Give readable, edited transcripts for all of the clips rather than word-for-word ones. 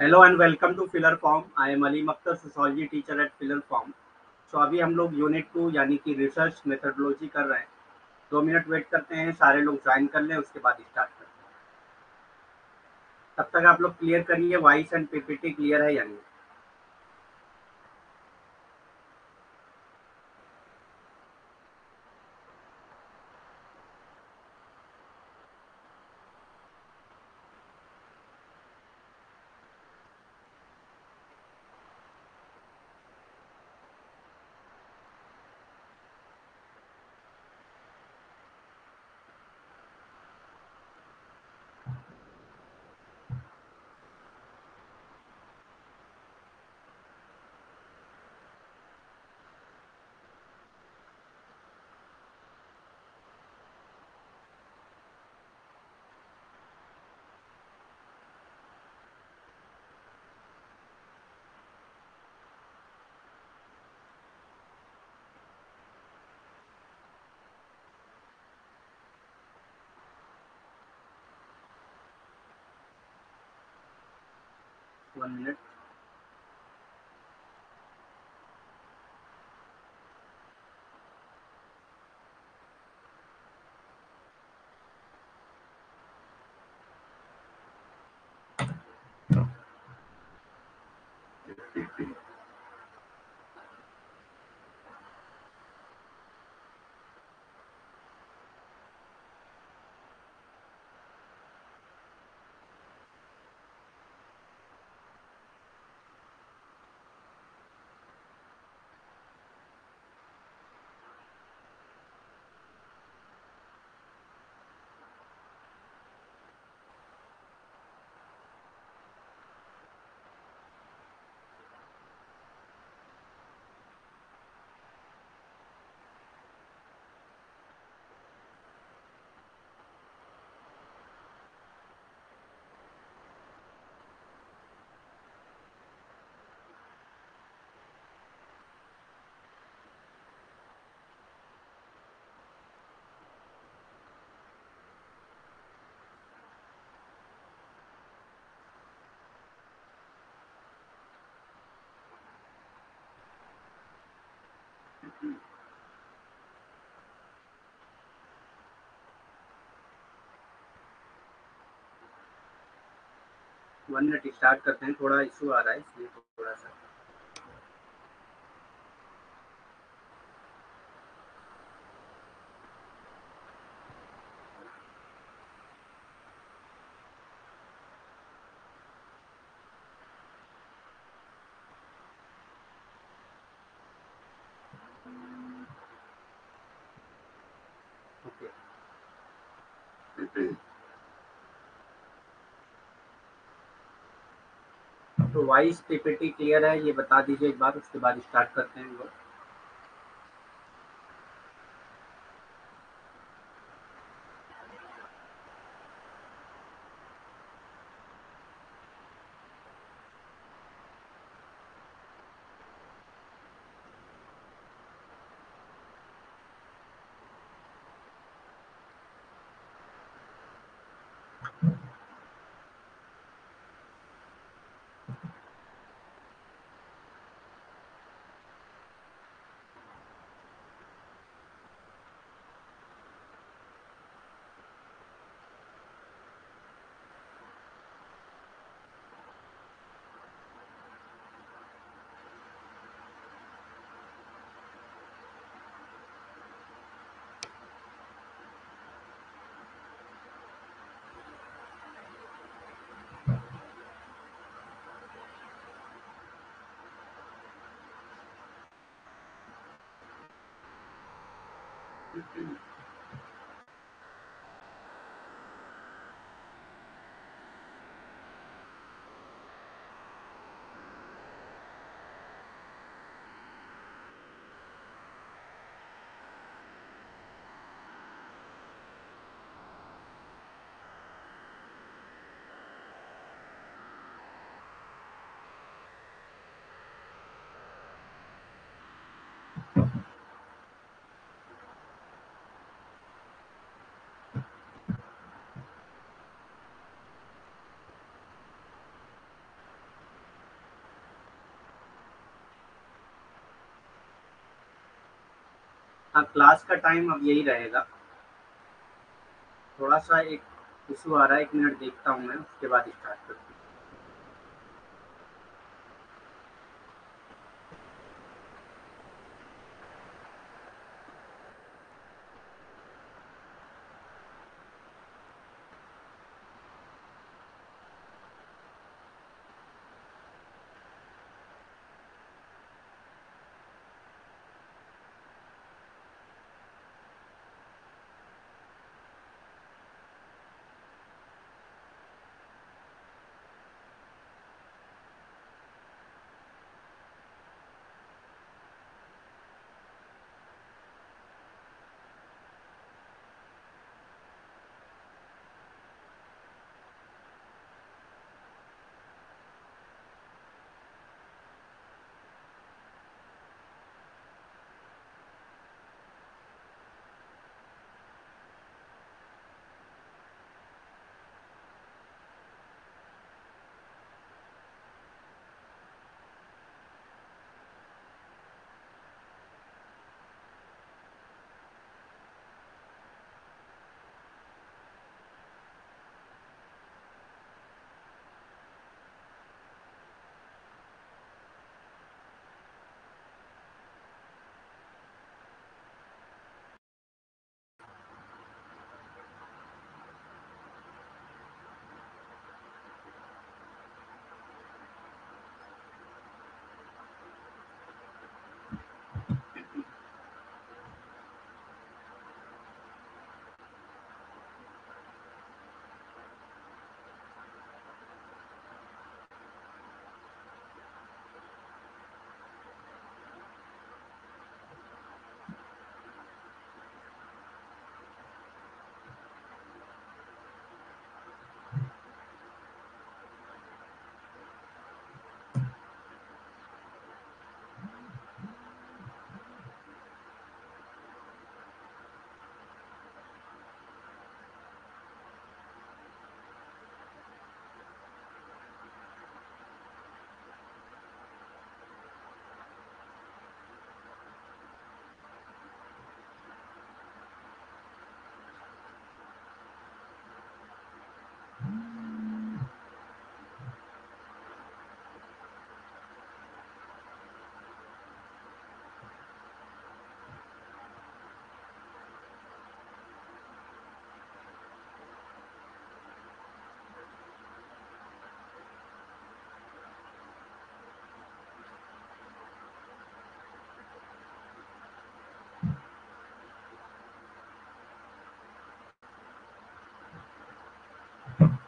Hello and welcome to filler form. I am Aleem Akhtar, sociology teacher at filler form. So अभी हम लोग unit 2 यानी कि रिसर्च मेथडोलॉजी कर रहे हैं। 2 मिनट वेट करते हैं, सारे लोग ज्वाइन कर लें, उसके बाद स्टार्ट करते हैं। तब तक आप लोग क्लियर करिए, वॉइस एंड पीपीटी क्लियर है या नहीं। 1 मिनट। वन मिनट स्टार्ट करते हैं, थोड़ा इशू आ रहा है इसलिए थोड़ा सा। ओके। तो वॉइस पीपीटी क्लियर है ये बता दीजिए एक बार, उसके बाद स्टार्ट करते हैं हम लोग। हाँ, क्लास का टाइम अब यही रहेगा। थोड़ा सा एक इशू आ रहा है, 1 मिनट देखता हूँ मैं, उसके बाद स्टार्ट करता हूँ।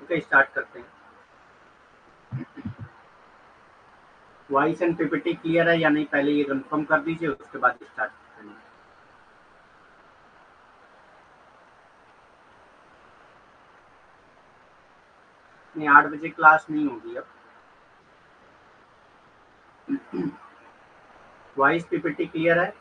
ओके, स्टार्ट करते हैं। वॉइस एंड पीपीटी क्लियर है या नहीं, पहले ये कंफर्म कर दीजिए, उसके बाद स्टार्ट करेंगे। नहीं, 8 बजे क्लास नहीं होगी अब। वॉइस पीपीटी क्लियर है?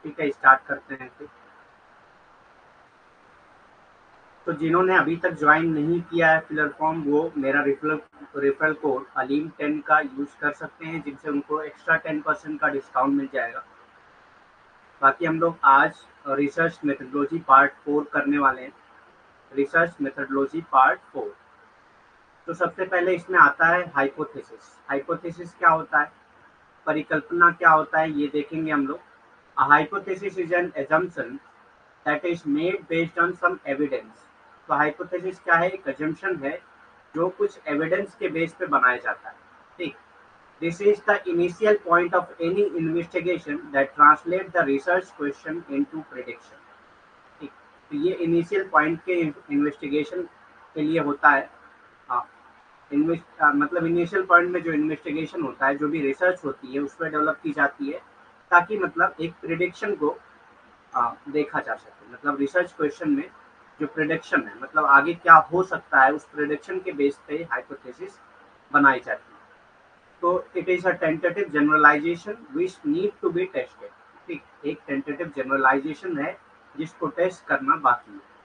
ठीक है, स्टार्ट करते हैं फिर। तो जिन्होंने अभी तक ज्वाइन नहीं किया है फिलर फॉर्म, वो मेरा रेफरल कोड अलीम10 का यूज कर सकते हैं, जिनसे उनको एक्स्ट्रा 10% का डिस्काउंट मिल जाएगा। बाकी हम लोग आज रिसर्च मेथडोलॉजी पार्ट 4 करने वाले हैं। Research methodology part 4। तो सबसे पहले इसमें आता है हाइपोथेसिस। हाइपोथेसिस क्या होता है, परिकल्पना क्या होता है, ये देखेंगे हम लोग। A hypothesis is an assumption that is made based on some evidence। तो हाइपोथेसिस क्या है, एक assumption है जो कुछ एविडेंस के बेस पे बनाया जाता है। ठीक, this is the initial point of any investigation that translate the research question into prediction. ठीक, तो ये इनिशियल पॉइंट के इन्वेस्टिगेशन के लिए होता है। हाँ, मतलब इनिशियल पॉइंट में जो इन्वेस्टिगेशन होता है, जो भी रिसर्च होती है, उसमें डेवलप की जाती है ताकि मतलब एक प्रिडिक्शन को देखा जा सके। मतलब रिसर्च क्वेश्चन में जो प्रिडिक्शन है, मतलब आगे क्या हो सकता है, उस प्रिडिक्शन के बेस पे हाइपोथेसिस बनाई जाती है। तो it is a tentative generalisation which need to be tested. ठीक, एक टेंटेटिव जनरलाइजेशन है जिसको टेस्ट करना बाकी है।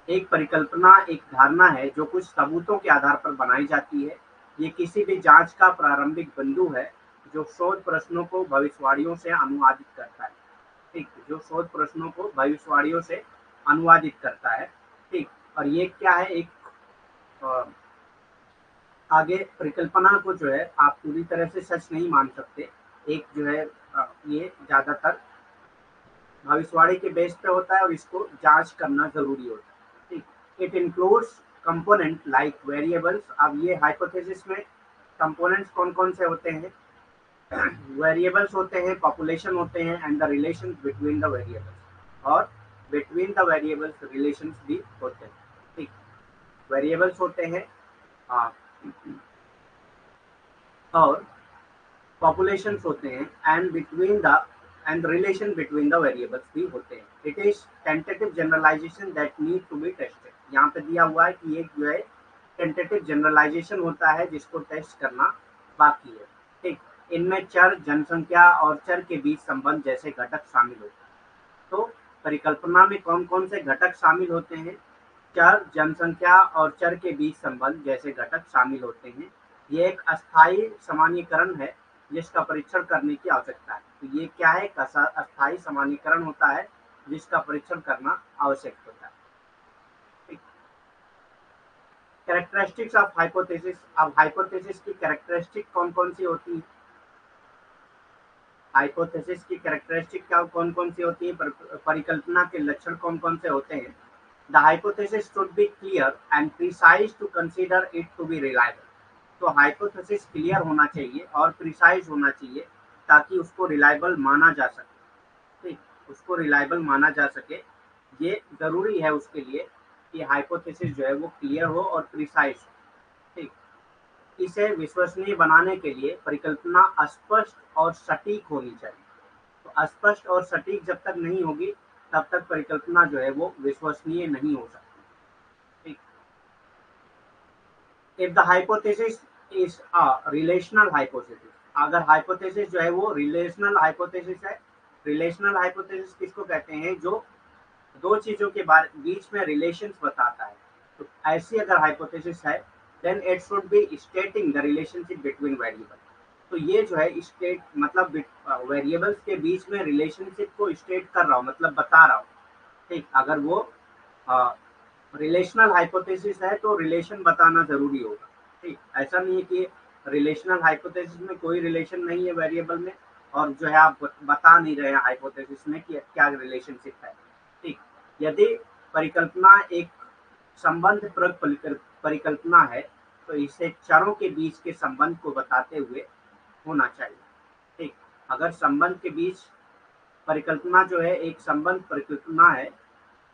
एक परिकल्पना एक धारणा है जो कुछ सबूतों के आधार पर बनाई जाती है। ये किसी भी जांच का प्रारंभिक बिंदु है जो शोध प्रश्नों को भविष्यवाणियों से अनुवादित करता है। ठीक, जो शोध प्रश्नों को भविष्यवाणियों से अनुवादित करता है। ठीक, और ये क्या है, एक अ, आगे परिकल्पना को जो है आप पूरी तरह से सच नहीं मान सकते। एक जो है ये ज़्यादातर भविष्यवाणी के बेस पे होता है और इसको जांच करना ज़रूरी होता है। ठीक, it includes component like variables. अब ये हाइपोथेसिस में कंपोनेंट्स कौन-कौन से होते हैं? वेरिएबल्स होते हैं, पॉपुलेशन होते हैं and the relations between the variables, और बिटवीन द वेरिएबल्स रिलेशंस भी होते हैं। ठीक, वेरिएबल्स होते हैं अ, और पॉपुलेशंस होते हैं and relation between the variables भी होते हैं। It is tentative generalisation that need to be tested. यहाँ पे दिया हुआ है कि एक जो है टेंटेटिव जनरलाइजेशन होता है जिसको टेस्ट करना बाकी है। ठीक, इनमें चर, जनसंख्या और चर के बीच संबंध जैसे घटक शामिल होते हैं। तो परिकल्पना में कौन कौन से घटक शामिल होते हैं? चर, जनसंख्या और चर के बीच संबंध जैसे घटक शामिल होते हैं। ये एक अस्थायी सामान्यीकरण है जिसका परीक्षण करने की आवश्यकता है। तो ये क्या है? अस्थायी सामान्यीकरण होता है जिसका परीक्षण करना आवश्यक होता है। Characteristics of hypothesis. अब हाइपोथेसिस की कैरेक्टरिस्टिक कौन कौन सी होती है? हाइपोथेसिस की कैरेक्टरिस्टिक क्या कौन कौन सी होती है? परिकल्पना के लक्षण कौन कौन से होते हैं? The hypothesis should be clear and precise to consider it to be reliable. तो हाइपोथेसिस क्लियर होना चाहिए और प्रिसाइज होना चाहिए ताकि उसको रिलायबल माना जा सके। ठीक, उसको रिलायबल माना जा सके, ये जरूरी है उसके लिए कि हाइपोथेसिस जो है वो क्लियर हो और प्रिसाइज हो। ठीक, इसे विश्वसनीय बनाने के लिए परिकल्पना स्पष्ट और सटीक होनी चाहिए। तो स्पष्ट और सटीक जब तक नहीं होगी तब तक परिकल्पना जो है वो विश्वसनीय नहीं हो सकती। If the hypothesis is a relational hypothesis, अगर हाइपोथेसिस जो है वो रिलेशनल हाइपोथेसिस है। रिलेशनल हाइपोथेसिस किसको कहते हैं? जो दो चीजों के बीच में रिलेशंस बताता है। तो ऐसी अगर हाइपोथेसिस है then it should be stating the relationship between variable. तो ये जो है स्टेट मतलब वेरिएबल्स के बीच में रिलेशनशिप को स्टेट कर रहा हूँ, मतलब बता रहा हूँ। ठीक, अगर वो रिलेशनल हाइपोथेसिस है तो रिलेशन बताना जरूरी होगा। ठीक, ऐसा नहीं है कि रिलेशनल हाइपोथेसिस में कोई रिलेशन नहीं है वेरिएबल में और जो है आप बता नहीं रहे हैं हाइपोथेसिस में कि क्या रिलेशनशिप है। ठीक, यदि परिकल्पना एक संबंध परक परिकल्पना है तो इसे चरों के बीच के संबंध को बताते हुए होना चाहिए। ठीक, अगर संबंध के बीच परिकल्पना जो है एक संबंध परिकल्पना है,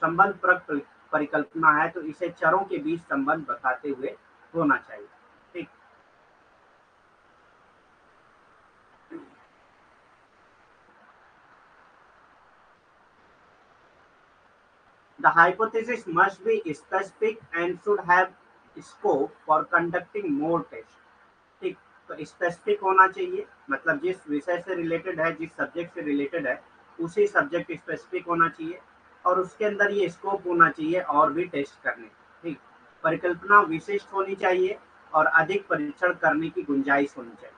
संबंध परक परिकल्पना है, तो इसे चरों के बीच संबंध बताते हुए होना चाहिए। ठीक, the hypothesis must be specific and should have scope for conducting more test. ठीक, तो स्पेसिफिक होना चाहिए, मतलब जिस विषय से रिलेटेड है, जिस सब्जेक्ट से रिलेटेड है उसी सब्जेक्ट स्पेसिफिक होना चाहिए और उसके अंदर ये स्कोप होना चाहिए और भी टेस्ट करने। ठीक, परिकल्पना विशिष्ट होनी चाहिए और अधिक परीक्षण करने की गुंजाइश होनी चाहिए।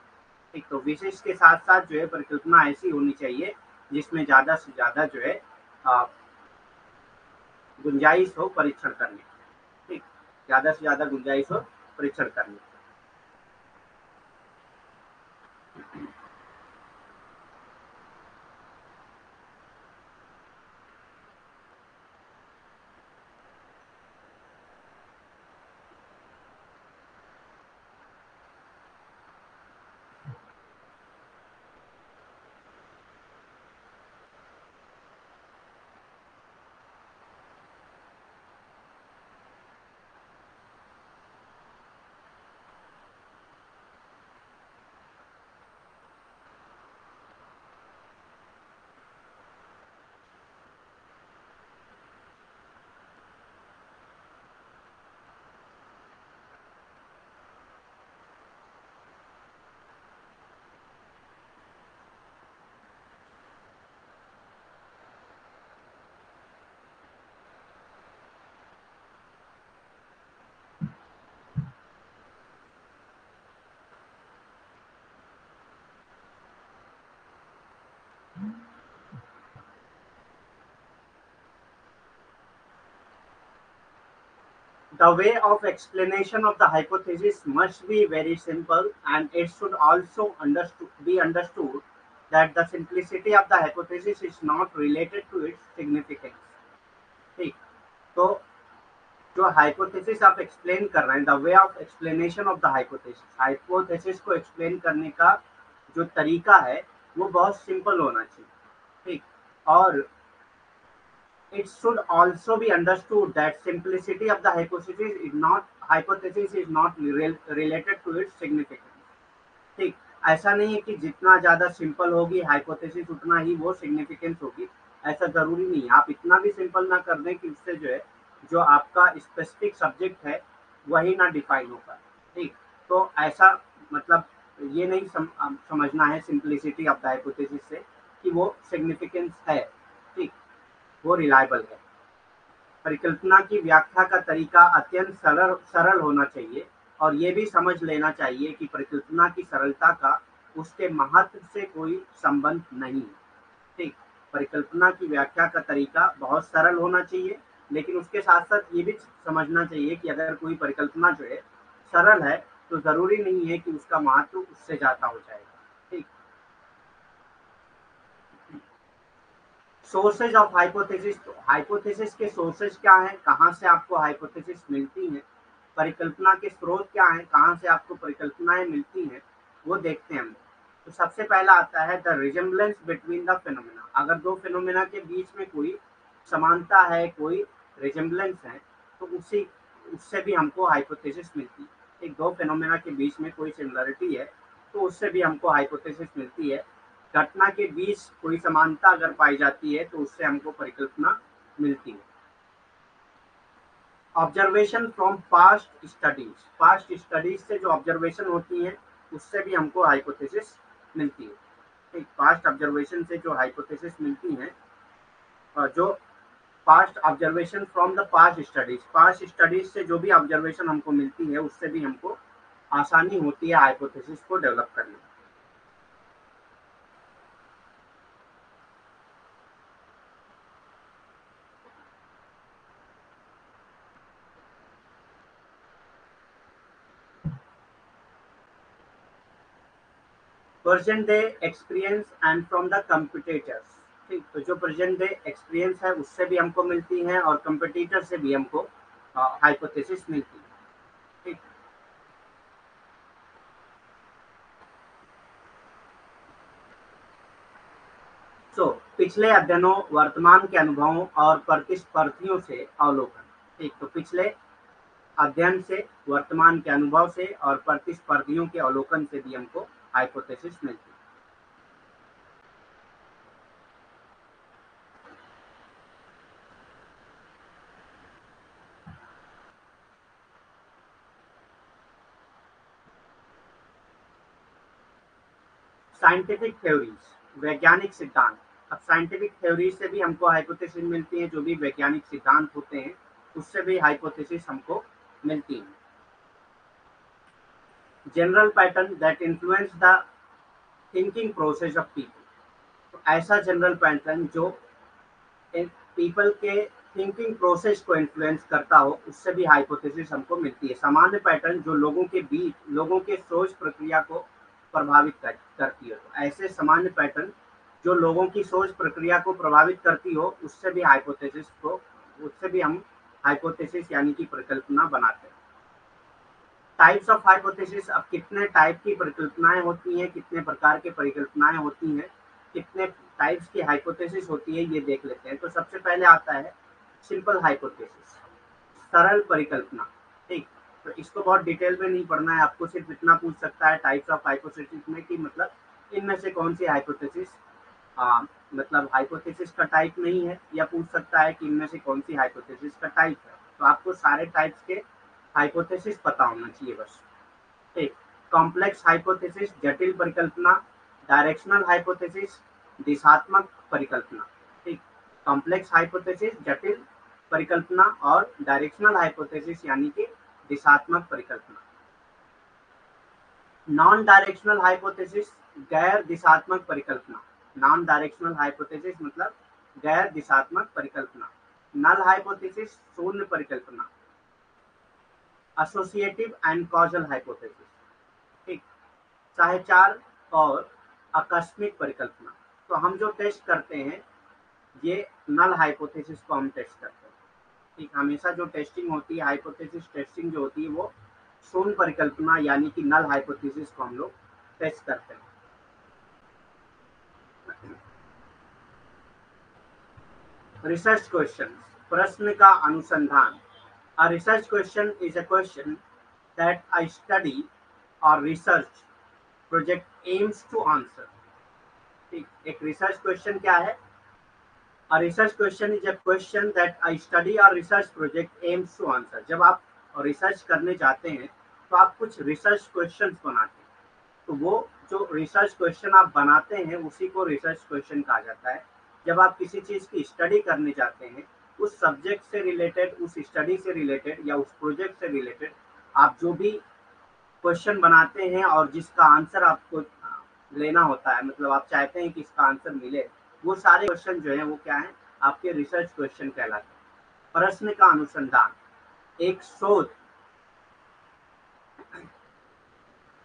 ठीक, तो विशिष्ट के साथ साथ जो है परिकल्पना ऐसी होनी चाहिए जिसमें ज्यादा से ज्यादा जो है आ, गुंजाइश हो परीक्षण करने की। ठीक, ज्यादा से ज्यादा गुंजाइश हो परीक्षण करने की। The way of explanation of the hypothesis must be very simple, and it should also be understood that the simplicity of the hypothesis is not related to its significance. ठीक, तो जो हाइपोथेसिस आप एक्सप्लेन कर रहे हैं, the way of explanation of the hypothesis, hypothesis को explain करने का जो तरीका है वो बहुत सिंपल होना चाहिए। ठीक, और it should also be understood that simplicity of the hypothesis is not related to its significance. ठीक, ऐसा नहीं है कि जितना ज्यादा सिंपल होगी हाइपोथेसिस उतना ही वो सिग्निफिकेंस होगी, ऐसा जरूरी नहीं है। आप इतना भी सिंपल ना कर दें कि उससे जो है जो आपका स्पेसिफिक सब्जेक्ट है वही ना डिफाइन हो पाए। ठीक, तो ऐसा मतलब ये नहीं समझना है सिंप्लिसिटी ऑफ द हाइपोथेसिस से कि वो सिग्निफिकेंस है। ठीक, वो रिलायबल है। परिकल्पना की व्याख्या का तरीका अत्यंत सरल होना चाहिए, और ये भी समझ लेना चाहिए कि परिकल्पना की सरलता का उसके महत्व से कोई संबंध नहीं है। ठीक, परिकल्पना की व्याख्या का तरीका बहुत सरल होना चाहिए, लेकिन उसके साथ साथ ये भी समझना चाहिए कि अगर कोई परिकल्पना जो है सरल है तो जरूरी नहीं है कि उसका महत्व उससे ज्यादा हो जाएगा। ठीक, सोर्सेज ऑफ हाइपोथेसिस, तो हाइपोथेसिस के सोर्सेज क्या हैं, कहाँ से आपको हाइपोथेसिस मिलती हैं, परिकल्पना के स्रोत क्या हैं, कहाँ से आपको परिकल्पनाएं मिलती हैं, वो देखते हैं हम। तो सबसे पहला आता है the resemblance between the phenomena. अगर दो फिनोमेना के बीच में कोई समानता है, कोई रिजेम्बलेंस है, तो उससे भी हमको हाइपोथेसिस मिलती है। एक दो फिनोमेना के बीच में कोई सिमिलरिटी है तो उससे भी हमको हाइपोथेसिस मिलती है। घटना के बीच कोई समानता अगर पाई जाती है तो उससे हमको परिकल्पना मिलती है। Observation from past studies, past studies से जो ऑब्जर्वेशन होती है उससे भी हमको हाइपोथेसिस मिलती है। ठीक, पास्ट ऑब्जर्वेशन से जो हाइपोथेसिस मिलती है, और जो past observation from the past studies से जो भी ऑब्जर्वेशन हमको मिलती है उससे भी हमको आसानी होती है हाइपोथेसिस को डेवलप करने में। Present day experience and from the competitors. ठीक, तो जो प्रेजेंट डे एक्सपीरियंस है उससे भी हमको मिलती है और कंपिटिटर से भी हमको हाइपोथेसिस मिलती है। ठीक, तो पिछले अध्ययनों, वर्तमान के अनुभवों और प्रतिस्पर्धियों से अवलोकन। ठीक, तो पिछले अध्ययन से, वर्तमान के अनुभव से और प्रतिस्पर्धियों के अवलोकन से भी हमको हाइपोथेसिस मिलती है। साइंटिफिक थ्योरीज, वैज्ञानिक सिद्धांत। अब साइंटिफिक थ्योरीज से भी हमको हाइपोथेसिस मिलती है, जो भी वैज्ञानिक सिद्धांत होते हैं उससे भी हाइपोथेसिस हमको मिलती है। General pattern that influence the thinking process of people, तो ऐसा जनरल पैटर्न जो पीपल के थिंकिंग प्रोसेस को इन्फ्लुएंस करता हो उससे भी हाइपोथेसिस हमको मिलती है। सामान्य पैटर्न जो लोगों के सोच प्रक्रिया को प्रभावित करती है, तो ऐसे सामान्य पैटर्न जो लोगों की सोच प्रक्रिया को प्रभावित करती हो उससे भी हम हाइपोथेसिस यानी कि परिकल्पना बनाते हैं। टाइप्स ऑफ हाइपोथेसिस, अब कितने टाइप की परिकल्पनाएं होती हैं, कितने प्रकार के परिकल्पनाएं होती हैं, कितने टाइप्स की हाइपोथेसिस होती है, ये देख लेते हैं। तो सबसे पहले आता है सिंपल हाइपोथेसिस, सरल परिकल्पना। ठीक, तो इसको बहुत डिटेल में नहीं पढ़ना है, आपको सिर्फ इतना पूछ सकता है टाइप्स ऑफ हाइपोथेसिस में कि मतलब इनमें से कौन सी हाइपोथेसिस मतलब हाइपोथेसिस का टाइप नहीं है, या पूछ सकता है कि इनमें से कौन सी हाइपोथेसिस का टाइप है। तो आपको सारे टाइप्स के हाइपोथेसिस पता होना चाहिए बस। ठीक, कॉम्प्लेक्स हाइपोथेसिस, जटिल परिकल्पना, डायरेक्शनल हाइपोथेसिस, दिशात्मक परिकल्पना। ठीक, कॉम्प्लेक्स हाइपोथेसिस, जटिल परिकल्पना और डायरेक्शनल हाइपोथेसिस यानी कि दिशात्मक परिकल्पना। नॉन डायरेक्शनल हाइपोथेसिस, गैर दिशात्मक परिकल्पना। नॉन डायरेक्शनल हाइपोथेसिस मतलब गैर दिशात्मक परिकल्पना। नल हाइपोथेसिस, शून्य परिकल्पना। एसोसिएटिव एंड कॉजल हाइपोथेसिस, ठीक, साहचर्य और आकस्मिक परिकल्पना। तो हम जो टेस्ट करते हैं ये नल हाइपोथेसिस को हम टेस्ट करते हैं, ठीक। हमेशा जो टेस्टिंग होती है, हाइपोथेसिस टेस्टिंग जो होती है, वो शून्य परिकल्पना यानी कि नल हाइपोथेसिस को हम लोग टेस्ट करते हैं। रिसर्च क्वेश्चन, प्रश्न का अनुसंधान। A research question is a question that a study और research project aims to answer, ठीक। एक रिसर्च क्वेश्चन क्या है? A research question is a question that a study और research project aims to answer. जब आप रिसर्च करने जाते हैं तो आप कुछ रिसर्च क्वेश्चंस बनाते हैं, तो वो जो रिसर्च क्वेश्चन आप बनाते हैं उसी को रिसर्च क्वेश्चन कहा जाता है। जब आप किसी चीज की स्टडी करने जाते हैं, उस सब्जेक्ट से रिलेटेड, उस स्टडी से रिलेटेड या उस प्रोजेक्ट से रिलेटेड आप जो भी क्वेश्चन बनाते हैं और जिसका आंसर आपको लेना होता है, मतलब आप चाहते हैं कि इसका आंसर मिले, वो सारे क्वेश्चन जो है वो क्या है, आपके रिसर्च क्वेश्चन कहलाते हैं। प्रश्न का अनुसंधान, एक शोध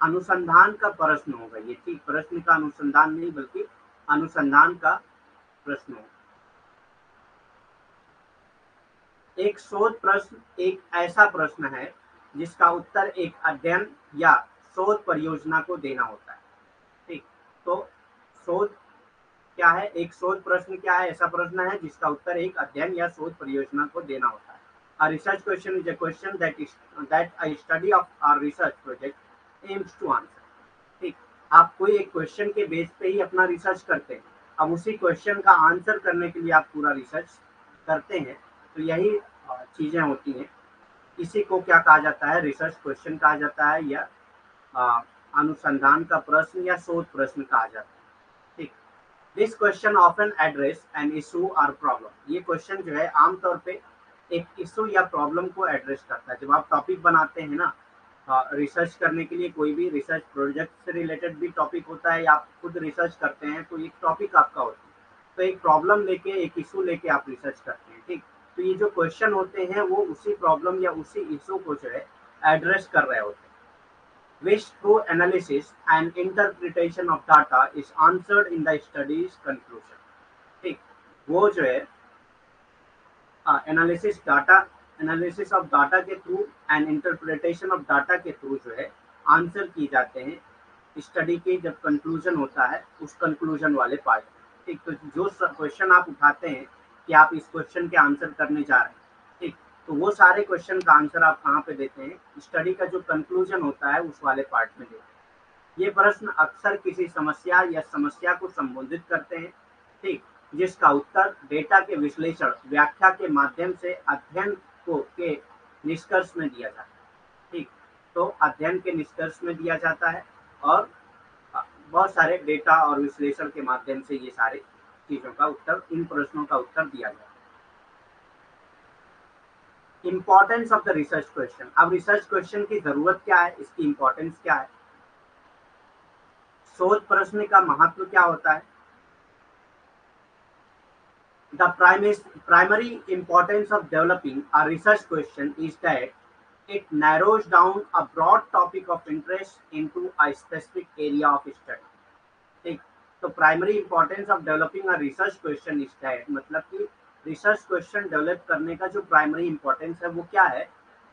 अनुसंधान का प्रश्न होगा ये, ठीक। प्रश्न का अनुसंधान नहीं बल्कि अनुसंधान का प्रश्न होगा। एक शोध प्रश्न एक ऐसा प्रश्न है जिसका उत्तर एक अध्ययन या शोध परियोजना को देना होता है, ठीक। तो शोध क्या है? एक शोध प्रश्न क्या है? ऐसा प्रश्न है जिसका उत्तर एक अध्ययन या शोध परियोजना को देना होता है। A research question is a question that a study of our research project aims to answer, ठीक। आप कोई एक क्वेश्चन के बेस पे ही अपना रिसर्च करते हैं, अब उसी क्वेश्चन का आंसर करने के लिए आप पूरा रिसर्च करते हैं, तो यही चीजें होती हैं। इसी को क्या कहा जाता है? रिसर्च क्वेश्चन कहा जाता है, या अ, अनुसंधान का प्रश्न या शोध प्रश्न कहा जाता है, ठीक। This question often address an issue और प्रॉब्लम। ये क्वेश्चन जो है आमतौर पे एक इशू या प्रॉब्लम को एड्रेस करता है। जब आप टॉपिक बनाते हैं ना, रिसर्च करने के लिए, कोई भी रिसर्च प्रोजेक्ट से रिलेटेड भी टॉपिक होता है या आप खुद रिसर्च करते हैं, तो एक टॉपिक आपका होता है, तो एक प्रॉब्लम लेके, एक इशू लेके आप रिसर्च करते हैं, ठीक। तो ये जो क्वेश्चन होते हैं वो उसी प्रॉब्लम या उसी इशू को जो है एड्रेस कर रहे होते हैं। which through analysis and interpretation of data is answered in the study's conclusion, ठीक। वो जो है analysis data, analysis of data के through and interpretation of data के थ्रू जो है आंसर किए जाते हैं स्टडी के जब कंक्लूजन होता है, उस कंक्लूजन वाले पार्ट, ठीक। तो जो क्वेश्चन आप उठाते हैं कि आप इस क्वेश्चन के आंसर करने जा रहे हैं, ठीक, तो वो सारे क्वेश्चन का आंसर आप कहाँ पे देते हैं? स्टडी का जो कंक्लूजन होता है उस वाले पार्ट में देते हैं। ये प्रश्न अक्सर किसी समस्या या समस्या को संबोधित करते हैं, ठीक, जिसका उत्तर डेटा के विश्लेषण, व्याख्या के माध्यम से अध्ययन को के निष्कर्ष में दिया जाता है, ठीक। तो अध्ययन के निष्कर्ष में दिया जाता है और बहुत सारे डेटा और विश्लेषण के माध्यम से ये सारे चीजों का उत्तर, इन प्रश्नों का उत्तर दिया जाता है। Importance of the research question. अब रिसर्च क्वेश्चन की जरूरत क्या है, इसकी इंपॉर्टेंस क्या है, शोध प्रश्न का महत्व क्या होता है? The primary importance of developing a research question is that it narrows down a broad topic of interest into a specific area of study, ठीक। तो primary importance of developing a research question is that, मतलब कि research question develop करने का जो primary importance है वो क्या है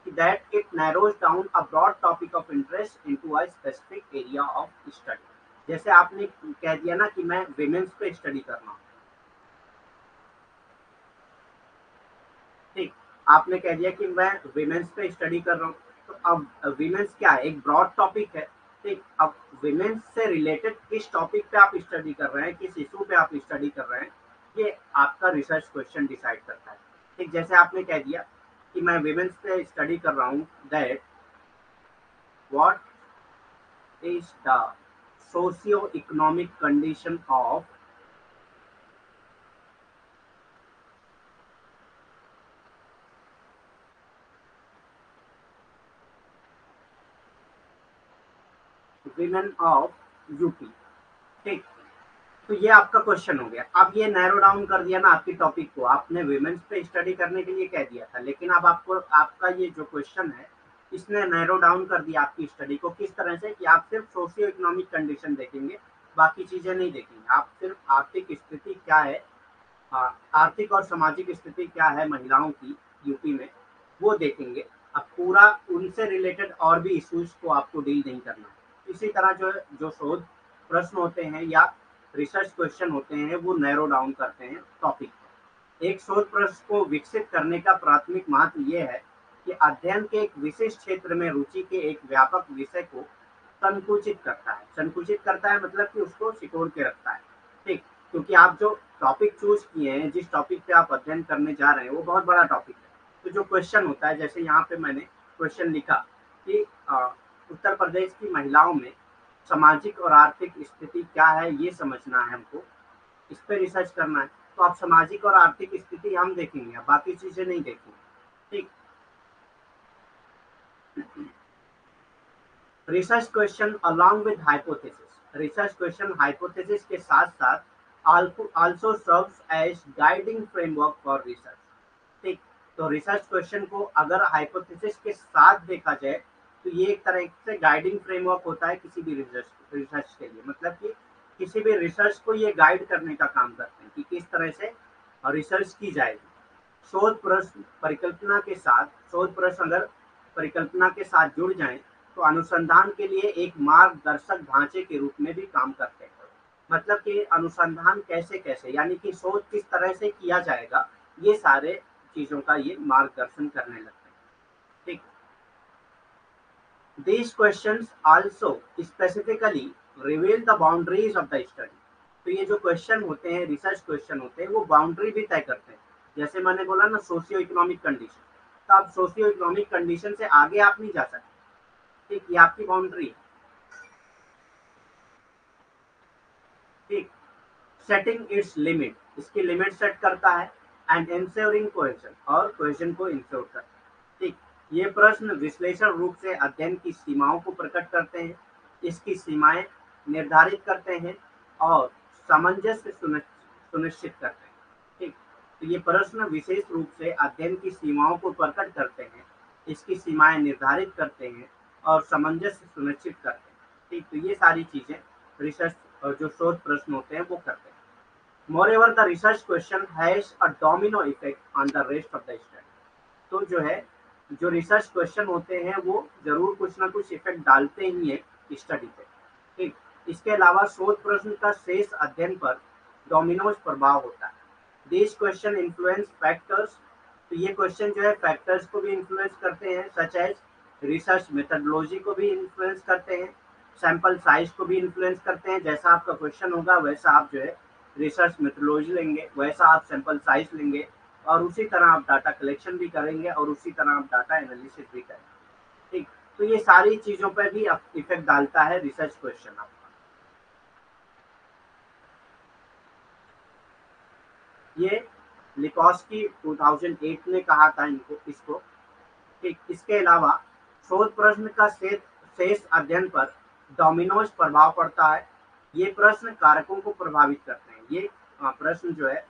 कि that it narrows down a broad topic of interest into a specific area of study. जैसे आपने कह दिया ना कि मैं विमेंस पे स्टडी करना हूँ, ठीक, आपने कह दिया कि मैं विमेंस पे स्टडी कर रहा हूँ, तो अब विमेंस क्या है? एक ब्रॉड टॉपिक है, ठीक। अब विमेंस से रिलेटेड किस टॉपिक पे आप स्टडी कर रहे हैं, किस इशू पे आप स्टडी कर रहे हैं, ये आपका रिसर्च क्वेश्चन डिसाइड करता है, ठीक। जैसे आपने कह दिया कि मैं विमेंस पे स्टडी कर रहा हूँ, that what is the socio economic condition of women of UP, ठीक। तो ये आपका क्वेश्चन हो गया। अब ये नैरो डाउन कर दिया ना आपकी टॉपिक को, आपने विमेंस पे स्टडी करने के लिए कह दिया था, लेकिन अब आपको आपका ये जो क्वेश्चन है इसने नैरो डाउन कर दिया आपकी स्टडी को, किस तरह से कि आप सिर्फ सोशियो इकोनॉमिक कंडीशन देखेंगे, बाकी चीजें नहीं देखेंगे। आप सिर्फ आर्थिक स्थिति क्या है, आर्थिक और सामाजिक स्थिति क्या है महिलाओं की यूपी में, वो देखेंगे। अब पूरा उनसे रिलेटेड और भी इश्यूज को आपको डील नहीं करना है। इसी तरह जो शोध प्रश्न होते हैं या रिसर्च क्वेश्चन होते हैं वो नैरो डाउन करते हैं टॉपिक को। एक शोध प्रश्न को विकसित करने का प्राथमिक महत्व ये है कि अध्ययन के एक विशेष क्षेत्र में रुचि के एक व्यापक विषय को संकुचित करता है। संकुचित करता है मतलब कि उसको सिकोड़ के रखता है, ठीक। क्योंकि आप जो टॉपिक चूज किए हैं, जिस टॉपिक पे आप अध्ययन करने जा रहे हैं, वो बहुत बड़ा टॉपिक है। तो जो क्वेश्चन होता है, जैसे यहाँ पे मैंने क्वेश्चन लिखा कि उत्तर प्रदेश की महिलाओं में सामाजिक और आर्थिक स्थिति क्या है, ये समझना है हमको, इस पे रिसर्च करना है। तो आप सामाजिक और आर्थिक स्थिति हम देखेंगे, बाकी चीजें नहीं देखेंगे, ठीक। Research question along with hypothesis, research question hypothesis के साथ साथ also serves as guiding framework for research, ठीक। तो रिसर्च क्वेश्चन को अगर हाइपोथेसिस के साथ देखा जाए तो ये एक तरह से गाइडिंग फ्रेमवर्क होता है किसी भी रिसर्च के लिए। मतलब कि किसी भी रिसर्च को ये गाइड करने का काम करते हैं कि किस तरह से रिसर्च की जाएगी। शोध प्रश्न परिकल्पना के साथ, शोध प्रश्न अगर परिकल्पना के साथ जुड़ जाएं तो अनुसंधान के लिए एक मार्गदर्शक ढांचे के रूप में भी काम करते हैं। मतलब कि अनुसंधान कैसे कैसे, यानी कि शोध किस तरह से किया जाएगा, ये सारे चीजों का ये मार्गदर्शन करने लगते हैं, ठीक। These questions also specifically reveal the boundaries of the study। तो ये जो क्वेश्चन होते हैं, रिसर्च क्वेश्चन होते हैं, वो बाउंड्री भी तय करते हैं। जैसे मैंने बोला ना सोशियो इकोनॉमिक कंडीशन, तो आप सोशियो इकोनॉमिक कंडीशन से आगे आप नहीं जा सकते, ठीक। ये आपकी बाउंड्री है, ठीक। सेटिंग इट्स लिमिट, इसकी लिमिट सेट करता है। एंड इंश्योरिंग कोहेजन, और कोहेजन को इंश्योर करता है, ठीक। ये प्रश्न विश्लेषण रूप से अध्ययन की सीमाओं को प्रकट करते हैं, इसकी सीमाएं निर्धारित करते हैं और सामंजस्य सुनिश्चित करते हैं, ठीक। तो ये प्रश्न विशेष रूप से अध्ययन की सीमाओं को प्रकट करते हैं, इसकी सीमाएं निर्धारित करते हैं और सामंजस्य सुनिश्चित करते हैं, ठीक। तो ये सारी चीजें रिसर्च और जो शोध प्रश्न होते हैं वो करते हैं। Moreover, the research question has a domino effect on the rest of the study। तो जो है, जो रिसर्च क्वेश्चन होते हैं वो जरूर कुछ ना कुछ इफेक्ट डालते ही है स्टडी पे, ठीक। इसके अलावा शोध प्रश्न का शेष अध्ययन पर डोमिनोज प्रभाव होता है। दिस क्वेश्चन इन्फ्लुएंस फैक्टर्स, तो ये क्वेश्चन जो है फैक्टर्स को भी इन्फ्लुएंस करते हैं, सच एज रिसर्च मेथडोलॉजी को भी इन्फ्लुएंस करते हैं, सैंपल साइज को भी इन्फ्लुएंस करते हैं। जैसा आपका क्वेश्चन होगा वैसा आप जो है रिसर्च मेथडोलॉजी लेंगे, वैसा आप सैंपल साइज लेंगे, और उसी तरह आप डाटा कलेक्शन भी करेंगे और उसी तरह आप डाटा एनालिसिस भी करेंगे, ठीक। तो ये सारी चीजों पर भी इफेक्ट डालता है रिसर्च क्वेश्चन आपका। ये लिकोस्की 2008 ने कहा था इसको, ठीक। इसके अलावा शोध प्रश्न का शेष अध्ययन पर डोमिनोज प्रभाव पड़ता है। ये प्रश्न कारकों को प्रभावित करते हैं, ये प्रश्न जो है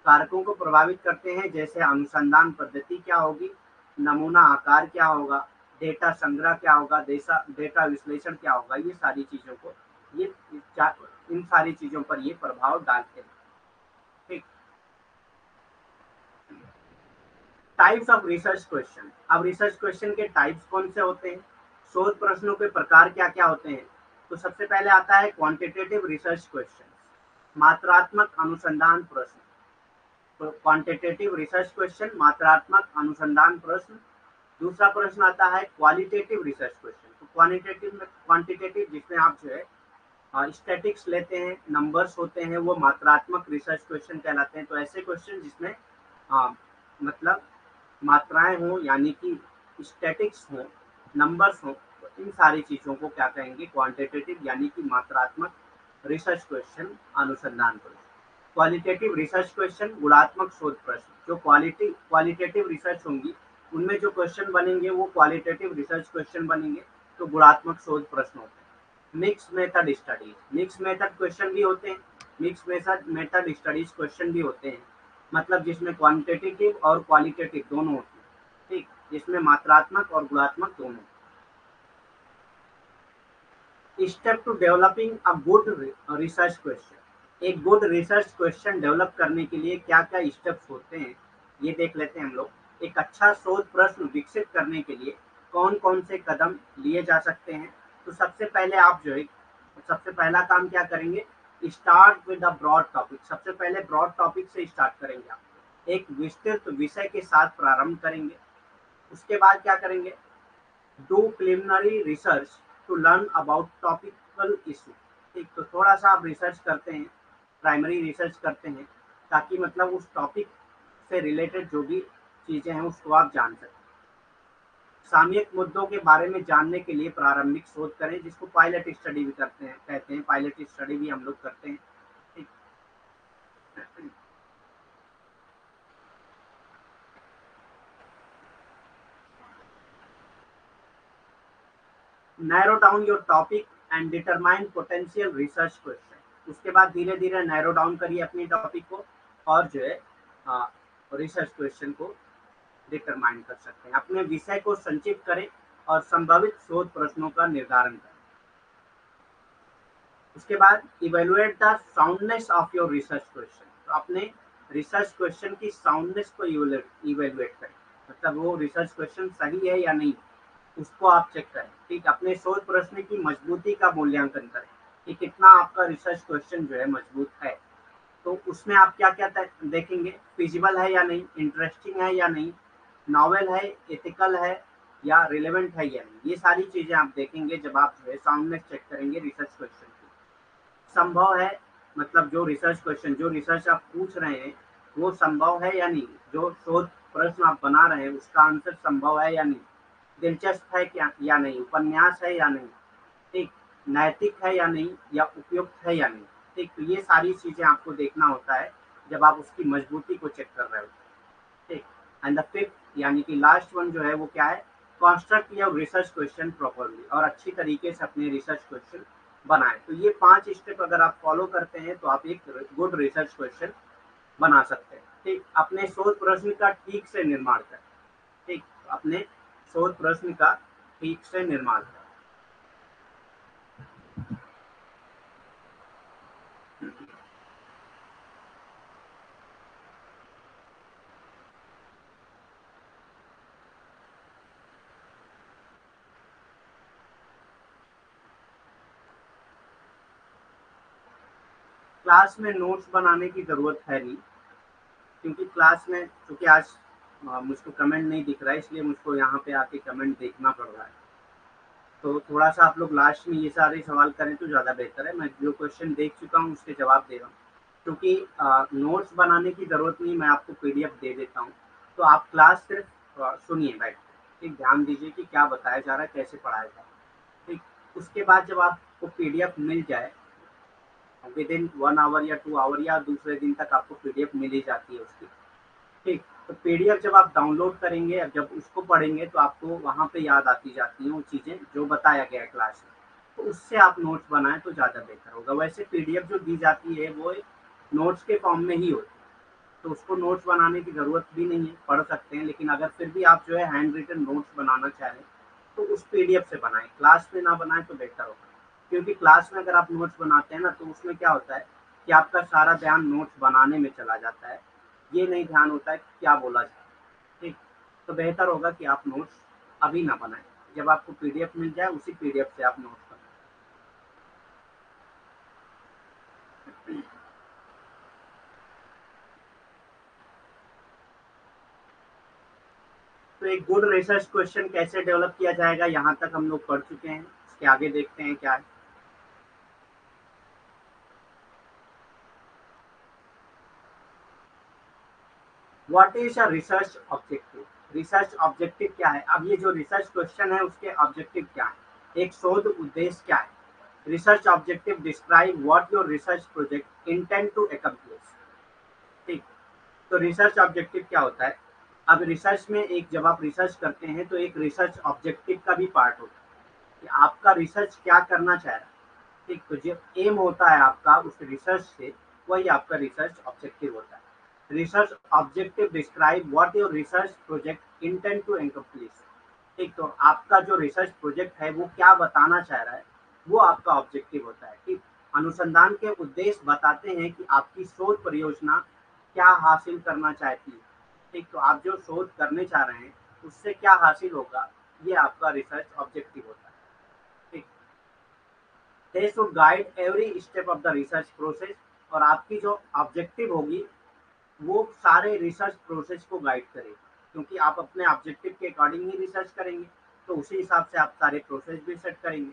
कारकों को प्रभावित करते हैं, जैसे अनुसंधान पद्धति क्या होगी, नमूना आकार क्या होगा, डेटा संग्रह क्या होगा, डेटा विश्लेषण क्या होगा। ये सारी चीजों को ये इन सारी चीजों पर ये प्रभाव डालते हैं, ठीक। टाइप्स ऑफ रिसर्च क्वेश्चन, अब रिसर्च क्वेश्चन के टाइप्स कौन से होते हैं, शोध प्रश्नों के प्रकार क्या क्या होते हैं। तो सबसे पहले आता है क्वांटिटेटिव रिसर्च क्वेश्चन, मात्रात्मक अनुसंधान प्रश्न। तो क्वांटिटेटिव रिसर्च क्वेश्चन, मात्रात्मक अनुसंधान प्रश्न। दूसरा प्रश्न आता है क्वालिटेटिव रिसर्च क्वेश्चन। तो क्वांटिटेटिव जिसमें आप जो है स्टैटिक्स लेते हैं, नंबर्स होते हैं, वो मात्रात्मक रिसर्च क्वेश्चन कहलाते हैं। तो ऐसे क्वेश्चन जिसमें मतलब मात्राएं हो, यानी कि स्टैटिक्स हो, नंबर्स हो, तो इन सारी चीजों को क्या कहेंगे, क्वांटिटेटिव यानी कि मात्रात्मक रिसर्च क्वेश्चन, अनुसंधान प्रश्न। क्वालिटेटिव रिसर्च क्वेश्चन, गुणात्मक शोध प्रश्न। जो क्वालिटेटिव रिसर्च होंगी उनमें जो क्वेश्चन बनेंगे वो क्वालिटेटिव रिसर्च क्वेश्चन बनेंगे, तो गुणात्मक शोध प्रश्न होते हैं। Mix method studies, mix method question भी होते हैं, मिक्स मेथड स्टडीज क्वेश्चन भी होते हैं, मतलब जिसमें क्वांटिटेटिव और क्वालिटेटिव दोनों होते हैं, ठीक। जिसमें मात्रात्मक और गुणात्मक दोनों। Step to developing a good research question. एक गुड रिसर्च क्वेश्चन डेवलप करने के लिए क्या क्या स्टेप्स होते हैं ये देख लेते हैं हम लोग। एक अच्छा शोध प्रश्न विकसित करने के लिए कौन कौन से कदम लिए जा सकते हैं। तो सबसे पहले आप जो है सबसे पहला काम क्या करेंगे, start with the broad topic. सबसे पहले ब्रॉड टॉपिक से स्टार्ट करेंगे आप, एक विस्तृत विषय के साथ प्रारंभ करेंगे। उसके बाद क्या करेंगे, do preliminary research to learn about topical issue. ठीक, तो थोड़ा सा आप रिसर्च करते हैं, प्राइमरी रिसर्च करते हैं, ताकि मतलब उस टॉपिक से रिलेटेड जो भी चीज़ें हैं उसको आप जान सकें। सामयिक मुद्दों के बारे में जानने के लिए प्रारंभिक शोध करें, जिसको पायलट स्टडी भी करते हैं, कहते हैं पायलट स्टडी भी हम लोग करते हैं। ठीक, narrow down your topic and determine potential research question. उसके बाद धीरे धीरे नैरो डाउन करिए अपनी टॉपिक को, और जो है रिसर्च क्वेश्चन को डिटरमाइन कर सकते हैं। अपने विषय को संक्षिप्त करें और संभावित शोध प्रश्नों का निर्धारण करें। उसके बाद evaluate the soundness of your research question. तो अपने रिसर्च क्वेश्चन की साउंडनेस को इवेलुएट करें, मतलब वो रिसर्च क्वेश्चन सही है या नहीं, उसको आप चेक करें। ठीक, अपने शोध प्रश्न की मजबूती का मूल्यांकन करें कि कितना आपका रिसर्च क्वेश्चन जो है मजबूत है। तो उसमें आप क्या क्या देखेंगे, फिजिबल है या नहीं, इंटरेस्टिंग है या नहीं, नॉवेल है, एथिकल है या रिलेवेंट है या नहीं। ये सारी चीजें आप देखेंगे जब आप जो है साउंडनेस चेक करेंगे रिसर्च क्वेश्चन की। संभव है, मतलब जो रिसर्च क्वेश्चन, जो रिसर्च आप पूछ रहे हैं वो संभव है या नहीं, जो शोध प्रश्न आप बना रहे हैं उसका आंसर संभव है या नहीं, दिलचस्प है क्या या नहीं, उपन्यास है या नहीं, ठीक, नैतिक है या नहीं, या उपयुक्त है या नहीं। ठीक, तो ये सारी चीजें आपको देखना होता है जब आप उसकी मजबूती को चेक कर रहे हो। ठीक, एंड द फिफ्थ यानी कि लास्ट वन जो है वो क्या है, construct your research question properly, और अच्छी तरीके से अपने रिसर्च क्वेश्चन बनाएं। तो ये 5 स्टेप अगर आप फॉलो करते हैं तो आप एक गुड रिसर्च क्वेश्चन बना सकते हैं। ठीक, अपने शोध प्रश्न का ठीक से निर्माण करें। ठीक, अपने शोध प्रश्न का ठीक से निर्माण करें। क्लास में नोट्स बनाने की ज़रूरत है नहीं, क्योंकि क्लास में चूँकि आज मुझको कमेंट नहीं दिख रहा है, इसलिए मुझको यहाँ पे आके कमेंट देखना पड़ रहा है। तो थोड़ा सा आप लोग लास्ट में ये सारे सवाल करें तो ज़्यादा बेहतर है। मैं जो क्वेश्चन देख चुका हूँ उसके जवाब दे रहा हूँ, क्योंकि नोट्स बनाने की ज़रूरत नहीं, मैं आपको पीडीएफ दे देता हूँ। तो आप क्लास सिर्फ सुनिए बैठ के, ठीक, ध्यान दीजिए कि क्या बताया जा रहा है, कैसे पढ़ाया जा रहा है। ठीक, उसके बाद जब आपको पीडीएफ मिल जाए विद इन 1 आवर या 2 आवर या दूसरे दिन तक आपको पीडीएफ मिल ही जाती है उसकी। ठीक, तो पीडीएफ जब आप डाउनलोड करेंगे, जब उसको पढ़ेंगे तो आपको वहाँ पे याद आती जाती हैं वो चीज़ें जो बताया गया है क्लास में। तो उससे आप नोट्स बनाएं तो ज़्यादा बेहतर होगा। वैसे पीडीएफ जो दी जाती है वो नोट्स के फॉर्म में ही होती है, तो उसको नोट्स बनाने की ज़रूरत भी नहीं है, पढ़ सकते हैं। लेकिन अगर फिर भी आप जो है हैंड रिटन नोट्स बनाना चाहें तो उस पीडीएफ से बनाएं, क्लास में ना बनाएं तो बेहतर होगा। क्योंकि क्लास में अगर आप नोट्स बनाते हैं ना तो उसमें क्या होता है कि आपका सारा ध्यान नोट्स बनाने में चला जाता है, ये नहीं ध्यान होता है कि क्या बोला जाए। ठीक, तो बेहतर होगा कि आप नोट्स अभी ना बनाएं, जब आपको पीडीएफ मिल जाए उसी पीडीएफ से आप नोट्स बनाएं। तो एक गुड रिसर्च क्वेश्चन कैसे डेवलप किया जाएगा यहाँ तक हम लोग पढ़ चुके हैं। इसके आगे देखते हैं क्या है। What is a research objective. Research objective क्या है, अब ये जो रिसर्च क्वेश्चन है उसके ऑब्जेक्टिव क्या है, एक शोध उद्देश्य क्या है। Research objective describe what your research project intend to accomplish. ठीक, तो रिसर्च ऑब्जेक्टिव क्या होता है, अब रिसर्च में एक जब आप रिसर्च करते हैं तो एक रिसर्च ऑब्जेक्टिव का भी पार्ट होता है कि आपका रिसर्च क्या करना चाह रहा है। ठीक, तो जो एम होता है आपका उस रिसर्च से, वही आपका रिसर्च ऑब्जेक्टिव होता है। Research objective describe what your research project intend to accomplish. ठीक, तो आपका जो रिसर्च प्रोजेक्ट है वो क्या बताना चाह रहा है, वो आपका ऑब्जेक्टिव होता है। ठीक, अनुसंधान के उद्देश्य बताते हैं कि आपकी शोध परियोजना क्या हासिल करना चाहती है। ठीक, तो आप जो शोध करने चाह रहे हैं उससे क्या हासिल होगा, ये आपका रिसर्च ऑब्जेक्टिव होता है। ठीक, they should guide every step of the research process, और आपकी जो ऑब्जेक्टिव होगी वो सारे रिसर्च प्रोसेस को गाइड करेगी, क्योंकि आप अपने ऑब्जेक्टिव के अकॉर्डिंग ही रिसर्च करेंगे, तो उसी हिसाब से आप सारे प्रोसेस भी सेट करेंगे,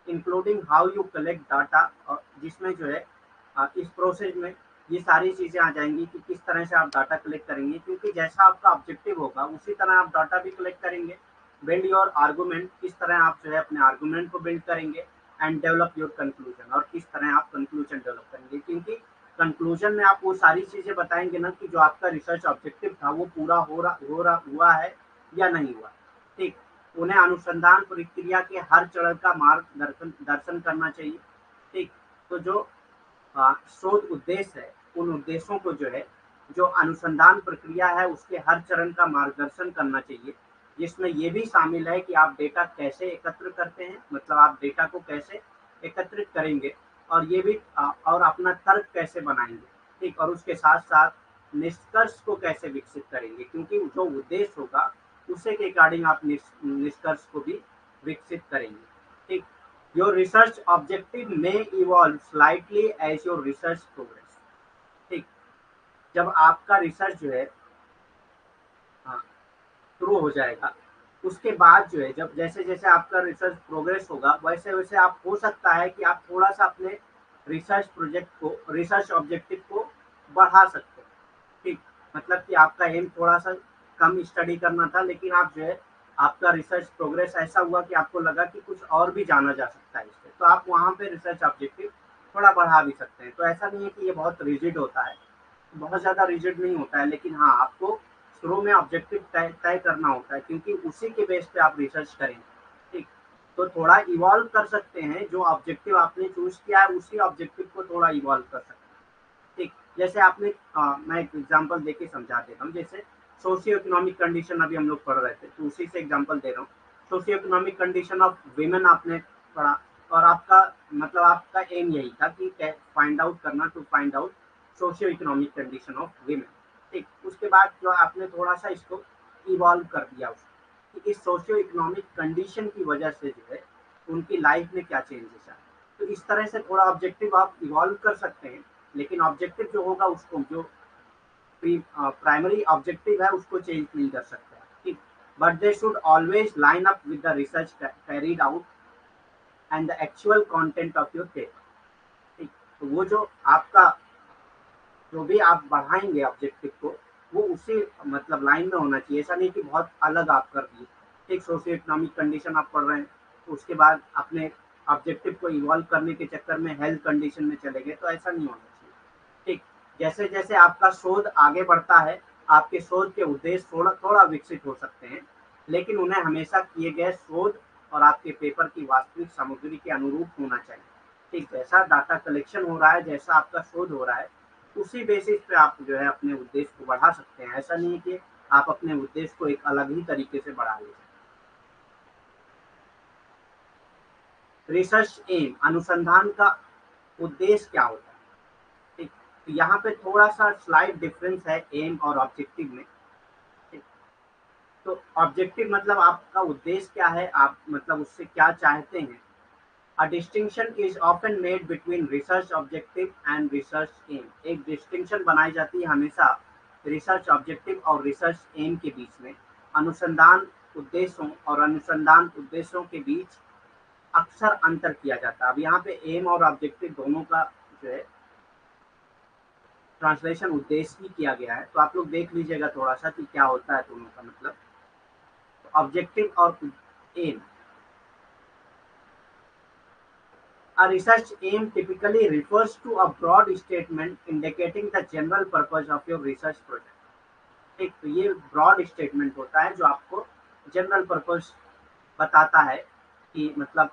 including how you collect data, और जिसमें जो है इस प्रोसेस में ये सारी चीज़ें आ जाएंगी कि किस तरह से आप डाटा कलेक्ट करेंगे, क्योंकि जैसा आपका ऑब्जेक्टिव होगा उसी तरह आप डाटा भी कलेक्ट करेंगे। बिल्ड योर आर्गूमेंट, किस तरह आप जो है अपने आर्गूमेंट को बिल्ड करेंगे, एंड डेवलप योर कंक्लूजन, और किस तरह आप कंक्लूजन डेवलप करेंगे, क्योंकि कंक्लूजन में आप वो सारी चीजें बताएंगे ना कि जो आपका रिसर्च ऑब्जेक्टिव था वो पूरा हुआ है या नहीं हुआ। ठीक, उन्हें अनुसंधान प्रक्रिया के हर चरण का मार्गदर्शन दर्शन करना चाहिए। ठीक, तो जो शोध उद्देश्य है उन उद्देश्यों को जो है, जो अनुसंधान प्रक्रिया है उसके हर चरण का मार्गदर्शन करना चाहिए, जिसमें ये भी शामिल है कि आप डेटा कैसे एकत्र करते हैं, मतलब आप डेटा को कैसे एकत्रित करेंगे, और ये भी और अपना तर्क कैसे बनाएंगे। ठीक, और उसके साथ साथ निष्कर्ष को कैसे विकसित करेंगे, क्योंकि जो उद्देश्य होगा उसे के अकॉर्डिंग आप निष्कर्ष को भी विकसित करेंगे। ठीक, your research objective may evolve slightly as your research progress. ठीक, जब आपका रिसर्च जो है शुरू हो जाएगा, उसके बाद जो है जब जैसे जैसे आपका रिसर्च प्रोग्रेस होगा वैसे वैसे आप हो सकता है कि आप थोड़ा सा अपने रिसर्च ऑब्जेक्टिव को बढ़ा सकते हैं। ठीक, मतलब कि आपका एम थोड़ा सा कम स्टडी करना था, लेकिन आप जो है आपका रिसर्च प्रोग्रेस ऐसा हुआ कि आपको लगा कि कुछ और भी जाना जा सकता है इससे, तो आप वहाँ पे रिसर्च ऑब्जेक्टिव थोड़ा बढ़ा भी सकते हैं। तो ऐसा नहीं है कि ये बहुत रिजिड होता है, बहुत ज़्यादा रिजिड नहीं होता है, लेकिन हाँ आपको शुरू में ऑब्जेक्टिव तय तय करना होता है, क्योंकि उसी के बेस पे आप रिसर्च करेंगे। ठीक, तो थोड़ा इवॉल्व कर सकते हैं, जो ऑब्जेक्टिव आपने चूज किया है उसी ऑब्जेक्टिव को थोड़ा इवॉल्व कर सकते हैं। ठीक, जैसे आपने मैं एक एग्जांपल देके समझा देता हूँ। जैसे सोशियो इकोनॉमिक कंडीशन अभी हम लोग पढ़ रहे थे, तो उसी से एग्जांपल दे रहा हूँ। Socio economic condition of women आपने पढ़ा, और आपका मतलब आपका एम यही था कि फाइंड आउट करना, to find out socio economic condition of women. ठीक, उसके बाद जो आपने थोड़ा सा इसको इवॉल्व कर दिया उसको, कि इस सोशियो इकोनॉमिक कंडीशन की वजह से जो है उनकी लाइफ में क्या चेंजेस आए। तो इस तरह से थोड़ा ऑब्जेक्टिव आप इवॉल्व कर सकते हैं, लेकिन ऑब्जेक्टिव जो होगा उसको जो प्राइमरी ऑब्जेक्टिव है उसको चेंज नहीं कर सकते हैं। ठीक, but they should always line up with the research carried out and the actual content of your paper. ठीक, तो वो जो आपका जो भी आप बढ़ाएंगे ऑब्जेक्टिव को, वो उसी मतलब लाइन में होना चाहिए, ऐसा नहीं कि बहुत अलग आप कर दिए। ठीक, सोशियो इकोनॉमिक कंडीशन आप पढ़ रहे हैं, तो उसके बाद अपने ऑब्जेक्टिव को इवॉल्व करने के चक्कर में हेल्थ कंडीशन में चले गए, तो ऐसा नहीं होना चाहिए। ठीक, जैसे जैसे आपका शोध आगे बढ़ता है, आपके शोध के उद्देश्य थोड़ा थोड़ा विकसित हो सकते हैं, लेकिन उन्हें हमेशा किए गए शोध और आपके पेपर की वास्तविक सामग्री के अनुरूप होना चाहिए। ठीक, जैसा डाटा कलेक्शन हो रहा है, जैसा आपका शोध हो रहा है, उसी बेसिस पे आप जो है अपने उद्देश्य को बढ़ा सकते हैं। ऐसा नहीं है कि आप अपने उद्देश्य को एक अलग ही तरीके से बढ़ा ले सकते। रिसर्च एम, अनुसंधान का उद्देश्य क्या होता है। ठीक, तो यहाँ पे थोड़ा सा स्लाइड डिफरेंस है एम और ऑब्जेक्टिव में। ठीक, तो ऑब्जेक्टिव मतलब आपका उद्देश्य क्या है, आप मतलब उससे क्या चाहते हैं। A distinction is often made between research objective and research aim. एक डिस्टिंक्शन बनाई जाती है हमेशा रिसर्च ऑब्जेक्टिव और रिसर्च एम के बीच में। अनुसंधान उद्देश्यों और अनुसंधान उद्देश्यों के बीच अक्सर अंतर किया जाता है। अब यहाँ पे एम और ऑब्जेक्टिव दोनों का जो है ट्रांसलेशन उद्देश्य ही किया गया है, तो आप लोग देख लीजिएगा थोड़ा सा कि क्या होता है दोनों का मतलब। ऑब्जेक्टिव और M, a research aim typically refers to a broad statement indicating the general purpose of your research project. एक तो ये ब्रॉड स्टेटमेंट होता है जो आपको जनरल पर्पस बताता है कि मतलब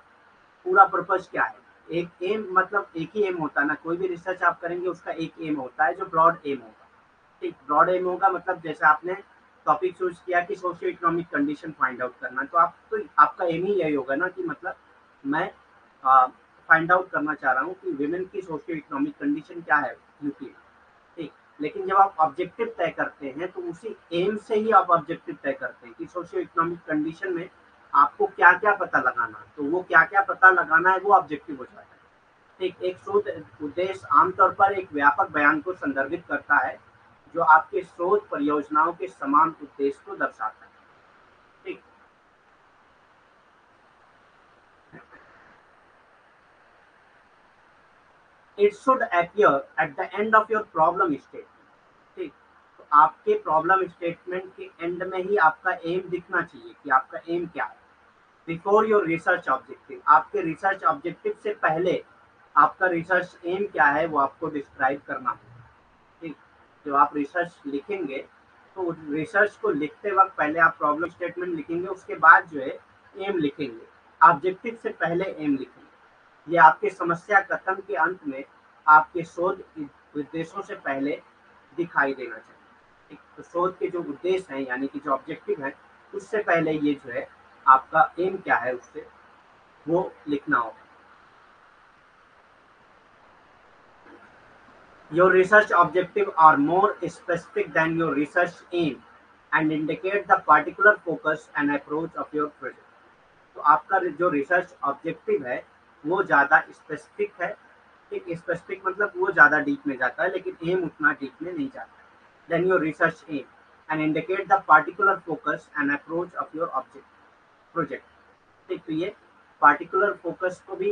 पूरा पर्पस क्या है। एक एम मतलब एक ही एम होता है ना, कोई भी रिसर्च आप करेंगे उसका एक एम होता है जो ब्रॉड एम होगा। ठीक, ब्रॉड एम होगा मतलब जैसे आपने टॉपिक चूज किया कि socio economic condition find out करना, तो आप तो आपका एम ही यही होगा ना कि मतलब मैं फाइंड आउट करना चाह रहा हूँ कि विमेन की सोशियो इकोनॉमिक कंडीशन क्या है यूपी में, ठीक। लेकिन जब आप ऑब्जेक्टिव तय करते हैं तो उसी एम से ही आप ऑब्जेक्टिव तय करते हैं कि सोशियो इकोनॉमिक कंडीशन में आपको क्या क्या पता लगाना है, तो वो क्या क्या पता लगाना है वो ऑब्जेक्टिव हो जाता है, ठीक। एक शोध उद्देश्य आमतौर पर एक व्यापक बयान को संदर्भित करता है जो आपके शोध परियोजनाओं के समान उद्देश्य को दर्शाता है, ठीक। It should appear at the end of your problem statement, ठीक। तो आपके प्रॉब्लम स्टेटमेंट के एंड में ही आपका एम दिखना चाहिए कि आपका एम क्या है। बिफोर योर रिसर्च ऑब्जेक्टिव, आपके रिसर्च ऑब्जेक्टिव से पहले आपका रिसर्च एम क्या है वो आपको डिस्क्राइब करना होगा, ठीक। जो आप रिसर्च लिखेंगे तो रिसर्च को लिखते वक्त पहले आप प्रॉब्लम स्टेटमेंट लिखेंगे, उसके बाद जो है एम लिखेंगे, ऑब्जेक्टिव से पहले एम लिखेंगे। ये आपके समस्या कथन के अंत में आपके शोध उद्देश्यों से पहले दिखाई देना चाहिए, ठीक। तो शोध के जो उद्देश्य हैं यानी कि जो ऑब्जेक्टिव है उससे पहले ये जो है आपका एम क्या है उससे वो लिखना होगा। Your research objective are more specific than your research aim and indicate the particular focus and approach of your project. तो आपका जो रिसर्च ऑब्जेक्टिव है वो ज़्यादा स्पेसिफिक है, एक स्पेसिफिक मतलब वो ज़्यादा डीप में जाता है लेकिन एम उतना डीप में नहीं जाता है। Then your research aim and indicate the particular focus and approach of your object project, ठीक। तो ये पार्टिकुलर फोकस को भी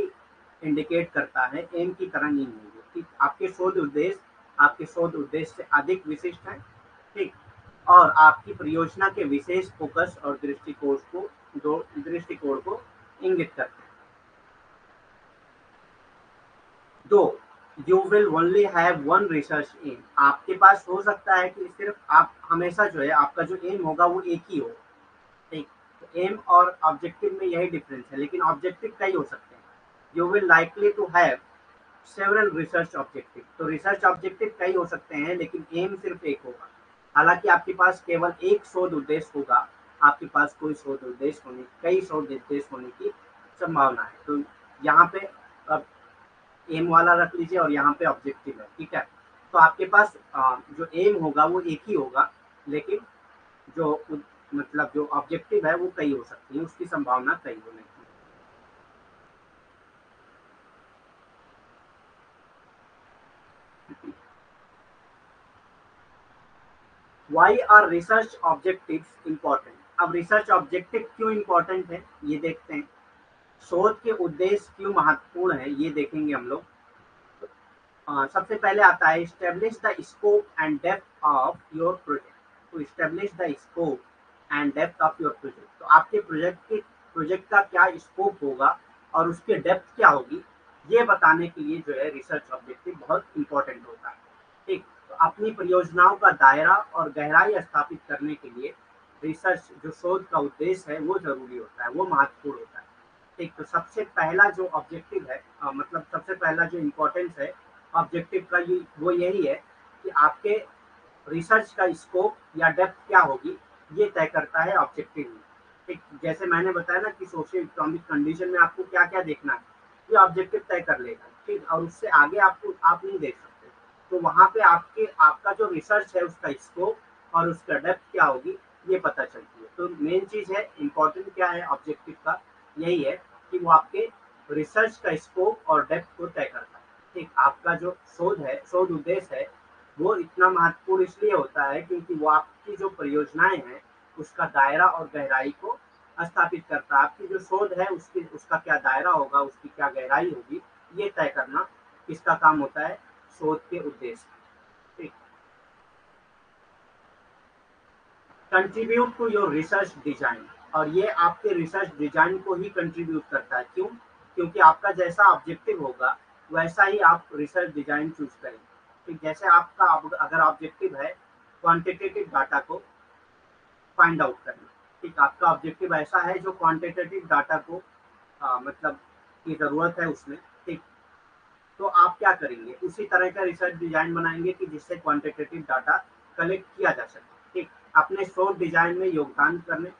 इंडिकेट करता है, एम की तरह नहीं है, ठीक। आपके शोध उद्देश्य से अधिक विशिष्ट है, ठीक। और आपकी परियोजना के विशेष फोकस और दृष्टिकोण को इंगित करते हैं। दो, you will only have one research aim, आपके पास हो सकता है कि सिर्फ आप हमेशा जो है आपका जो एम होगा वो एक ही हो, ठीक। तो एम और ऑब्जेक्टिव में यही डिफरेंस है, लेकिन ऑब्जेक्टिव कई हो सकते हैं। You will likely to have several research objective, तो रिसर्च ऑब्जेक्टिव कई हो सकते हैं लेकिन एम सिर्फ एक होगा। हालांकि आपके पास केवल एक शोध उद्देश्य होगा, आपके पास कोई शोध उद्देश्य होने कई शोध उद्देश्य होने की संभावना है। तो यहाँ पे अब एम वाला रख लीजिए और यहाँ पे ऑब्जेक्टिव है, ठीक है। तो आपके पास जो एम होगा वो एक ही होगा लेकिन जो मतलब जो ऑब्जेक्टिव है वो कई हो सकती है, उसकी संभावना कई होने की। Why are research objectives important, अब रिसर्च ऑब्जेक्टिव क्यों इम्पोर्टेंट है ये देखते हैं। शोध के उद्देश्य क्यों महत्वपूर्ण है ये देखेंगे हम लोग। सबसे पहले आता है establish the scope and depth of your project, तो establish the scope and depth of your project, तो आपके प्रोजेक्ट का क्या स्कोप होगा और उसकी डेप्थ क्या होगी ये बताने के लिए जो है रिसर्च ऑब्जेक्टिव बहुत इंपॉर्टेंट होता है, ठीक। तो अपनी परियोजनाओं का दायरा और गहराई स्थापित करने के लिए रिसर्च जो शोध का उद्देश्य है वो जरूरी होता है, वो महत्वपूर्ण होता है, ठीक। तो सबसे पहला जो ऑब्जेक्टिव है मतलब सबसे पहला जो इम्पोर्टेंस है ऑब्जेक्टिव का ये वो यही है कि आपके रिसर्च का स्कोप या डेप्थ क्या होगी ये तय करता है ऑब्जेक्टिव, ठीक। जैसे मैंने बताया ना कि सोशियो इकोनॉमिक कंडीशन में आपको क्या क्या देखना है ये ऑब्जेक्टिव तय कर लेगा, ठीक। और उससे आगे आप नहीं देख सकते, तो वहाँ पे आपका जो रिसर्च है उसका स्कोप और उसका डेप्थ क्या होगी ये पता चलती है। तो मेन चीज है इम्पोर्टेंट क्या है ऑब्जेक्टिव का यही है कि वो आपके रिसर्च का स्कोप और डेप्थ को तय करता है, ठीक। आपका जो शोध उद्देश्य है वो इतना महत्वपूर्ण इसलिए होता है क्योंकि वो आपकी जो परियोजनाएं हैं उसका दायरा और गहराई को स्थापित करता है। आपकी जो शोध है उसका क्या दायरा होगा, उसकी क्या गहराई होगी ये तय करना किसका काम होता है, शोध के उद्देश्य, ठीक। Contribute to your research design, और ये आपके रिसर्च डिजाइन को ही कंट्रीब्यूट करता है, क्यों, क्योंकि आपका जैसा ऑब्जेक्टिव होगा वैसा ही आप रिसर्च डिजाइन चूज करेंगे, ठीक। जैसे आपका अगर ऑब्जेक्टिव है क्वांटिटेटिव डाटा को फाइंड आउट करना, ठीक। आपका ऑब्जेक्टिव ऐसा है जो क्वांटिटेटिव डाटा को मतलब की जरूरत है उसमें, ठीक। तो आप क्या करेंगे उसी तरह का रिसर्च डिजाइन बनाएंगे कि जिससे क्वांटिटेटिव डाटा कलेक्ट किया जा सके, ठीक। अपने शोध डिजाइन में योगदान करने,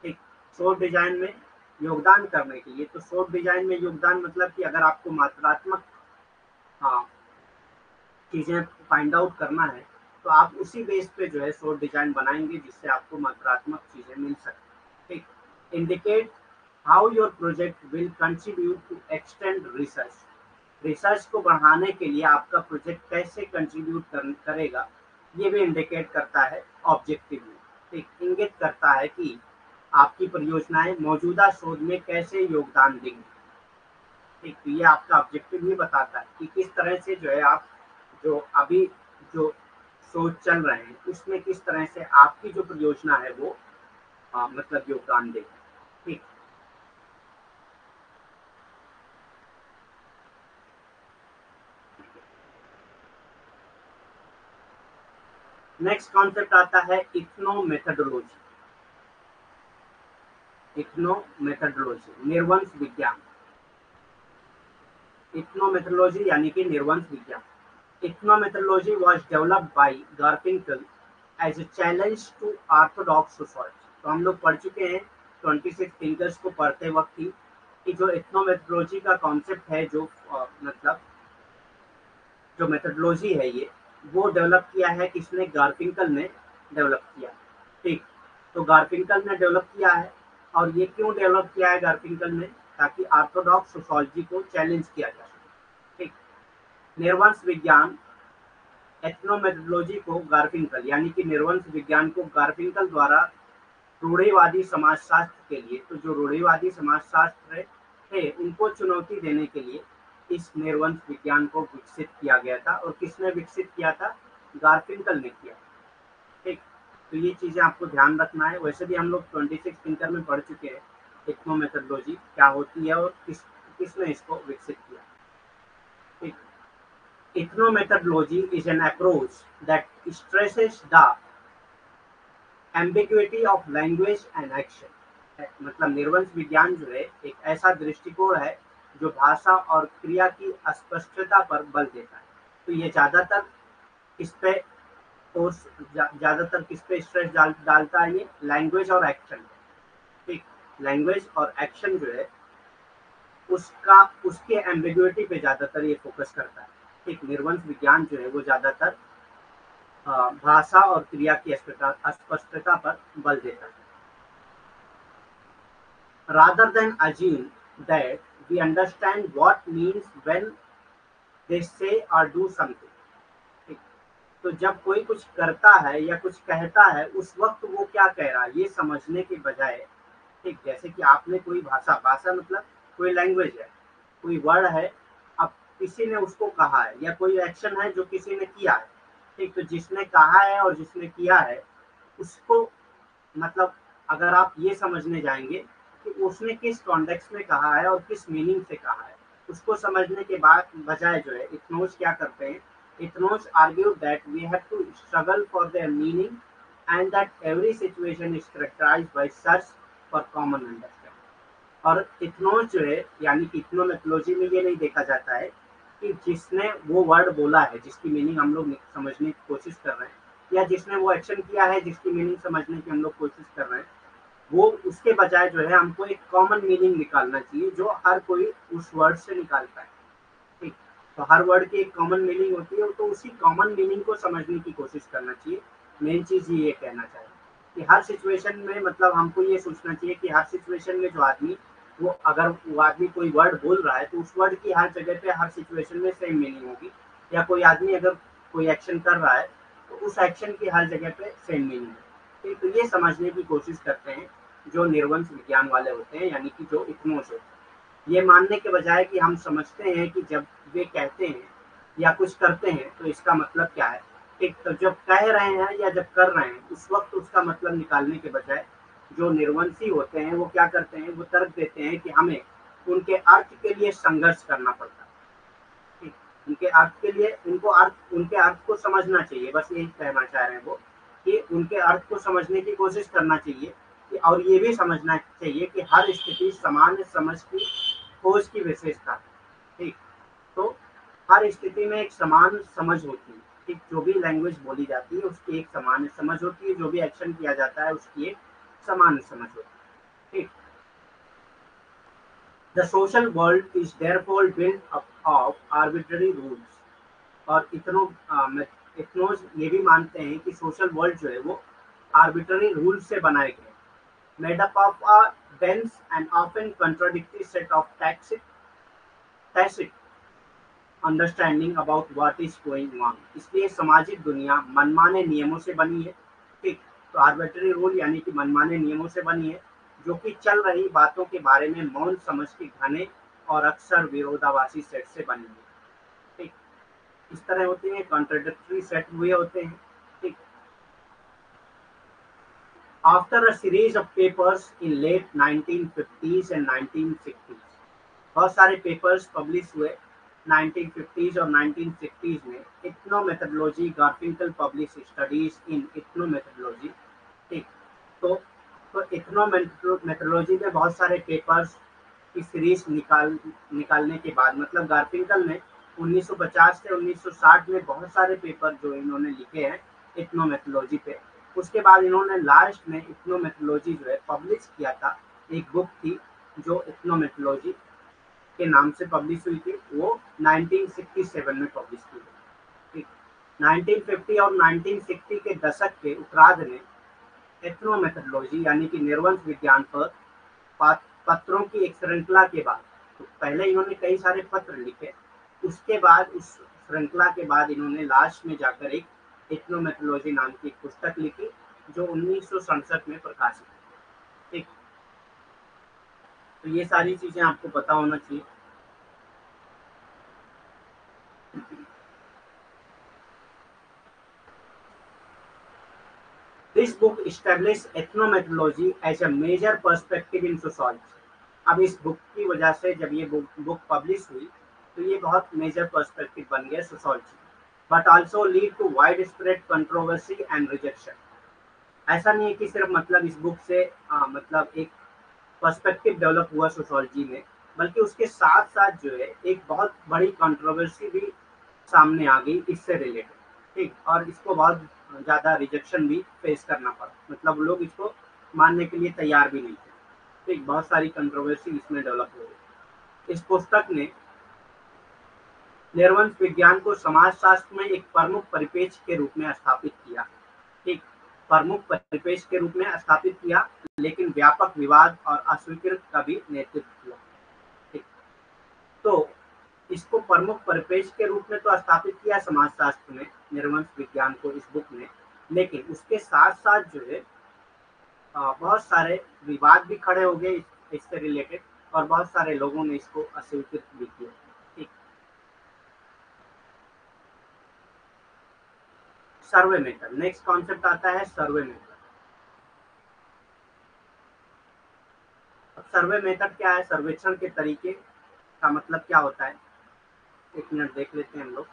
ठीक। शोध डिजाइन में योगदान करने के लिए। तो शॉर्ट डिजाइन में योगदान मतलब कि अगर आपको मात्रात्मक हाँ, चीजें फाइंड आउट करना है तो आप उसी बेस पे जो है शॉर्ट डिजाइन बनाएंगे जिससे आपको मात्रात्मक चीजें मिल सके। ठीक, indicate how your project will contribute to extend research. Research को बढ़ाने के लिए आपका प्रोजेक्ट कैसे कंट्रीब्यूट करेगा, ये भी इंडिकेट करता है ऑब्जेक्टिव में। ठीक, इंगित करता है कि आपकी परियोजनाएं मौजूदा शोध में कैसे योगदान देंगी। ठीक, तो ये आपका ऑब्जेक्टिव भी बताता है कि किस तरह से जो है आप जो अभी जो शोध चल रहे हैं उसमें किस तरह से आपकी जो परियोजना है वो मतलब योगदान देगी। ठीक, नेक्स्ट कॉन्सेप्ट आता है इथनो मेथडोलॉजी। इथनो मेथडोलॉजी निर्वंश विज्ञान। इथनो मेथडोलॉजी यानी कि निर्वंश विज्ञान। Ethnomethodology was developed by Garfinkel as a challenge to orthodox sociology। तो हम लोग पढ़ चुके हैं 26 थिंकर्स को पढ़ते वक्त ही कि जो इथनोमेथोडोलॉजी का कॉन्सेप्ट है, जो मतलब जो मेथोडोलॉजी है ये वो डेवलप किया है किसने, गार्फिंकल ने डेवलप किया। ठीक, तो गार्फिंकल ने डेवलप किया है। और ये क्यों डेवलप किया है गार्फिंकल ने, ताकि ऑर्थोडॉक्स सोशोलॉजी को चैलेंज किया जा सके। ठीक, निर्वंश विज्ञान एथनोमेथोडोलॉजी को गार्फिंकल यानी कि निर्वंश विज्ञान को गार्फिंकल द्वारा रूढ़िवादी समाजशास्त्र के लिए, तो जो रूढ़िवादी समाजशास्त्र थे उनको चुनौती देने के लिए इस निर्वंश विज्ञान को विकसित किया गया था। और किसने विकसित किया था, गार्फिंकल ने किया। ठीक, तो ये चीजें आपको ध्यान रखना है। वैसे भी हम लोग 26 थिंकर में पढ़ चुके हैं इथनोमेथोडोलॉजी क्या होती है और किसने इसको विकसित किया। ठीक, ethnomethodology is an approach that stresses the ambiguity of language and action। मतलब निर्वंश विज्ञान जो है एक ऐसा दृष्टिकोण है जो भाषा और क्रिया की अस्पष्टता पर बल देता है। तो ये ज्यादातर किस पे फोर्स ज्यादातर किस पे स्ट्रेस डालता है, ये लैंग्वेज और एक्शन। ठीक, लैंग्वेज और एक्शन जो है उसका उसके एम्बिग्युइटी पे ज्यादातर ये फोकस करता है। ठीक, निर्वंश विज्ञान जो है वो ज्यादातर भाषा और क्रिया की अस्पष्टता पर बल देता है। Rather than assume that we understand what means when they say or do something। ठीक, तो जब कोई कुछ करता है या कुछ कहता है उस वक्त वो क्या कह रहा है ये समझने के बजाय। ठीक, जैसे कि आपने कोई भाषा भाषा मतलब कोई लैंग्वेज है, कोई वर्ड है, अब किसी ने उसको कहा है या कोई एक्शन है जो किसी ने किया है। ठीक, तो जिसने कहा है और जिसने किया है उसको मतलब अगर आप ये समझने जाएंगे कि उसने किस कॉन्टेक्स्ट में कहा है और किस मीनिंग से कहा है, उसको समझने के बाद बजाय जो है इथनोस क्या करते हैं, ethnos argue that we have to struggle for their meaning and that every situation is characterised by search for common understanding. और इथनोस जो है यानी कि इथनोमेथोडोलॉजी में ये नहीं देखा जाता है कि जिसने वो वर्ड बोला है जिसकी मीनिंग हम लोग समझने की कोशिश कर रहे हैं, या जिसने वो एक्शन किया है जिसकी मीनिंग समझने की हम लोग कोशिश कर रहे हैं, वो उसके बजाय जो है हमको एक कॉमन मीनिंग निकालना चाहिए जो हर कोई उस वर्ड से निकालता है। ठीक, तो हर वर्ड की एक कॉमन मीनिंग होती है, तो उसी कॉमन मीनिंग को समझने की कोशिश करना चाहिए। मेन चीज ये कहना चाहिए कि हर सिचुएशन में मतलब हमको ये सोचना चाहिए कि हर सिचुएशन में जो आदमी वो अगर वो आदमी कोई वर्ड बोल रहा है तो उस वर्ड की हर जगह पे हर सिचुएशन में सेम मीनिंग होगी। या कोई आदमी अगर कोई एक्शन कर रहा है तो उस एक्शन की हर जगह पे सेम मीनिंग है। तो ये समझने की कोशिश करते हैं जो निर्वंश विज्ञान वाले होते हैं यानी कि जो इथनोस होते हैं। ये मानने के बजाय कि हम समझते हैं कि जब वे कहते हैं या कुछ करते हैं तो इसका मतलब क्या है। ठीक, तो जब कह रहे हैं या जब कर रहे हैं उस वक्त उसका मतलब निकालने के बजाय जो निर्वंशी होते हैं वो क्या करते हैं, वो तर्क देते हैं कि हमें उनके अर्थ के लिए संघर्ष करना पड़ता है। ठीक, उनके अर्थ के लिए उनके अर्थ को समझना चाहिए, बस यही कहना चाह रहे हैं वो कि उनके अर्थ को समझने की कोशिश करना चाहिए कि और ये भी समझना चाहिए कि हर स्थिति सामान्य समझ की खोज की विशेषता है। ठीक, तो हर स्थिति में एक समान समझ होती है। ठीक, जो भी लैंग्वेज बोली जाती है उसकी एक सामान्य समझ होती है, जो भी एक्शन किया जाता है उसकी एक सामान्य समझ होती है। ठीक, the social world is therefore built up of arbitrary rules. और इथनोज ये भी मानते हैं कि सोशल वर्ल्ड जो है वो आर्बिट्ररी रूल से बनाए गए, made up of a dense and often contradictory set of tacit understanding about what is going on. इसलिए सामाजिक दुनिया मनमाने नियमों से बनी है। ठीक, तो आर्बिट्ररी रूल यानी कि मनमाने नियमों से बनी है, जो कि चल रही बातों के बारे में मौन समझ के घने और अक्सर विरोधाभासी सेट से बनी है। ठीक, इस तरह होते हैं, कॉन्ट्रडिक्टरी सेट हुए होते हैं। ठीक, after a series of papers in late 1950s and 1960s, बहुत सारे पेपर्स पब्लिश हुए 1950s और 1960s में। इथनोमेथोडोलॉजी, गार्फिंकल पब्लिश स्टडीज इन इथनोमेथोडोलॉजी। ठीक, तो इथनोमेथोडोलॉजी में बहुत सारे पेपर्स की सीरीज निकालने के बाद, मतलब गार्फिंकल ने 1950 से 1960 में बहुत सारे पेपर जो इन्होंने लिखे हैं इथनोमेथोडोलॉजी पे। उसके बाद इन्होंने लास्ट में इथनोमेथोडोलॉजी जो है पब्लिश किया था। एक बुक थी जो इथनोमेथोडोलॉजी के नाम से पब्लिश हुई थी, वो 1967 में पब्लिश की गई। ठीक, 1950 और 1960 के दशक के उत्तरार्ध में एथनोमेथोडोलॉजी यानी कि निर्वंश विज्ञान पर पत्रों की एक श्रृंखला के बाद, तो पहले इन्होंने कई सारे पत्र लिखे, उसके बाद उस श्रृंखला के बाद इन्होंने लास्ट में जाकर एक एथनोमेथोडोलॉजी नाम की एक पुस्तक लिखी, जो 1967 में प्रकाशित हुई। ठीक, तो ये सारी चीजें आपको पता होना चाहिए। This book established ethnomethodology as a major perspective in sociology. अब इस बुक की वजह से जब ये बुक पब्लिश हुई तो ये बहुत मेजर पर्सपेक्टिव बन गया sociology, but also lead to wide spread controversy and rejection. ऐसा नहीं है कि सिर्फ मतलब इस बुक से मतलब एक पर्सपेक्टिव डेवलप हुआ सोशोलॉजी में, बल्कि उसके साथ साथ जो है एक बहुत बड़ी कंट्रोवर्सी भी सामने आ गई इससे रिलेटेड। ठीक, और इसको बहुत ज़्यादा रिजेक्शन भी फेस करना पड़ा, मतलब लोग इसको मानने के लिए तैयार भी नहीं थे। ठीक, बहुत सारी कंट्रोवर्सी इसमें डेवलप हो गई। इस पुस्तक ने निर्वंश विज्ञान को समाजशास्त्र में एक प्रमुख परिपेक्ष के रूप में स्थापित किया। ठीक, प्रमुख परिपेक्ष के रूप में स्थापित किया, लेकिन व्यापक विवाद और अस्वीकृत का भी नेतृत्व किया। ठीक, तो इसको प्रमुख परिपेक्ष के रूप में तो स्थापित किया समाजशास्त्र में निर्वंश विज्ञान को इस बुक ने, लेकिन उसके साथ साथ जो है बहुत सारे विवाद भी खड़े हो गए इससे रिलेटेड, और बहुत सारे लोगों ने इसको अस्वीकृत भी किया। ठीक, सर्वे मेथड, नेक्स्ट कॉन्सेप्ट आता है सर्वे मेथड। अब सर्वे मेथड क्या है, सर्वेक्षण के तरीके का मतलब क्या होता है, एक मिनट देख लेते हैं हम लोग।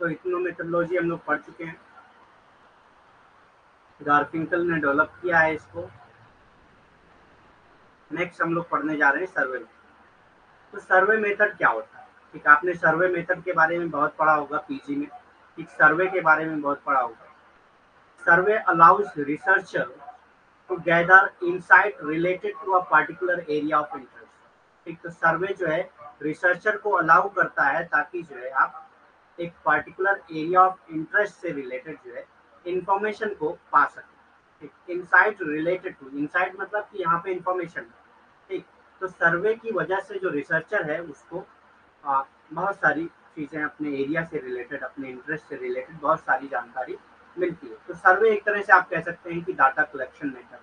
तो इकोनोमेट्रोलॉजी हम लोग पढ़ चुके हैं, गार्फिंकल ने डेवलप किया है इसको। नेक्स्ट हम लोग पढ़ने जा रहे हैं सर्वे मेथड। तो सर्वे मेथड क्या होता है? ठीक, आपने सर्वे मेथड के बारे में बहुत पढ़ा होगा पीजी में। ठीक, सर्वे के बारे में बहुत पढ़ा होगा। Survey allows researcher to gather insight related to a particular area of interest. ठीक, तो सर्वे जो है रिसर्चर को अलाउ करता है ताकि जो है आप एक पर्टिकुलर एरिया ऑफ इंटरेस्ट से रिलेटेड जो है इंफॉर्मेशन को पा सकें। इनसाइट रिलेटेड टू, इनसाइट मतलब कि यहाँ पे इंफॉर्मेशन, ठीक। तो सर्वे की वजह से जो रिसर्चर है उसको बहुत सारी चीज़ें अपने एरिया से रिलेटेड, अपने इंटरेस्ट से रिलेटेड बहुत सारी जानकारी मिलती है। तो सर्वे एक तरह से आप कह सकते हैं कि डाटा कलेक्शन मेथड है,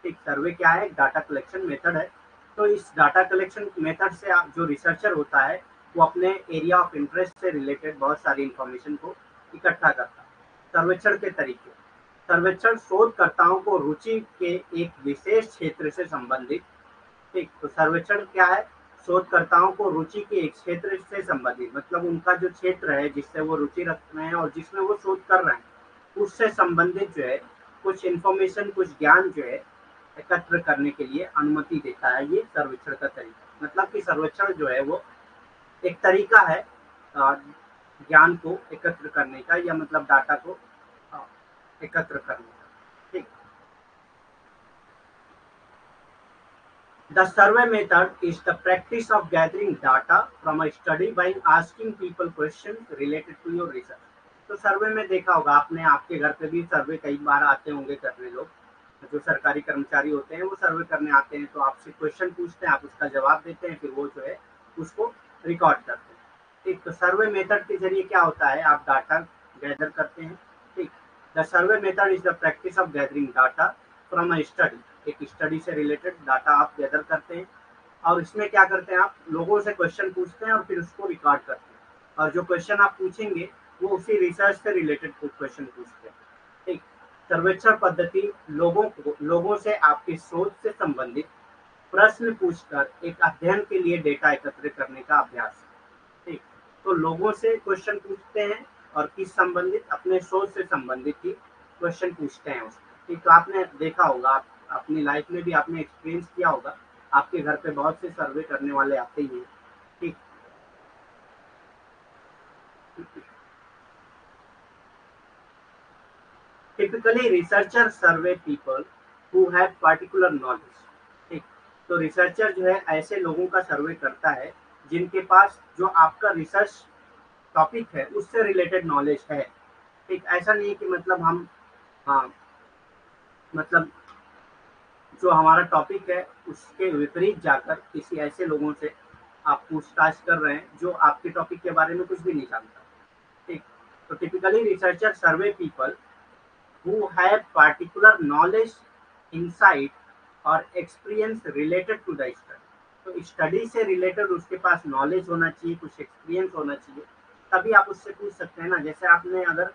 ठीक। सर्वे क्या है? डाटा कलेक्शन मेथड है। तो इस डाटा कलेक्शन मेथड से जो रिसर्चर होता है वो अपने एरिया ऑफ इंटरेस्ट से रिलेटेड बहुत सारी इंफॉर्मेशन को इकट्ठा करता है। सर्वेक्षण के तरीके, सर्वेक्षण शोधकर्ताओं को रुचि के एक विशेष क्षेत्र से संबंधित, ठीक। तो सर्वेक्षण क्या है? शोधकर्ताओं को रुचि के एक क्षेत्र से संबंधित, मतलब उनका जो क्षेत्र है जिससे वो रुचि रखते हैं और जिसमें वो शोध कर रहे हैं उससे संबंधित जो है कुछ इंफॉर्मेशन, कुछ ज्ञान जो है एकत्र करने के लिए अनुमति देता है ये सर्वेक्षण का तरीका। मतलब कि सर्वेक्षण जो है वो एक तरीका है ज्ञान को एकत्र करने का, या मतलब डाटा को एकत्र करने का, ठीक। The survey method is the practice of gathering data from a study by asking people questions related to your research. तो सर्वे में देखा होगा आपने, आपके घर पे भी सर्वे कई बार आते होंगे करने लोग, जो सरकारी कर्मचारी होते हैं वो सर्वे करने आते हैं, तो आपसे क्वेश्चन पूछते हैं, आप उसका जवाब देते हैं, फिर वो जो है उसको रिकॉर्ड करते हैं, ठीक। तो सर्वे मेथड के जरिए क्या होता है, आप डाटा गैदर करते हैं, ठीक। The survey method is the practice of gathering data from a study, एक स्टडी से रिलेटेड डाटा आप गैदर करते हैं, और इसमें क्या करते हैं, आप लोगों से क्वेश्चन पूछते हैं और फिर उसको रिकॉर्ड करते हैं, और जो क्वेश्चन आप पूछेंगे वो उसी रिसर्च से रिलेटेड क्वेश्चन पूछते हैं, ठीक। सर्वेक्षण पद्धति लोगों से आपकी शोध से संबंधित प्रश्न पूछकर एक अध्ययन के लिए डेटा एकत्र करने का अभ्यास है, ठीक। तो लोगों से क्वेश्चन पूछते हैं और किस संबंधित, अपने शोध से संबंधित ही क्वेश्चन पूछते हैं उसको, ठीक। तो आपने देखा होगा, आप अपनी लाइफ में भी आपने एक्सपीरियंस किया होगा, आपके घर पे बहुत से सर्वे करने वाले आते ही हैं, ठीक। Typically researcher survey people who have particular knowledge, ठीक। तो रिसर्चर जो है ऐसे लोगों का सर्वे करता है जिनके पास जो आपका रिसर्च टॉपिक है उससे रिलेटेड नॉलेज है, ठीक। ऐसा नहीं है कि मतलब हम, हाँ, मतलब जो हमारा टॉपिक है उसके विपरीत जाकर किसी ऐसे लोगों से आप पूछताछ कर रहे हैं जो आपके टॉपिक के बारे में कुछ भी नहीं जानता, ठीक। तो typically researcher survey people who have particular knowledge, insight और experience related to the study। तो स्टडी से रिलेटेड उसके पास नॉलेज होना चाहिए, कुछ एक्सपीरियंस होना चाहिए, तभी आप उससे पूछ सकते हैं ना। जैसे आपने अगर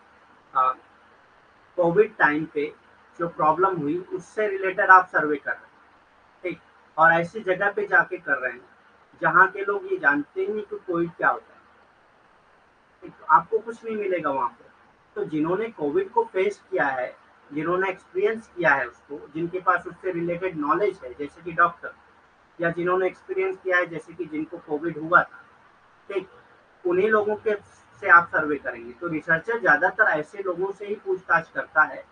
कोविड टाइम पे जो प्रॉब्लम हुई उससे रिलेटेड आप सर्वे कर रहे हैं, ठीक, और ऐसी जगह पे जाके कर रहे हैं जहाँ के लोग ये जानते ही नहीं कि कोविड क्या होता है, ठीक, तो आपको कुछ नहीं मिलेगा वहाँ पे। तो जिन्होंने कोविड को फेस किया है, जिन्होंने एक्सपीरियंस किया है उसको, जिनके पास उससे रिलेटेड नॉलेज है, जैसे कि डॉक्टर, या जिन्होंने एक्सपीरियंस किया है जैसे कि जिनको कोविड हुआ था, ठीक, उन्हीं लोगों के से आप सर्वे करेंगे। तो रिसर्चर ज़्यादातर ऐसे लोगों से ही पूछताछ करता है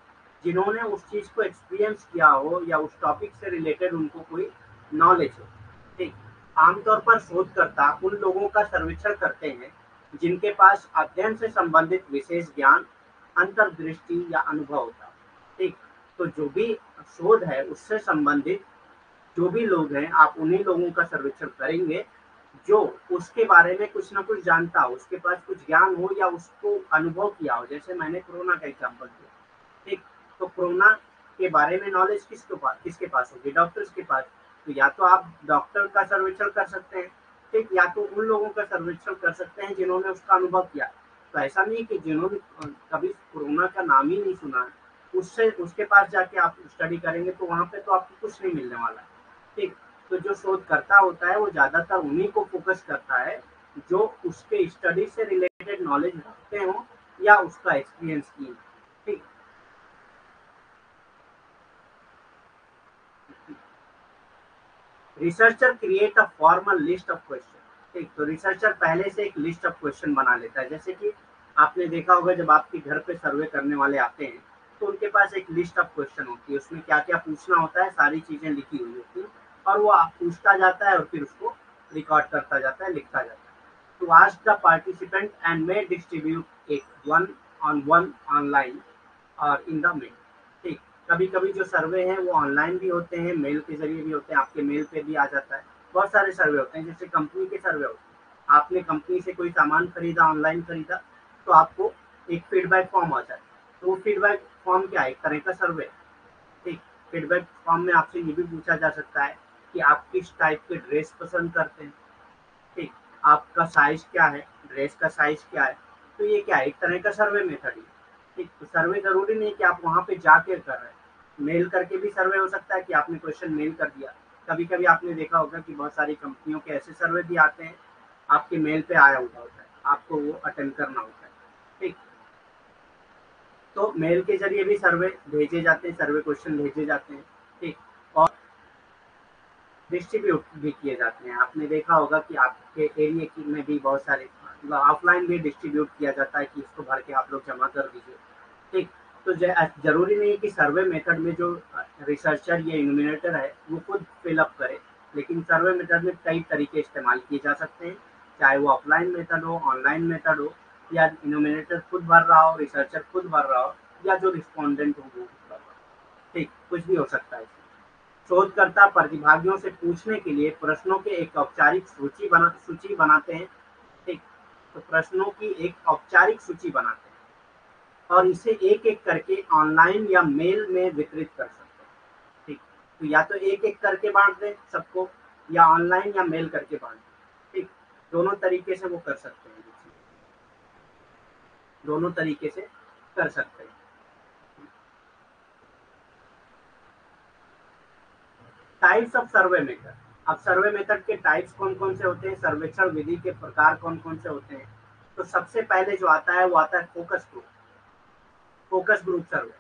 जिन्होंने उस चीज़ को एक्सपीरियंस किया हो या उस टॉपिक से रिलेटेड उनको कोई नॉलेज हो, ठीक। आमतौर पर शोधकर्ता उन लोगों का सर्वेक्षण करते हैं जिनके पास अध्ययन से संबंधित विशेष ज्ञान, अंतर्दृष्टि या अनुभव होता है, ठीक। तो जो भी शोध है उससे संबंधित जो भी लोग हैं, आप उन्हीं लोगों का सर्वेक्षण करेंगे जो उसके बारे में कुछ ना कुछ जानता हो, उसके पास कुछ ज्ञान हो या उसको अनुभव किया हो। जैसे मैंने कोरोना का एग्जाम्पल दिया, ठीक। तो कोरोना के बारे में नॉलेज किसके पास होगी? डॉक्टर्स के पास। तो या तो आप डॉक्टर का सर्वेक्षण कर सकते हैं, ठीक, या तो उन लोगों का सर्वेक्षण कर सकते हैं जिन्होंने उसका अनुभव किया। तो ऐसा नहीं कि जिन्होंने कभी कोरोना का नाम ही नहीं सुना, उससे उसके पास जाके आप स्टडी करेंगे तो वहाँ पे तो आपको कुछ नहीं मिलने वाला है, ठीक। तो जो शोधकर्ता होता है वो ज़्यादातर उन्हीं को फोकस करता है जो उसके स्टडी से रिलेटेड नॉलेज रखते हो या उसका एक्सपीरियंस की, ठीक। Researcher create a formal list of question, ठीक। तो रिसर्चर पहले से एक लिस्ट ऑफ क्वेश्चन बना लेता है। जैसे कि आपने देखा होगा जब आपके घर पे सर्वे करने वाले आते हैं तो उनके पास एक लिस्ट ऑफ क्वेश्चन होती है, उसमें क्या क्या पूछना होता है सारी चीजें लिखी हुई होती है, और वो पूछता जाता है और फिर उसको रिकॉर्ड करता जाता है, लिखता जाता है। To ask the participant and may distribute एक वन ऑन वन ऑनलाइन और इन द मेल, ठीक। कभी कभी जो सर्वे हैं वो ऑनलाइन भी होते हैं, मेल के जरिए भी होते हैं, आपके मेल पे भी आ जाता है। बहुत सारे सर्वे होते हैं, जैसे कंपनी के सर्वे होते हैं। आपने कंपनी से कोई सामान खरीदा, ऑनलाइन खरीदा, तो आपको एक फीडबैक फॉर्म आता है। तो वो फीडबैक फॉर्म क्या है, एक तरह का सर्वे है। ठीक, फीडबैक फॉर्म में आपसे ये भी पूछा जा सकता है कि आप किस टाइप के ड्रेस पसंद करते हैं। ठीक, आपका साइज क्या है, ड्रेस का साइज क्या है। तो ये क्या है, एक तरह का सर्वे मेथड है। ठीक, तो सर्वे जरूरी नहीं कि आप वहां पे जाके कर रहे हैं, मेल करके भी सर्वे हो सकता है कि आपने क्वेश्चन मेल कर दिया। कभी कभी आपने देखा होगा कि बहुत सारी कंपनियों के ऐसे सर्वे भी आते हैं, आपके मेल पे आया हुआ होता है, आपको वो अटेंड करना होता है। ठीक, तो मेल के जरिए भी सर्वे भेजे जाते हैं, सर्वे क्वेश्चन भेजे जाते हैं। ठीक, और डिस्ट्रीब्यूट भी किए जाते हैं। आपने देखा होगा कि आपके एरिया की में भी बहुत सारे ऑफलाइन भी डिस्ट्रीब्यूट किया जाता है कि इसको भर के आप लोग जमा कर दीजिए। ठीक, तो जरूरी नहीं है कि सर्वे मेथड में जो रिसर्चर या इन्यूमिनेटर है वो खुद फिलअप करे, लेकिन सर्वे मेथड में कई तरीके इस्तेमाल किए जा सकते हैं, चाहे वो ऑफलाइन मेथड हो, ऑनलाइन मेथड हो, या इन्यूमिनेटर खुद भर रहा हो, रिसर्चर खुद भर रहा हो, या जो रिस्पॉन्डेंट हो वो भर रहा हो। ठीक, कुछ भी हो सकता है। शोधकर्ता प्रतिभागियों से पूछने के लिए प्रश्नों के एक औपचारिक सूची बनाते हैं। ठीक, तो प्रश्नों की एक औपचारिक सूची बनाते हैं और इसे एक एक करके ऑनलाइन या मेल में वितरित कर सकते हैं। ठीक, तो या तो एक एक करके बांट दें सबको, या ऑनलाइन या मेल करके बांट दें। ठीक, दोनों तरीके से वो कर सकते हैं, दोनों तरीके से कर सकते हैं। Types of survey method. अब सर्वे मेथड के टाइप्स कौन कौन से होते हैं, सर्वेक्षण विधि के प्रकार कौन कौन से होते हैं। तो सबसे पहले जो आता है वो आता है फोकस ग्रुप। फोकस ग्रुप सर्वे।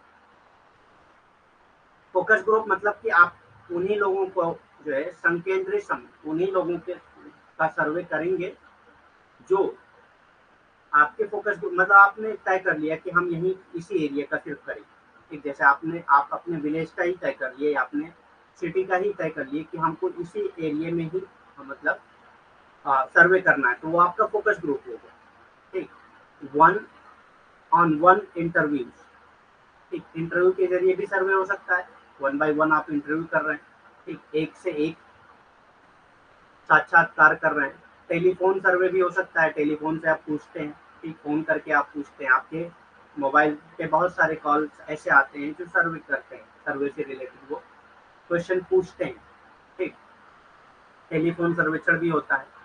फोकस ग्रुप मतलब कि आप उन्हीं लोगों को जो है संकेंद्रित उन्हीं लोगों के का सर्वे करेंगे जो आपके फोकस ग्रुप, मतलब आपने तय कर लिया कि हम यही इसी एरिया का सिर्फ करेंगे। ठीक, जैसे आप अपने विलेज का ही तय कर लिए, आपने सिटी का ही तय कर लिए कि हमको इसी एरिया में ही मतलब सर्वे करना है, तो वो आपका फोकस ग्रुप होगा। ठीक, वन ऑन वन इंटरव्यू। ठीक, इंटरव्यू के जरिए भी सर्वे हो सकता है, वन बाय वन आप इंटरव्यू कर रहे हैं। ठीक, एक से एक साक्षात्कार कर रहे हैं। टेलीफोन सर्वे भी हो सकता है, टेलीफोन से आप पूछते हैं। ठीक, फोन करके आप पूछते हैं, आपके मोबाइल पे बहुत सारे कॉल्स ऐसे आते हैं जो सर्वे करते हैं, सर्वे से रिलेटेड वो क्वेश्चन पूछते हैं। ठीक, टेलीफोन सर्वेक्षण भी होता है।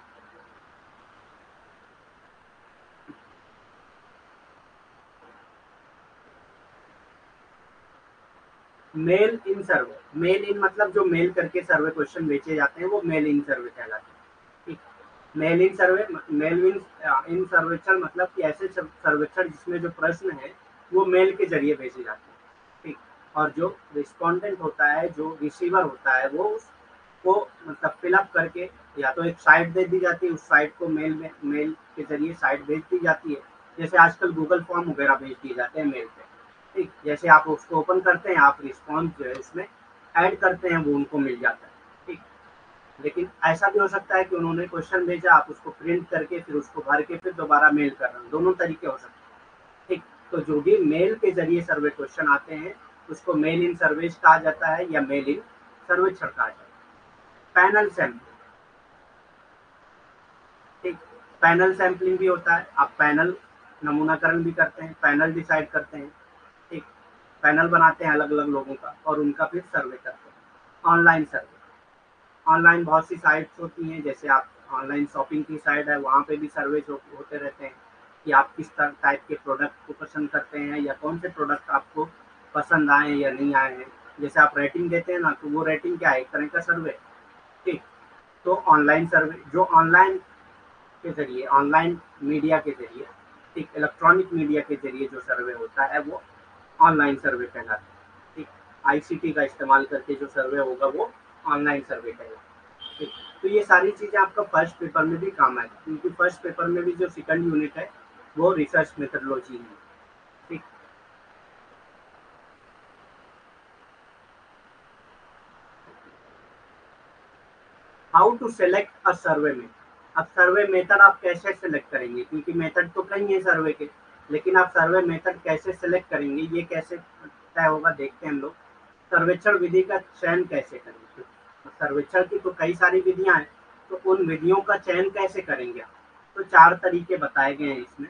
मेल इन सर्वे, मेल इन मतलब जो मेल करके सर्वे क्वेश्चन बेचे जाते हैं वो मेल इन सर्वे कहलाते हैं। ठीक, मेल इन सर्वे, मेल इन इन सर्वेक्षण मतलब कि ऐसे सर्वेक्षण जिसमें जो प्रश्न है वो मेल के जरिए भेजे जाते हैं। ठीक, और जो रिस्पॉन्डेंट होता है, जो रिसीवर होता है, वो उसको मतलब फिलअप करके या तो एक साइट दे दी जाती है, उस साइट को मेल के जरिए साइट भेज दी जाती है। जैसे आजकल गूगल फॉर्म वगैरह भेज दिए जाते हैं मेल पे। ठीक, जैसे आप उसको ओपन करते हैं, आप रिस्पॉन्स जो है उसमें ऐड करते हैं, वो उनको मिल जाता है। ठीक, लेकिन ऐसा भी हो सकता है कि उन्होंने क्वेश्चन भेजा, आप उसको प्रिंट करके फिर उसको भर के फिर दोबारा मेल कर रहे हैं, दोनों तरीके हो सकते हैं। ठीक, तो जो भी मेल के जरिए सर्वे क्वेश्चन आते हैं उसको मेल इन सर्वेज कहा जाता है या मेल इन सर्वेक्षण कहा जाता है। Panel sampling. ठीक, पैनल सैंपलिंग भी होता है, आप पैनल नमूनाकरण भी करते हैं, पैनल डिसाइड करते हैं। ठीक, पैनल बनाते हैं अलग अलग लोगों का और उनका फिर सर्वे करते हैं। ऑनलाइन सर्वे, ऑनलाइन बहुत सी साइट्स होती हैं, जैसे आप ऑनलाइन शॉपिंग की साइट है, वहाँ पे भी सर्वे होते रहते हैं कि आप किस टाइप के प्रोडक्ट को पसंद करते हैं या कौन से प्रोडक्ट आपको पसंद आए हैं या नहीं आए हैं। जैसे आप रेटिंग देते हैं ना, तो वो रेटिंग क्या है, एक तरह का सर्वे। ठीक, तो ऑनलाइन सर्वे जो ऑनलाइन के जरिए, ऑनलाइन मीडिया के जरिए, ठीक, इलेक्ट्रॉनिक मीडिया के जरिए जो सर्वे होता है वो ऑनलाइन सर्वे कहलाता है। ठीक, आईसीटी का इस्तेमाल करके जो सर्वे होगा वो ऑनलाइन सर्वे कहलाता है। ठीक, तो ये सारी चीज़ें आपका फर्स्ट पेपर में भी काम आएगी, क्योंकि फर्स्ट पेपर में भी जो सेकंड यूनिट है वो रिसर्च मेथडोलॉजी है। ठीक, how to select a survey method. अब सर्वे मेथड आप कैसे सेलेक्ट करेंगे, क्योंकि मेथड तो कई है सर्वे के, लेकिन आप सर्वे मेथड कैसे सेलेक्ट करेंगे, ये कैसे तय होगा, देखते हैं हम लोग। सर्वेक्षण विधि का चयन कैसे करें? तो सर्वेक्षण की तो कई सारी विधियां हैं, तो उन विधियों का चयन कैसे करेंगे आप? तो 4 तरीके बताए गए हैं इसमें।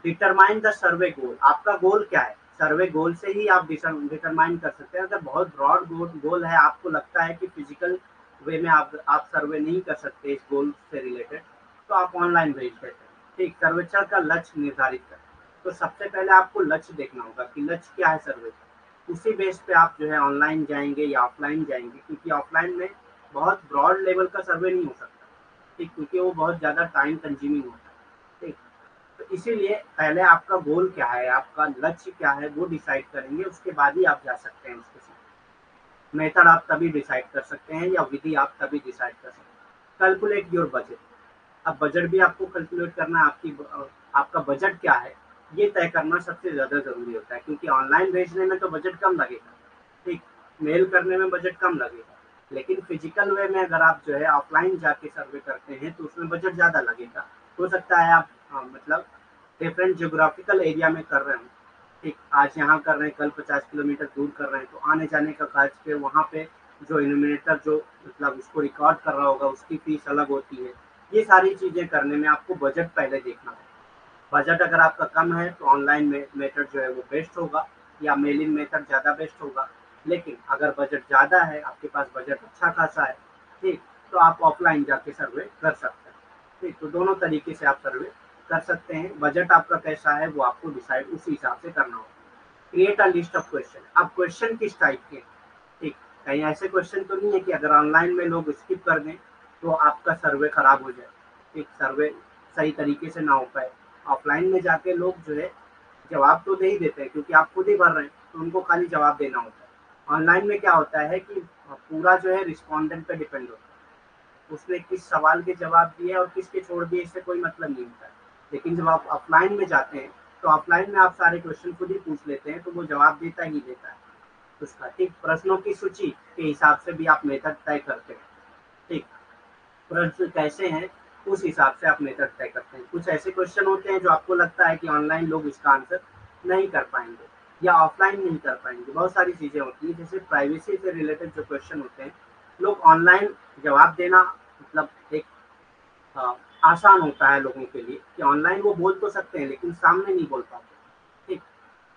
डिटरमाइन द सर्वे गोल, आपका गोल क्या है? सर्वे गोल से ही आप डिटरमाइन कर सकते हैं। अगर बहुत ब्रॉड गोल है, आपको लगता है कि फिजिकल वे में आप सर्वे नहीं कर सकते इस गोल से रिलेटेड, तो आप ऑनलाइन भेज देते हैं। ठीक, सर्वेक्षण का लक्ष्य निर्धारित करें। तो सबसे पहले आपको लक्ष्य देखना होगा कि लक्ष्य क्या है सर्वे का। उसी बेस पे आप जो है ऑनलाइन जाएंगे या ऑफलाइन जाएंगे, क्योंकि ऑफलाइन में बहुत ब्रॉड लेवल का सर्वे नहीं हो सकता। ठीक, क्योंकि वो बहुत ज़्यादा टाइम कंज्यूमिंग होता है। ठीक, तो इसीलिए पहले आपका गोल क्या है, आपका लक्ष्य क्या है, वो डिसाइड करेंगे, उसके बाद ही आप जा सकते हैं उसके साथ। मेथड आप तभी डिसाइड कर सकते हैं या विधि आप तभी डिसाइड कर सकते हैं। कैलकुलेट योर बजट, अब बजट भी आपको कैलकुलेट करना है। आपका बजट क्या है ये तय करना सबसे ज़्यादा ज़रूरी होता है, क्योंकि ऑनलाइन भेजने में तो बजट कम लगेगा। ठीक, मेल करने में बजट कम लगेगा, लेकिन फिजिकल वे में अगर आप जो है ऑफलाइन जाके सर्वे करते हैं तो उसमें बजट ज़्यादा लगेगा। हो सकता है आप मतलब डिफरेंट जियोग्राफिकल एरिया में कर रहे हैं। ठीक, आज यहाँ कर रहे हैं, कल 50 किलोमीटर दूर कर रहे हैं, तो आने जाने का खर्च, फिर वहाँ पे जो इन्यूमिनेटर जो मतलब उसको रिकॉर्ड कर रहा होगा उसकी फीस अलग होती है। ये सारी चीज़ें करने में आपको बजट पहले देखना होगा। बजट अगर आपका कम है तो ऑनलाइन में मेथड जो है वो बेस्ट होगा, या मेलिंग मेथड ज़्यादा बेस्ट होगा। लेकिन अगर बजट ज़्यादा है, आपके पास बजट अच्छा खासा है, ठीक, तो आप ऑफलाइन जाके सर्वे कर सकते हैं। ठीक, तो दोनों तरीके से आप सर्वे कर सकते हैं। बजट आपका कैसा है वो आपको डिसाइड उसी हिसाब से करना होगा। Create a list of question, अब क्वेश्चन किस टाइप के? ठीक, कहीं ऐसे क्वेश्चन तो नहीं है कि अगर ऑनलाइन में लोग स्किप कर दें तो आपका सर्वे खराब हो जाए। ठीक, सर्वे सही तरीके से ना हो पाए। ऑफलाइन में जाके लोग जो है जवाब तो दे ही देते हैं, क्योंकि आप खुद ही भर रहे हैं तो उनको खाली जवाब देना होता है। ऑनलाइन में क्या होता है कि पूरा जो है रिस्पॉन्डेंट पे डिपेंड होता है, उसने किस सवाल के जवाब दिए और किसके छोड़ दिए इससे कोई मतलब नहीं होता है। लेकिन जब आप ऑफलाइन में जाते हैं तो ऑफलाइन में आप सारे क्वेश्चन खुद ही पूछ लेते हैं, तो वो जवाब देता ही देता है उसका। ठीक, प्रश्नों की सूची के हिसाब से भी आप मेथड तय करते हैं। ठीक, प्रश्न कैसे हैं उस हिसाब से आप मेथड तय करते हैं। कुछ ऐसे क्वेश्चन होते हैं जो आपको लगता है कि ऑनलाइन लोग इसका आंसर नहीं कर पाएंगे या ऑफलाइन नहीं कर पाएंगे। बहुत सारी चीजें होती हैं, जैसे प्राइवेसी से रिलेटेड जो क्वेश्चन होते हैं, लोग ऑनलाइन जवाब देना मतलब एक अ, आसान होता है लोगों के लिए कि ऑनलाइन वो बोल तो सकते हैं लेकिन सामने नहीं बोल पाते। ठीक,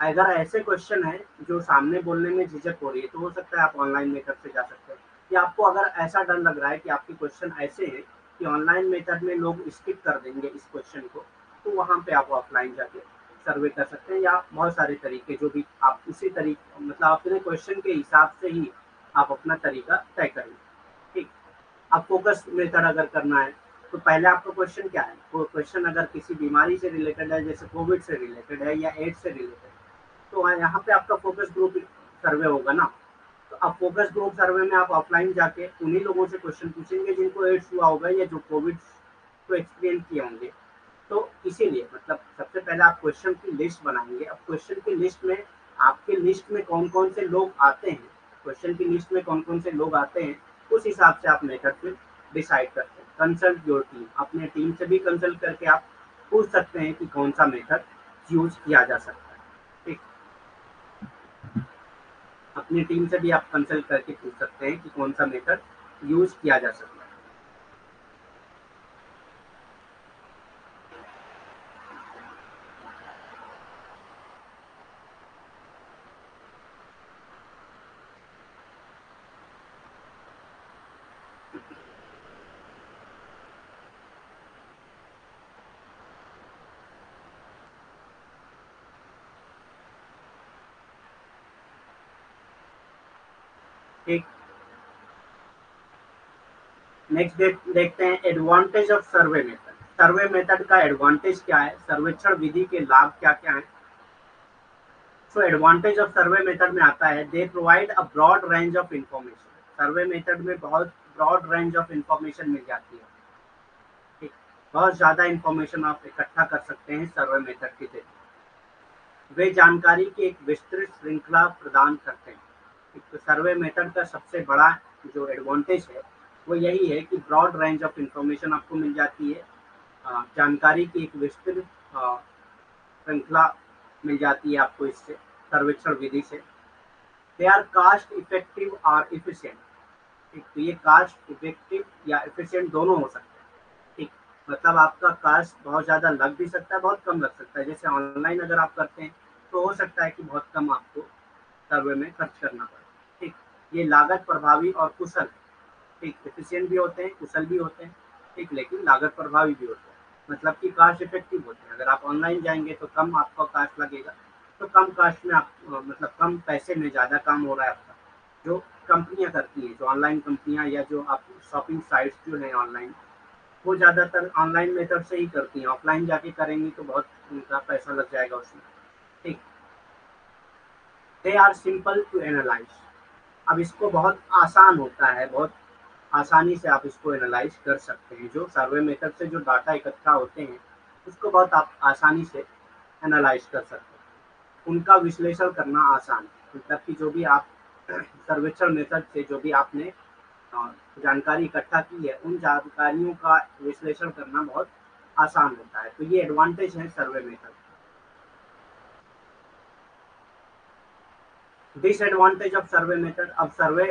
अगर ऐसे क्वेश्चन है जो सामने बोलने में झिझक हो रही है तो हो सकता है आप ऑनलाइन मेथड से जा सकते हैं। या आपको अगर ऐसा डर लग रहा है कि आपके क्वेश्चन ऐसे हैं कि ऑनलाइन मेथड में लोग स्किप कर देंगे इस क्वेश्चन को, तो वहाँ पे आप ऑफलाइन जाके सर्वे कर सकते हैं। या बहुत सारे तरीके जो भी आप उसी तरीके मतलब अपने क्वेश्चन के हिसाब से ही आप अपना तरीका तय करेंगे। ठीक, अब फोकस मेथड अगर करना है तो पहले आपका क्वेश्चन क्या है? वो क्वेश्चन अगर किसी बीमारी से रिलेटेड है, जैसे कोविड से रिलेटेड है या एड्स से रिलेटेड, तो यहाँ पे आपका फोकस ग्रुप सर्वे होगा ना। तो अब फोकस ग्रुप सर्वे में आप ऑफलाइन जाके उन्हीं लोगों से क्वेश्चन पूछेंगे जिनको एड्स हुआ होगा या जो कोविड को एक्सपीरियंस किए होंगे। तो इसीलिए मतलब सबसे पहले आप क्वेश्चन की लिस्ट बनाएंगे। अब क्वेश्चन की लिस्ट में आपके लिस्ट में कौन कौन से लोग आते हैं, क्वेश्चन की लिस्ट में कौन कौन से लोग आते हैं, उस हिसाब से आप मेथड फिर डिसाइड करते हैं। कंसल्ट योर टीम, अपने टीम से भी कंसल्ट करके आप पूछ सकते हैं कि कौन सा मेथड यूज किया जा सकता है। ठीक, अपनी टीम से भी आप कंसल्ट करके पूछ सकते हैं कि कौन सा मेथड यूज किया जा सकता है। ठीक, नेक्स्ट देखते हैं advantage of survey method. Survey method का एडवांटेज क्या है, सर्वेक्षण विधि के लाभ क्या क्या है? So advantage of survey method में आता है they provide a broad range of information. Survey method में बहुत ब्रॉड रेंज ऑफ इंफॉर्मेशन मिल जाती है। ठीक, बहुत ज्यादा इंफॉर्मेशन आप इकट्ठा कर सकते हैं सर्वे मेथड के जरिए। वे जानकारी की एक विस्तृत श्रृंखला प्रदान करते हैं। तो सर्वे मेथड का सबसे बड़ा जो एडवांटेज है वो यही है कि ब्रॉड रेंज ऑफ इंफॉर्मेशन आपको मिल जाती है। जानकारी की एक विस्तृत श्रृंखला मिल जाती है आपको इससे, सर्वेक्षण विधि से। दे आर कास्ट इफेक्टिव और इफिशिएंट। ठीक, तो ये कास्ट इफेक्टिव या एफिशिएंट दोनों हो सकते हैं। ठीक, मतलब आपका कास्ट बहुत ज़्यादा लग भी सकता है, बहुत कम लग सकता है। जैसे ऑनलाइन अगर आप करते हैं तो हो सकता है कि बहुत कम आपको सर्वे में खर्च करना पड़े। ठीक, ये लागत प्रभावी और कुशल है। ठीक, एफिशिएंट भी होते हैं, कुशल भी होते हैं। ठीक, लेकिन लागत प्रभावी भी होते हैं, मतलब कि कास्ट इफेक्टिव होते हैं। अगर आप ऑनलाइन जाएंगे तो कम आपका कास्ट लगेगा, तो कम कास्ट में आप मतलब कम पैसे में ज़्यादा काम हो रहा है आपका। जो कंपनियां करती हैं, जो ऑनलाइन कंपनियां या जो आप शॉपिंग साइट्स जो है ऑनलाइन, वो ज़्यादातर ऑनलाइन मेथड से ही करती हैं। ऑफलाइन जाके करेंगी तो बहुत उनका पैसा लग जाएगा उसमें। ठीक, they are simple to analyse. अब इसको बहुत आसान होता है, बहुत आसानी से आप इसको एनालाइज कर सकते हैं। जो सर्वे मेथड से जो डाटा इकट्ठा होते हैं उसको बहुत आप आसानी से एनालाइज कर सकते हैं। उनका विश्लेषण करना आसान है। मतलब कि जो भी आप सर्वेक्षण मेथड से जो भी आपने जानकारी इकट्ठा की है, उन जानकारियों का विश्लेषण करना बहुत आसान होता है। तो ये एडवांटेज है survey method. Disadvantage of survey method. अब सर्वे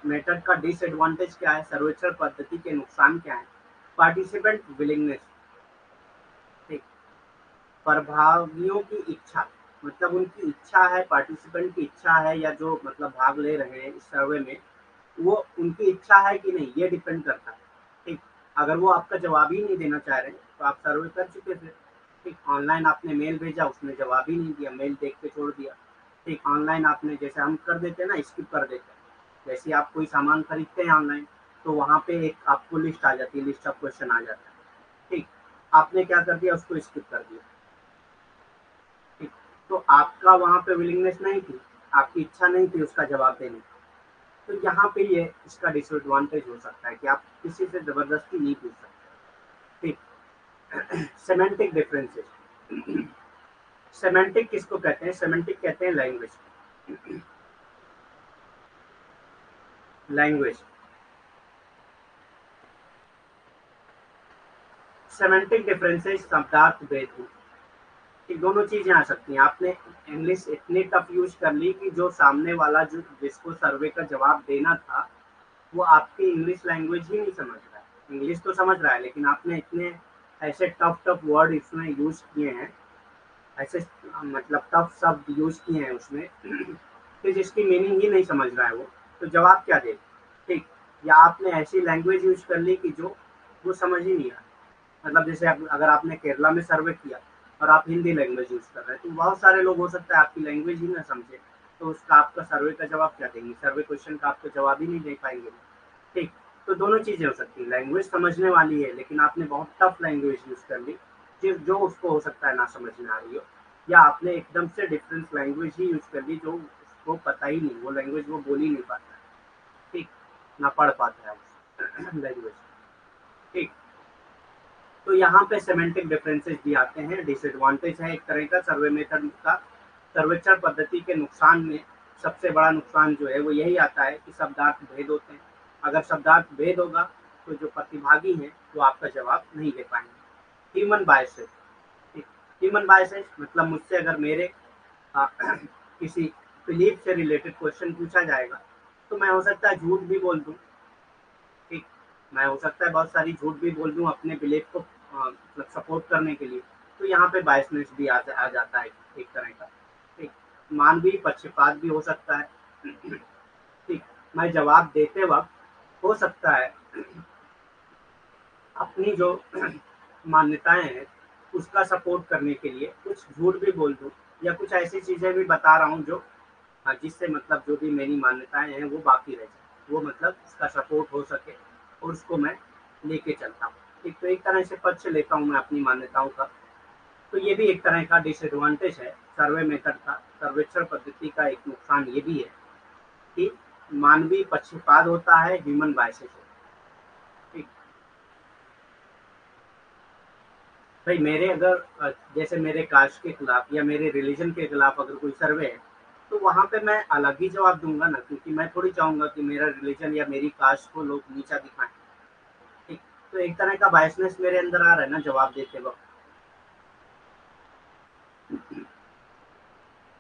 मेथड का डिसएडवांटेज क्या है, सर्वेक्षण पद्धति के नुकसान क्या है? Participant willingness. ठीक, प्रभावियों की इच्छा, मतलब उनकी इच्छा है, पार्टिसिपेंट की इच्छा है, या जो मतलब भाग ले रहे हैं इस सर्वे में, वो उनकी इच्छा है कि नहीं, ये डिपेंड करता है। ठीक, अगर वो आपका जवाब ही नहीं देना चाह रहे तो आप सर्वे कर चुके थे। ठीक, ऑनलाइन आपने मेल भेजा, उसने जवाब ही नहीं दिया, मेल देख के छोड़ दिया। ठीक, ऑनलाइन आपने, जैसे हम कर देते हैं ना, स्किप कर देते हैं। जैसे आप कोई सामान खरीदते हैं ऑनलाइन, तो वहाँ पे एक आपको लिस्ट आ जाती है, लिस्ट ऑफ क्वेश्चन आ जाता है। ठीक, आपने क्या कर दिया, उसको स्किप कर दिया। ठीक, तो आपका वहाँ पे विलिंगनेस नहीं थी, आपकी इच्छा नहीं थी उसका जवाब देने की। तो यहाँ पे ये इसका डिसएडवांटेज हो सकता है कि आप किसी से जबरदस्ती नहीं पूछ सकते। ठीक, सेमेंटिक डिफरेंसेस। सेमेंटिक किसको कहते हैं? सेमेंटिक कहते हैं लैंग्वेज। लैंग्वेज, सेमेंटिक डिफरेंसेस शब्दार्थ भेद। कि दोनों चीजें आ सकती हैं। आपने इंग्लिश इतनी टफ यूज कर ली कि जो सामने वाला जो जिसको सर्वे का जवाब देना था, वो आपकी इंग्लिश लैंग्वेज ही नहीं समझ रहा है। इंग्लिश तो समझ रहा है, लेकिन आपने इतने ऐसे टफ टफ वर्ड इसमें यूज किए हैं, ऐसे मतलब टफ शब्द यूज किए हैं उसमें कि जिसकी मीनिंग ही नहीं समझ रहा है वो, तो जवाब क्या दे? ठीक, या आपने ऐसी लैंग्वेज यूज कर ली कि जो वो समझ ही नहीं रहा। मतलब जैसे अगर आपने केरला में सर्वे किया और आप हिंदी लैंग्वेज यूज कर रहे हैं, तो बहुत सारे लोग हो सकता है आपकी लैंग्वेज ही ना समझे, तो उसका आपका सर्वे का जवाब क्या देंगे? सर्वे क्वेश्चन का आपको जवाब ही नहीं दे पाएंगे। ठीक, तो दोनों चीजें हो सकती है। लैंग्वेज समझने वाली है, लेकिन आपने बहुत टफ लैंग्वेज यूज कर ली जो उसको हो सकता है ना समझ में आ रही हो, या आपने एकदम से डिफरेंट लैंग्वेज ही यूज कर ली जो उसको पता ही नहीं, वो लैंग्वेज वो बोल ही नहीं पाता है। ठीक, ना पढ़ पाता है उस लैंग्वेज। ठीक, तो यहाँ पे सेमेंटिक डिफरेंसेस भी आते हैं, डिसएडवांटेज है एक तरह का सर्वे मेथड का। सर्वेक्षण पद्धति के नुकसान में सबसे बड़ा नुकसान जो है वो यही आता है कि शब्दार्थ भेद होते हैं। अगर शब्दार्थ भेद होगा तो जो प्रतिभागी हैं वो आपका जवाब नहीं दे पाएंगे। Human biases. ह्यूमन बायसेस मतलब मुझसे अगर मेरे किसी बिलीफ से रिलेटेड क्वेश्चन पूछा जाएगा, तो मैं हो सकता है झूठ भी बोल दूं। ठीक, मैं हो सकता है बहुत सारी झूठ भी बोल दूं अपने बिलीफ को मतलब सपोर्ट करने के लिए। तो यहाँ पे बायसनेस भी आ जाता है एक तरह का। ठीक, मानवीय पक्षपात भी हो सकता है। ठीक, मैं जवाब देते वक्त हो सकता है अपनी जो मान्यताएं हैं उसका सपोर्ट करने के लिए कुछ झूठ भी बोल दूं, या कुछ ऐसी चीजें भी बता रहा हूँ जो जिससे मतलब जो भी मेरी मान्यताएं हैं वो बाकी रह जाए, वो मतलब उसका सपोर्ट हो सके और उसको मैं लेके चलता हूँ। ठीक, तो एक तरह से पक्ष लेता हूँ मैं अपनी मान्यताओं का। तो ये भी एक तरह का डिसएडवांटेज है सर्वे मेथड का। सर्वेक्षण पद्धति का एक नुकसान ये भी है कि मानवीय पक्षपात होता है, ह्यूमन बायसेस होता है। ठीक, भाई मेरे अगर जैसे मेरे कास्ट के खिलाफ या मेरे रिलीजन के खिलाफ अगर कोई सर्वे है, तो वहां पे मैं अलग ही जवाब दूंगा ना, क्योंकि मैं थोड़ी चाहूंगा कि मेरा रिलीजन या मेरी कास्ट को लोग नीचा दिखाएं। ठीक, तो एक तरह का बायसनेस मेरे अंदर आ रहा है ना जवाब देते वक्त।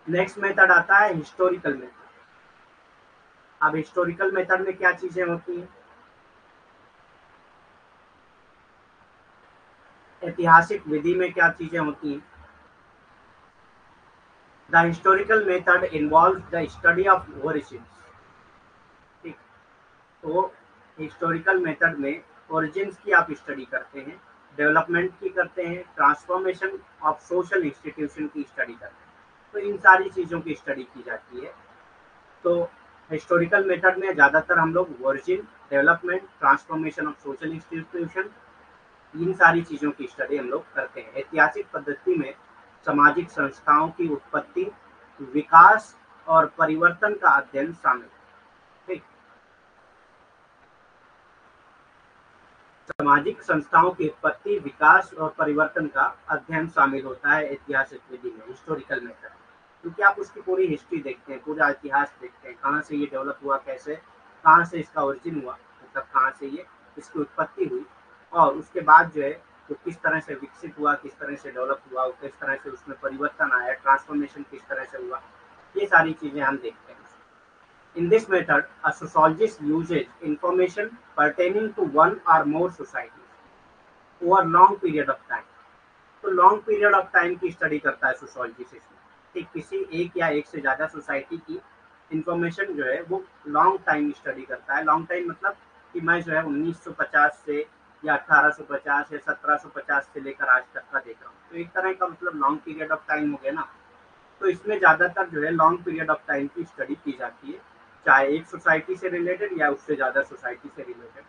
नेक्स्ट मेथड आता है हिस्टोरिकल मेथड। अब हिस्टोरिकल मेथड में क्या चीजें होती हैं? ऐतिहासिक विधि में क्या चीजें होती हैं? The historical method involve the study of origin. ठीक, तो हिस्टोरिकल मेथड में ओरिजिन्स की आप स्टडी करते हैं, डेवलपमेंट की करते हैं, ट्रांसफॉर्मेशन ऑफ सोशल इंस्टीट्यूशन की स्टडी करते हैं, तो इन सारी चीज़ों की स्टडी की जाती है। तो हिस्टोरिकल मेथड में ज़्यादातर हम लोग origin, development, transformation of social institution, इन सारी चीज़ों की स्टडी हम लोग करते हैं। ऐतिहासिक पद्धति में सामाजिक संस्थाओं की उत्पत्ति, विकास और परिवर्तन का अध्ययन शामिल है। ठीक, सामाजिक संस्थाओं की उत्पत्ति, विकास और परिवर्तन का अध्ययन शामिल होता है ऐतिहासिक विधि में, हिस्टोरिकल मेथड। क्योंकि आप उसकी पूरी हिस्ट्री देखते हैं, पूरा इतिहास देखते हैं, कहाँ से ये डेवलप हुआ, कैसे, कहाँ से इसका ओरिजिन हुआ, मतलब कहाँ से ये इसकी उत्पत्ति हुई, और उसके बाद जो है वो किस तरह से विकसित हुआ, किस तरह से डेवलप हुआ, किस तरह से उसमें परिवर्तन आया, ट्रांसफॉर्मेशन किस तरह से हुआ, ये सारी चीज़ें हम देखते हैं। In this method, a sociologist uses information pertaining to one or more societies over long period of time. तो लॉन्ग पीरियड ऑफ टाइम की स्टडी करता है सोशोलॉजिस्ट इसमें। ठीक, किसी एक या एक से ज़्यादा सोसाइटी की इंफॉर्मेशन जो है वो लॉन्ग टाइम स्टडी करता है। लॉन्ग टाइम मतलब कि मैं जो है 1950 से या 1850 या 1750 से लेकर आज तक का देख रहा हूँ, तो एक तरह का मतलब लॉन्ग पीरियड ऑफ टाइम हो गया ना। तो इसमें ज़्यादातर जो है लॉन्ग पीरियड ऑफ टाइम की स्टडी की जाती है, चाहे एक सोसाइटी से रिलेटेड या उससे ज़्यादा सोसाइटी से रिलेटेड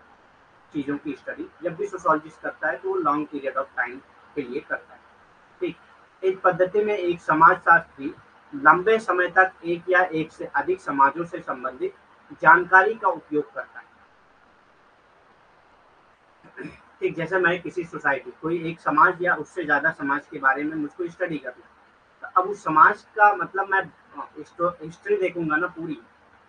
चीज़ों की स्टडी जब भी सोशोलॉजिस्ट करता है तो वो लॉन्ग पीरियड ऑफ टाइम के लिए करता है। ठीक, एक पद्धति में एक समाजशास्त्री लंबे समय तक एक या एक से अधिक समाजों से संबंधित जानकारी का उपयोग करता है। ठीक, जैसे मैं किसी सोसाइटी, कोई एक समाज या उससे ज़्यादा समाज के बारे में मुझको स्टडी करना है, तो अब उस समाज का मतलब मैं हिस्ट्री देखूंगा ना पूरी,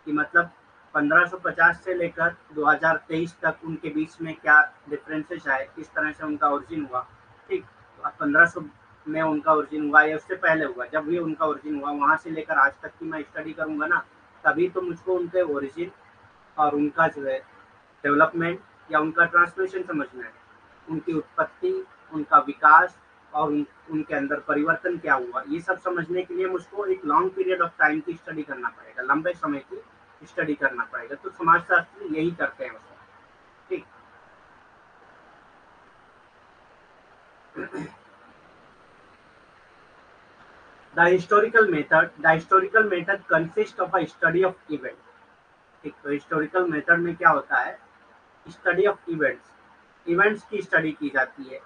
कि मतलब 1550 से लेकर 2023 तक उनके बीच में क्या डिफरेंसेस आए, किस तरह से उनका ओरिजिन हुआ। ठीक, तो 1500 में उनका ओरिजिन हुआ या उससे पहले हुआ, जब भी उनका ओरिजिन हुआ वहां से लेकर आज तक की मैं स्टडी करूंगा ना, तभी तो मुझको उनके ओरिजिन और उनका जो है डेवलपमेंट या उनका ट्रांसलेशन समझना है, उनकी उत्पत्ति, उनका विकास और उनके अंदर परिवर्तन क्या हुआ, ये सब समझने के लिए मुझको एक लॉन्ग पीरियड ऑफ टाइम की स्टडी करना पड़ेगा, लंबे समय की स्टडी करना पड़ेगा। तो समाजशास्त्री यही करते हैं उसमें। ठीक, the historical method consist of a study of event. ठीक, तो हिस्टोरिकल मेथड में क्या होता है, स्टडी ऑफ इवेंट्स, इवेंट्स की स्टडी की जाती है,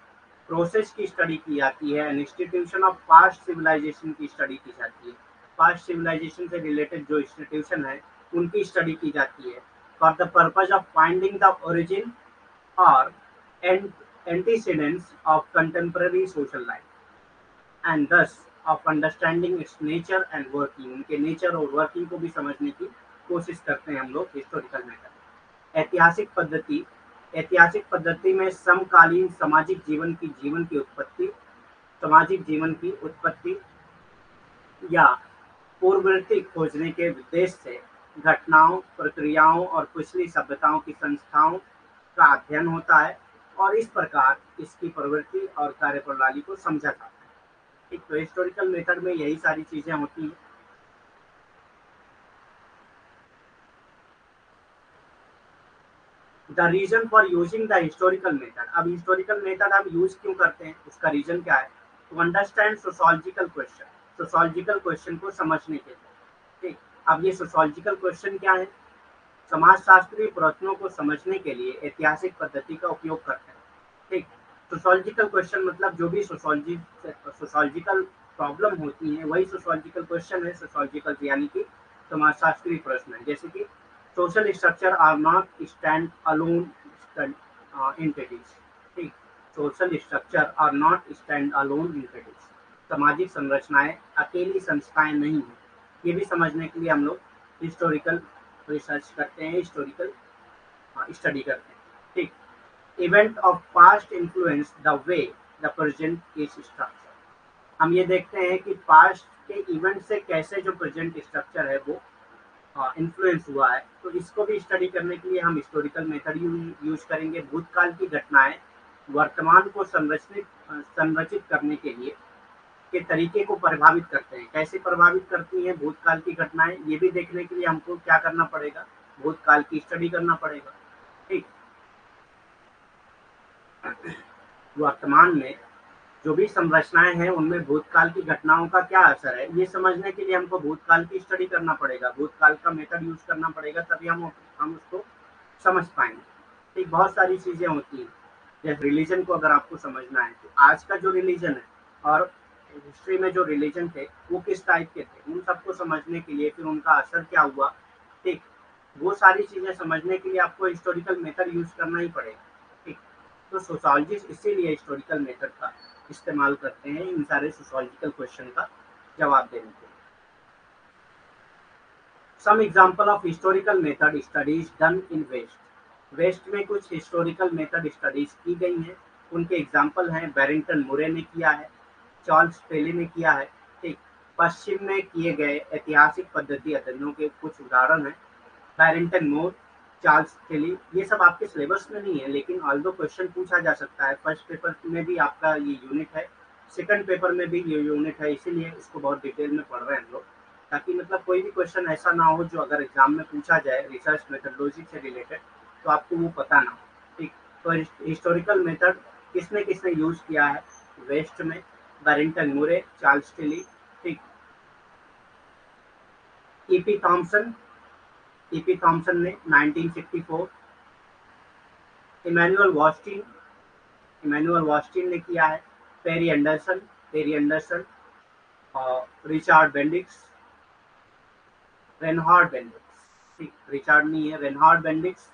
प्रोसेस की स्टडी की जाती है, इंस्टीट्यूशन ऑफ पास्ट सिविलाइजेशन की स्टडी की जाती है, पास्ट सिविलाइजेशन से रिलेटेड जो इंस्टीट्यूशन है उनकी स्टडी की जाती है, for the purpose of finding the origin और antecedents of contemporary social life and दस of understanding its nature and working, उनके नेचर और वर्किंग को भी समझने की कोशिश करते हैं हम लोग हिस्टोरिकल मेथड। ऐतिहासिक पद्धति में समकालीन सामाजिक जीवन की उत्पत्ति या पूर्ववर्ती खोजने के उद्देश्य से घटनाओं, प्रक्रियाओं और पिछली सभ्यताओं की संस्थाओं का अध्ययन होता है, और इस प्रकार इसकी प्रवृत्ति और कार्यप्रणाली को समझा जाता है। ठीक, तो हिस्टोरिकल मेथड में यही सारी चीजें होती हैं। The reason for using the historical method, अब हिस्टोरिकल मेथड हम यूज क्यों करते हैं, उसका रीजन क्या है? To understand sociological question, sociological question को समझने के लिए। ठीक, अब ये सोशोलॉजिकल क्वेश्चन क्या है? समाजशास्त्रीय प्रश्नों को समझने के लिए ऐतिहासिक पद्धति का उपयोग करते हैं। ठीक, सोशोलॉजिकल क्वेश्चन मतलब जो भी सोशोलॉजिकल प्रॉब्लम होती है वही सोशोलॉजिकल क्वेश्चन है, सोशोलॉजिकल यानी कि समाजशास्त्रीय प्रश्न है। जैसे कि social structure are not stand alone entities. ठीक, social structure are not stand alone entities, सामाजिक संरचनाएं अकेली संस्थाएं नहीं है, ये भी समझने के लिए हम लोग हिस्टोरिकल रिसर्च करते हैं, हिस्टोरिकल स्टडी करते हैं। ठीक, event of past influence the way the present is structure, हम ये देखते हैं कि पास्ट के इवेंट से कैसे जो प्रेजेंट स्ट्रक्चर है वो इन्फ्लुएंस हुआ है, तो इसको भी स्टडी करने के लिए हम हिस्टोरिकल मेथड यूज करेंगे। भूतकाल की घटनाएं वर्तमान को संरचित करने के लिए के तरीके को प्रभावित करते हैं। कैसे प्रभावित करती हैं भूतकाल की घटनाएं, ये भी देखने के लिए हमको क्या करना पड़ेगा, भूतकाल की स्टडी करना पड़ेगा। ठीक, वर्तमान में जो भी संरचनाएं हैं उनमें भूतकाल की घटनाओं का क्या असर है, ये समझने के लिए हमको भूतकाल की स्टडी करना पड़ेगा, भूतकाल का मेथड यूज करना पड़ेगा, तभी हम उसको समझ पाएंगे। ठीक, बहुत सारी चीजें होती हैं। जैसे रिलीजन को अगर आपको समझना है तो आज का जो रिलीजन है और हिस्ट्री में जो रिलीजन थे वो किस टाइप के थे, उन सबको समझने के लिए, फिर उनका असर क्या हुआ, ठीक, वो सारी चीजें समझने के लिए आपको हिस्टोरिकल मेथड यूज करना ही पड़ेगा। ठीक, तो सोशियोलॉजिस्ट इसीलिए हिस्टोरिकल मेथड का इस्तेमाल करते हैं इन सारे सोशियोलॉजिकल क्वेश्चन का जवाब देने के लिए। Some example of historical method studies done in west. West में कुछ हिस्टोरिकल मेथड स्टडीज की गई हैं, उनके एग्जांपल हैं बैरिंगटन मुरे ने किया है, चार्ल्स टेली ने किया है। ठीक, पश्चिम में किए गए ऐतिहासिक पद्धति अध्ययनों के कुछ उदाहरण हैं बैरिंगटन मूर, चार्ल्स टेली। ये सब आपके सिलेबस में नहीं है, लेकिन ऑल्दो क्वेश्चन पूछा जा सकता है। फर्स्ट पेपर में भी आपका ये यूनिट है, सेकंड पेपर में भी ये यूनिट है, इसीलिए इसको बहुत डिटेल में पढ़ रहे हैं हम लोग, ताकि मतलब कोई भी क्वेश्चन ऐसा ना हो जो अगर एग्जाम में पूछा जाए रिसर्च मेथडोलॉजी से रिलेटेड तो आपको वो पता ना हो। ठीक, तो हिस्टोरिकल मेथड किसने किसने यूज किया है वेस्ट में, बैरिंगटन मुरे, चार्ल्स टेली। ठीक, ईपी थॉम्सन, ईपी थॉम्सन ने 1964, इमैनुअल वॉस्टिन, इमैनुअल वॉस्टिन ने किया है, पेरी एंडरसन, पेरी एंडरसन, और रिचार्ड बेंडिक्स, रेनहार्ड बेंडिक्स। ठीक, रिचार्ड नहीं है, रेनहार्ड बेंडिक्स।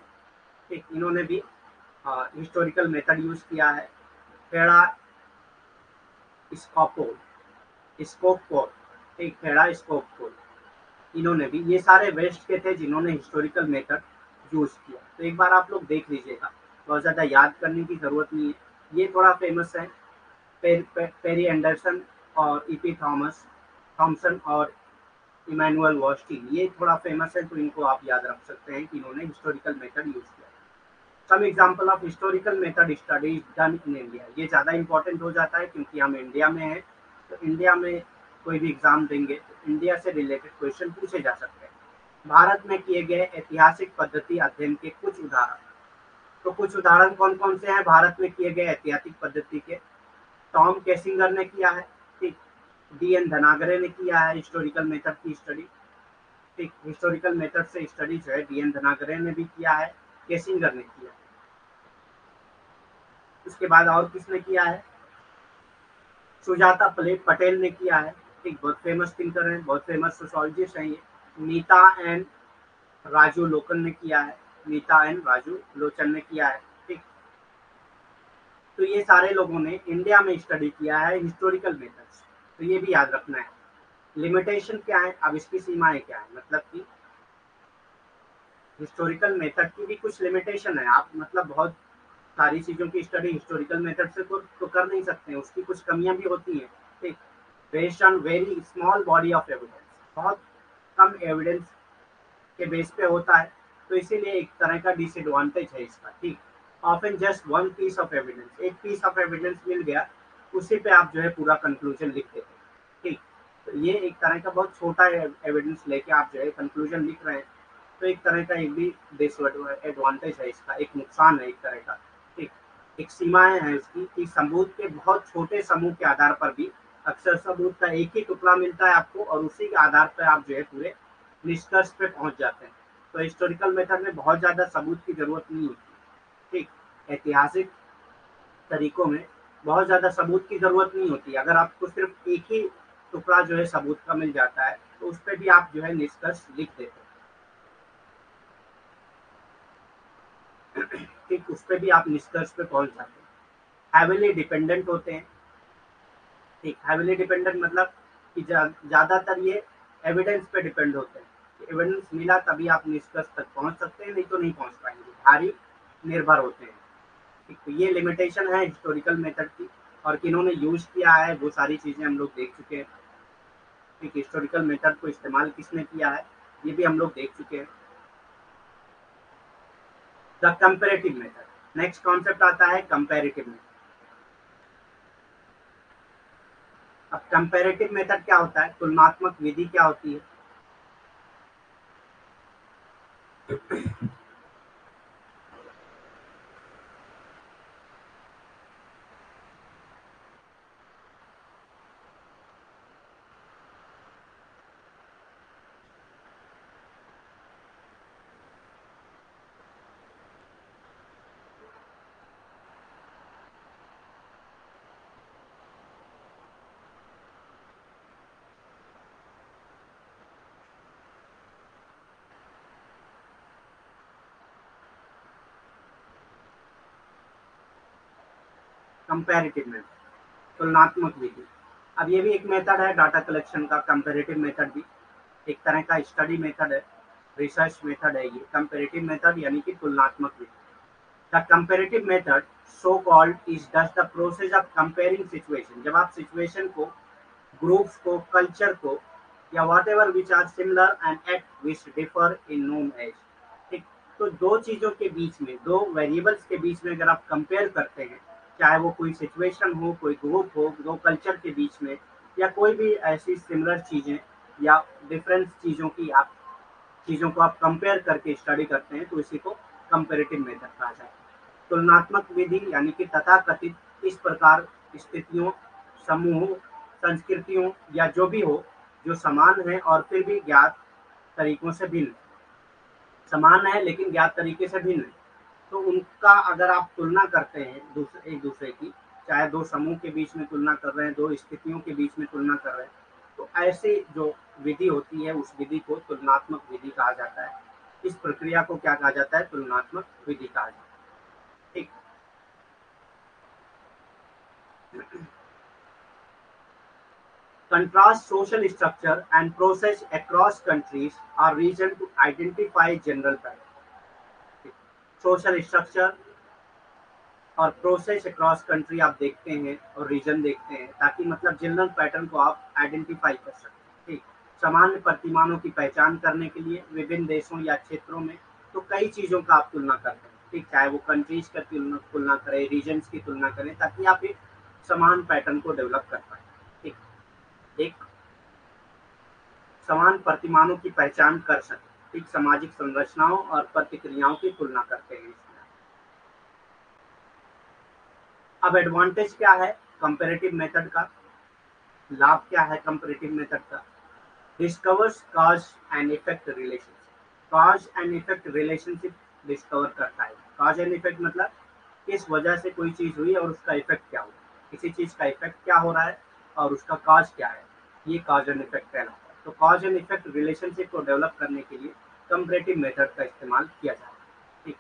ठीक, इन्होंने भी हिस्टोरिकल मेथड यूज किया है। फेड़ा स्कोपोल, स्कोपोल, ठीक, फेड़ा स्कोपोल, इन्होंने भी, ये सारे वेस्ट के थे जिन्होंने हिस्टोरिकल मेथड यूज किया। तो एक बार आप लोग देख लीजिएगा, बहुत ज़्यादा याद करने की ज़रूरत नहीं है। ये थोड़ा फेमस है, पेरी एंडरसन और ईपी थॉमसन और इमैनुअल वॉस्टिन, ये थोड़ा फेमस है, तो इनको आप याद रख सकते हैं कि इन्होंने हिस्टोरिकल मेथड यूज किया। Some example of historical method studies done in India, ये ज़्यादा इंपॉर्टेंट हो जाता है क्योंकि हम इंडिया में हैं, तो इंडिया में कोई भी एग्जाम देंगे तो इंडिया से रिलेटेड क्वेश्चन पूछे जा सकते हैं। भारत में किए गए ऐतिहासिक पद्धति अध्ययन के कुछ उदाहरण, तो कुछ उदाहरण कौन कौन से हैं भारत में किए गए ऐतिहासिक पद्धति के? टॉम कैसिंगर ने किया है, ठीक, डी.एन. धनागरे ने किया है हिस्टोरिकल मेथड की स्टडी। ठीक, हिस्टोरिकल मेथड से स्टडी जो है डी.एन. धनागरे ने भी किया है, कैसिंगर ने किया। उसके बाद और किसने किया है? सुजाता पटेल ने किया है। ठीक, बहुत फेमस थिंकर हैं, बहुत फेमस सोशियोलॉजिस्ट हैं ये। नीता एंड राजू लोकन ने किया है, नीता एंड राजू लोचन ने किया है। ठीक, तो ये सारे लोगों ने इंडिया में स्टडी किया है हिस्टोरिकल मेथड्स, तो ये भी याद रखना है। लिमिटेशन क्या है, अब इसकी सीमाएं क्या है, मतलब कि हिस्टोरिकल मेथड की भी कुछ लिमिटेशन है। आप मतलब बहुत सारी चीज़ों की स्टडी हिस्टोरिकल मेथड से तो कर नहीं सकते हैं, उसकी कुछ कमियां भी होती हैं। ठीक, based on very small body of evidence, बहुत कम एविडेंस के बेस पे होता है, तो इसीलिए एक तरह का डिसएडवांटेज है इसका। ठीक, often just one piece of evidence, एक पीस ऑफ एविडेंस मिल गया, उसी पे आप जो है पूरा कंक्लूजन लिख देते हैं। ठीक, तो ये एक तरह का बहुत छोटा एविडेंस लेके आप जो है कंक्लूजन लिख रहे हैं, तो एक तरह का एक भी डिसएडवांटेज है इसका, एक नुकसान है एक तरह का। ठीक, एक सीमाएं हैं इसकी कि सबूत के बहुत छोटे समूह के आधार पर भी अक्सर सबूत का एक ही टुकड़ा मिलता है आपको, और उसी के आधार पर आप जो है पूरे निष्कर्ष पे पहुंच जाते हैं। तो हिस्टोरिकल मेथड में बहुत ज़्यादा सबूत की जरूरत नहीं होती। ठीक, ऐतिहासिक तरीकों में बहुत ज़्यादा सबूत की जरूरत नहीं होती। अगर आपको सिर्फ एक ही टुकड़ा जो है सबूत का मिल जाता है तो उस पर भी आप जो है निष्कर्ष लिख देते हैं। ठीक, उस पर भी आप निष्कर्ष पे पहुंच जाते हैं। हैविली डिपेंडेंट होते हैं। ठीक, हैविली डिपेंडेंट मतलब कि ज़्यादातर ये एविडेंस पे डिपेंड होते हैं, एविडेंस मिला तभी आप निष्कर्ष तक पहुंच सकते हैं, नहीं तो नहीं पहुंच पाएंगे, भारी निर्भर होते हैं। ठीक, तो ये लिमिटेशन है हिस्टोरिकल मेथड की, और किन्होंने यूज किया है वो सारी चीज़ें हम लोग देख चुके हैं। ठीक, हिस्टोरिकल मेथड को इस्तेमाल किसने किया है? ये भी हम लोग देख चुके हैं। The comparative method, next concept आता है कंपेरेटिव मेथड। अब कंपेरेटिव मेथड क्या होता है, तुलनात्मक विधि क्या होती है? कंपैरेटिव मेथड, तुलनात्मक विधि। अब ये भी एक मेथड है डाटा कलेक्शन का, कंपैरेटिव मेथड भी एक तरह का स्टडी मेथड है, रिसर्च मेथड है ये कंपैरेटिव मेथड यानी कि तुलनात्मक विधि। The comparative method so called is does the process of comparing situation. जब आप सिचुएशन को, ग्रुप्स को, कल्चर को, या whatever which are similar and act which differ in known as, ठीक, तो दो चीजों के बीच में, दो वेरिएबल्स के बीच में अगर आप कंपेयर करते हैं, चाहे वो कोई सिचुएशन हो, कोई ग्रुप हो, दो कल्चर के बीच में, या कोई भी ऐसी सिमिलर चीजें या डिफरेंट चीजों को आप कंपेयर करके स्टडी करते हैं, तो इसी को कंपेरेटिव मेथड कहा जाता है। तुलनात्मक विधि यानी कि तथाकथित इस प्रकार स्थितियों, समूह, संस्कृतियों या जो भी हो, जो समान है और फिर भी ज्ञात तरीकों से भिन्न, समान है लेकिन ज्ञात तरीके से भिन्न है, तो उनका अगर आप तुलना करते हैं एक दूसरे की, चाहे दो समूह के बीच में तुलना कर रहे हैं, दो स्थितियों के बीच में तुलना कर रहे हैं, तो ऐसी जो विधि होती है उस विधि को तुलनात्मक विधि कहा जाता है। इस प्रक्रिया को क्या कहा जाता है, तुलनात्मक विधि कहा जाता है। ठीक। Contrast social structure and process across countries or region to identify general patterns। Social structure और प्रोसेस अक्रॉस कंट्री आप देखते हैं और रीजन देखते हैं, ताकि मतलब जनरल पैटर्न को आप आइडेंटिफाई कर सकें। ठीक। सामान्य प्रतिमानों की पहचान करने के लिए विभिन्न देशों या क्षेत्रों में तो कई चीज़ों का आप तुलना करते हैं, ठीक, चाहे वो कंट्रीज का तुलना करें, रीजन्स की तुलना करें, ताकि आप एक समान पैटर्न को डेवलप कर पाए। ठीक। एक समान प्रतिमानों की पहचान कर सकें, ठीक, सामाजिक संरचनाओं और प्रतिक्रियाओं की तुलना करते हैं इसमें। अब एडवांटेज क्या है कंपैरेटिव मेथड का, लाभ क्या है कंपैरेटिव मेथड का? Discovers cause and effect relationship. Cause and effect relationship discover करता है। कॉज एंड इफेक्ट मतलब किस वजह से कोई चीज हुई और उसका इफेक्ट क्या हुआ, किसी चीज का इफेक्ट क्या हो रहा है और उसका कॉज क्या है, ये कॉज एंड इफेक्ट कहलाता है। तो कॉज एंड इफेक्ट रिलेशनशिप को डेवलप करने के लिए कंपैरेटिव मेथड का इस्तेमाल किया जाता है। ठीक।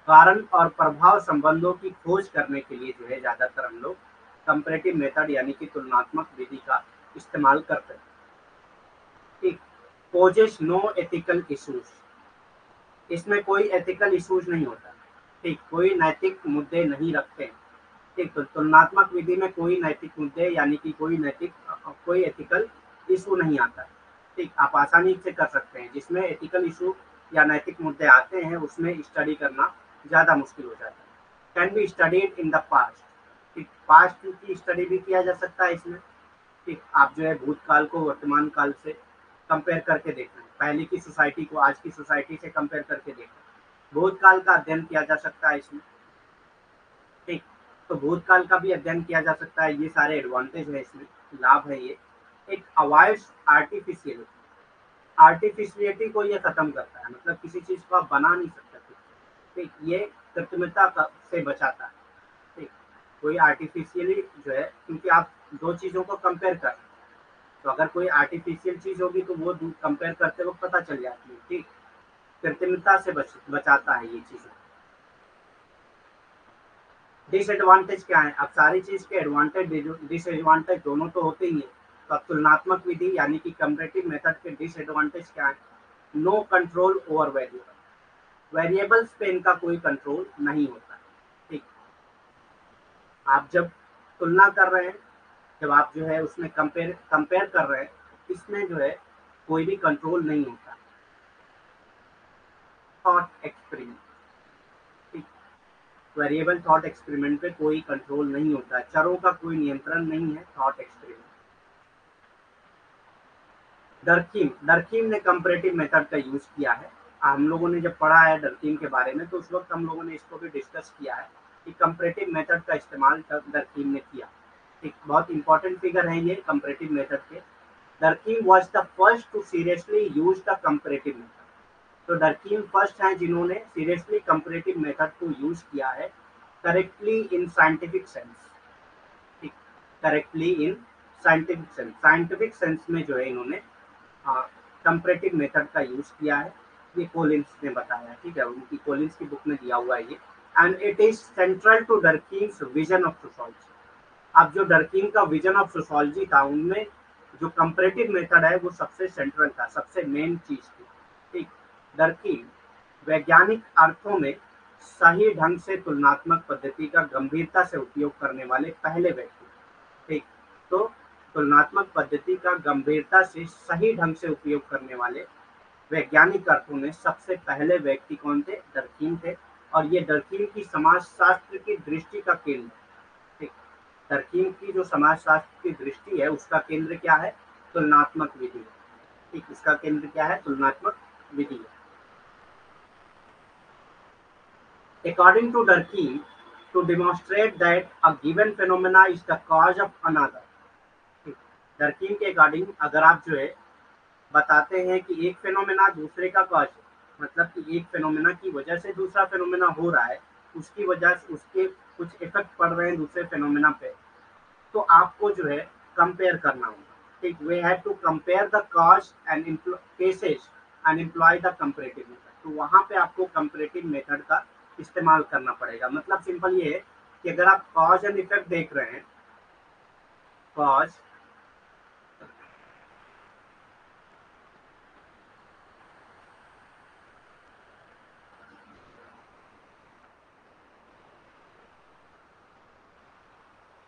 कारण और प्रभाव संबंधों की खोज करने के लिए जो है ज्यादातर हम लोग कंपैरेटिव मेथड यानी कि तुलनात्मक विधि का इस्तेमाल करते हैं। ठीक। पोजेस नो एथिकल इश्यूज, इसमें कोई एथिकल इश्यूज नहीं होता। ठीक, कोई नैतिक मुद्दे नहीं रखते हैं। ठीक, तो तुलनात्मक विधि में कोई नैतिक मुद्दे यानी कि कोई एथिकल इशू नहीं आता। ठीक, आप आसानी से कर सकते हैं। जिसमें एथिकल इशू या नैतिक मुद्दे आते हैं उसमें स्टडी करना ज़्यादा मुश्किल हो जाता है। Can be studied in the past, ठीक, पास्ट की स्टडी भी किया जा सकता है इसमें। ठीक, आप जो है भूतकाल को वर्तमान काल से कंपेयर करके देखना है, पहले की सोसाइटी को आज की सोसाइटी से कंपेयर करके देखना है, भूतकाल का अध्ययन किया जा सकता है इसमें। ठीक, तो भूतकाल का भी अध्ययन किया जा सकता है। ये सारे एडवांटेज है इसमें, लाभ है ये। एक अवॉइड्स आर्टिफिशियलिटी, आर्टिफिशियलिटी को ये खत्म करता है, मतलब किसी चीज को आप बना नहीं सकते। ठीक, ये कृत्रिमता से बचाता है। ठीक, कोई आर्टिफिशियली जो है, क्योंकि आप दो चीजों को कंपेयर कर रहे हैं, तो अगर कोई आर्टिफिशियल चीज होगी तो वो कंपेयर करते वक्त पता चल जाती है। ठीक, कृत्रिमता से बचाता है ये चीजें। डिसएडवांटेज क्या है? अब सारी चीज के एडवांटेज डिसएडवांटेज दोनों तो होते ही है। तो अब तुलनात्मक विधि यानी कि कंपैरेटिव मेथड के डिसएडवांटेज क्या है? No control over variable, variables पे इनका कोई कंट्रोल नहीं होता। ठीक, आप जब तुलना कर रहे हैं, जब आप जो है उसमें कंपेयर कंपेयर कर रहे हैं, इसमें जो है कोई भी कंट्रोल नहीं होता। Thought experiment. Variable thought experiment पे कोई कंट्रोल नहीं होता है, चरों का कोई नियंत्रण नहीं है थॉट एक्सपेरिमेंट। डर्कीम ने कंपैरेटिव मेथड का यूज किया है। हम लोगों ने जब पढ़ा है डर्कीम के बारे में तो उस वक्त हम लोगों ने इसको भी डिस्कस किया है कि कंपैरेटिव मेथड का इस्तेमाल डर्कीम ने किया। एक बहुत इंपॉर्टेंट फिगर है ये कंपैरेटिव मेथड के। Durkheim was the first to seriously use the comparative method. तो डर्कीम फर्स्ट हैं जिन्होंने सीरियसली कंपैरेटिव मेथड को यूज किया है correctly in scientific sense. Correctly in scientific sense में जो है इन्होंने कंपैरेटिव मेथड का यूज किया है। ये कोलिंस ने बताया है, ठीक है, उनकी कोलिंस की बुक में दिया हुआ है ये। And it is central to Durkheim's vision of sociology. अब जो डर्कीम का विजन ऑफ सोशोलॉजी था उनमें जो कंपैरेटिव मेथड है वो सबसे सेंट्रल था, सबसे मेन चीज थी। ठीक, डर्कीम वैज्ञानिक अर्थों में सही ढंग से तुलनात्मक पद्धति का गंभीरता से उपयोग करने वाले पहले व्यक्ति। ठीक, तो तुलनात्मक पद्धति का गंभीरता से सही ढंग से उपयोग करने वाले वैज्ञानिक अर्थों में सबसे पहले व्यक्ति कौन थे? डर्कीम थे। और ये डर्कीम की समाजशास्त्र की दृष्टि का केंद्र। ठीक, डर्कीम की जो समाजशास्त्र की दृष्टि है उसका केंद्र क्या है? तुलनात्मक विधि। ठीक, इसका केंद्र क्या है? तुलनात्मक विधि। According to Durkheim, to demonstrate that a given phenomena is the cause of another। डर्कीम के अकॉर्डिंग अगर आप जो है बताते हैं कि एक फेनोमेना दूसरे का कॉज है, मतलब कि एक फेनोमेना की वजह से दूसरा फेनोमेना हो रहा है, उसकी वजह से उसके कुछ इफेक्ट पड़ रहे हैं दूसरे फेनोमेना पे, तो आपको जो है कंपेयर करना होगा। ठीक, we have to compare the cause and cases and employ the comparative method. तो वहां पे आपको कंपैरेटिव मेथड का इस्तेमाल करना पड़ेगा। मतलब सिंपल ये है कि अगर आप कॉज एंड इफेक्ट देख रहे हैं, कॉज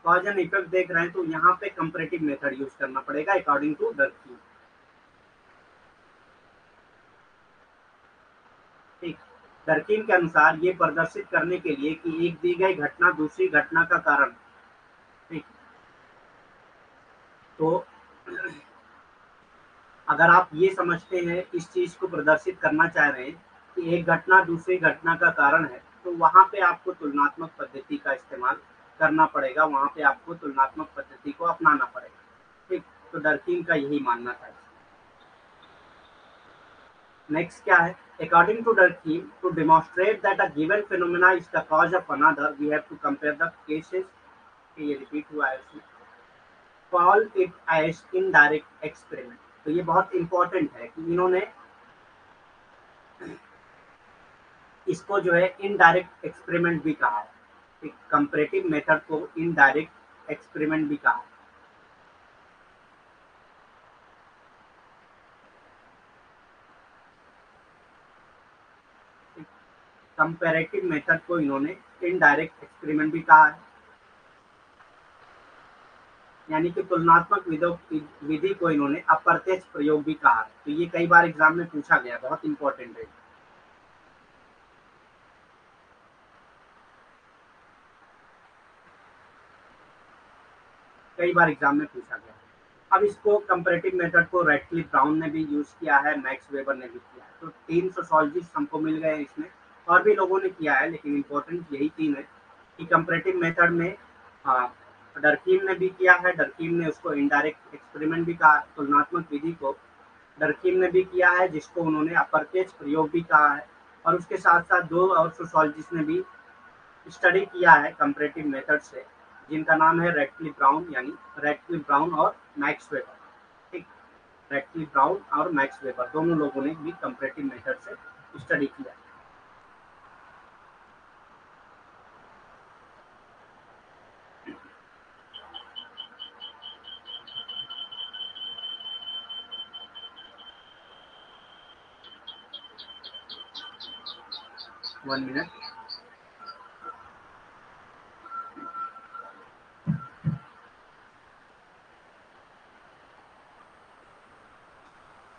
कॉज एंड इफेक्ट देख रहे हैं तो यहाँ पे कंपैरेटिव मेथड यूज करना पड़ेगा अकॉर्डिंग टू डर्कीम। ठीक, डर्कीम के अनुसार ये प्रदर्शित करने के लिए कि एक दी गई घटना दूसरी घटना का कारण। ठीक, तो अगर आप ये समझते हैं, इस चीज को प्रदर्शित करना चाह रहे हैं कि एक घटना दूसरी घटना का कारण है, तो वहां पे आपको तुलनात्मक पद्धति का इस्तेमाल करना पड़ेगा, वहां पे आपको तुलनात्मक पद्धति को अपनाना पड़ेगा। ठीक, तो डर्कीम का यही मानना था। नेक्स्ट क्या है? According to Durkheim, to demonstrate that a given phenomena is the cause of another, we have to compare the cases. ये रिपीट हुआ है उसमें। Call it as indirect experiment. तो ये बहुत इंपॉर्टेंट है कि इन्होंने इसको जो है इनडायरेक्ट एक्सपेरिमेंट भी कहा है। कंपैरेटिव मेथड को इनडायरेक्ट एक्सपेरिमेंट भी कहा है। कंपैरेटिव मेथड को इन्होंने इनडायरेक्ट एक्सपेरिमेंट भी कहा है, यानी कि तुलनात्मक विधि को इन्होंने अप्रत्यक्ष प्रयोग भी कहा है। तो ये कई बार एग्जाम में पूछा गया, बहुत इंपॉर्टेंट है। कई बार एग्जाम में पूछा गया। अब इसको कंपैरेटिव मेथड को रेडक्लिफ ब्राउन ने भी यूज किया है, मैक्स वेबर ने भी किया है। तो 3 सोशोलॉजिस्ट हमको मिल गए इसमें, और भी लोगों ने किया है लेकिन इम्पोर्टेंट यही 3 है कि कंपैरेटिव मेथड में डर्कीम ने भी किया है। डर्कीम ने उसको इनडायरेक्ट एक्सपेरिमेंट भी कहा, तुलनात्मक विधि को डर्कीम ने भी किया है जिसको उन्होंने अप्रत्यक्ष प्रयोग भी कहा है। और उसके साथ साथ 2 और सोशोलॉजिस्ट ने भी स्टडी किया है कंपैरेटिव मेथड से, जिनका नाम है रेडक्लिफ ब्राउन, यानी रेडक्लिफ ब्राउन और मैक्स वेबर। ठीक, रेडक्लिफ ब्राउन और मैक्स वेबर दोनों लोगों ने भी कंपैरेटिव मेथड से स्टडी किया। 1 मिनट।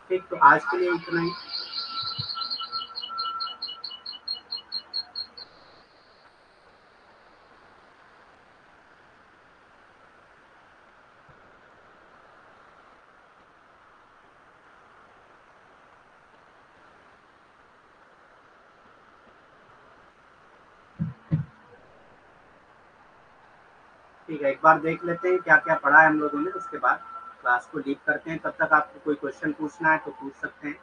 ठीक, तो आज के लिए इतना ही। ठीक है, एक बार देख लेते हैं क्या क्या पढ़ा है हम लोगों ने, उसके बाद क्लास को लीव करते हैं। तब तक आपको कोई क्वेश्चन पूछना है तो पूछ सकते हैं।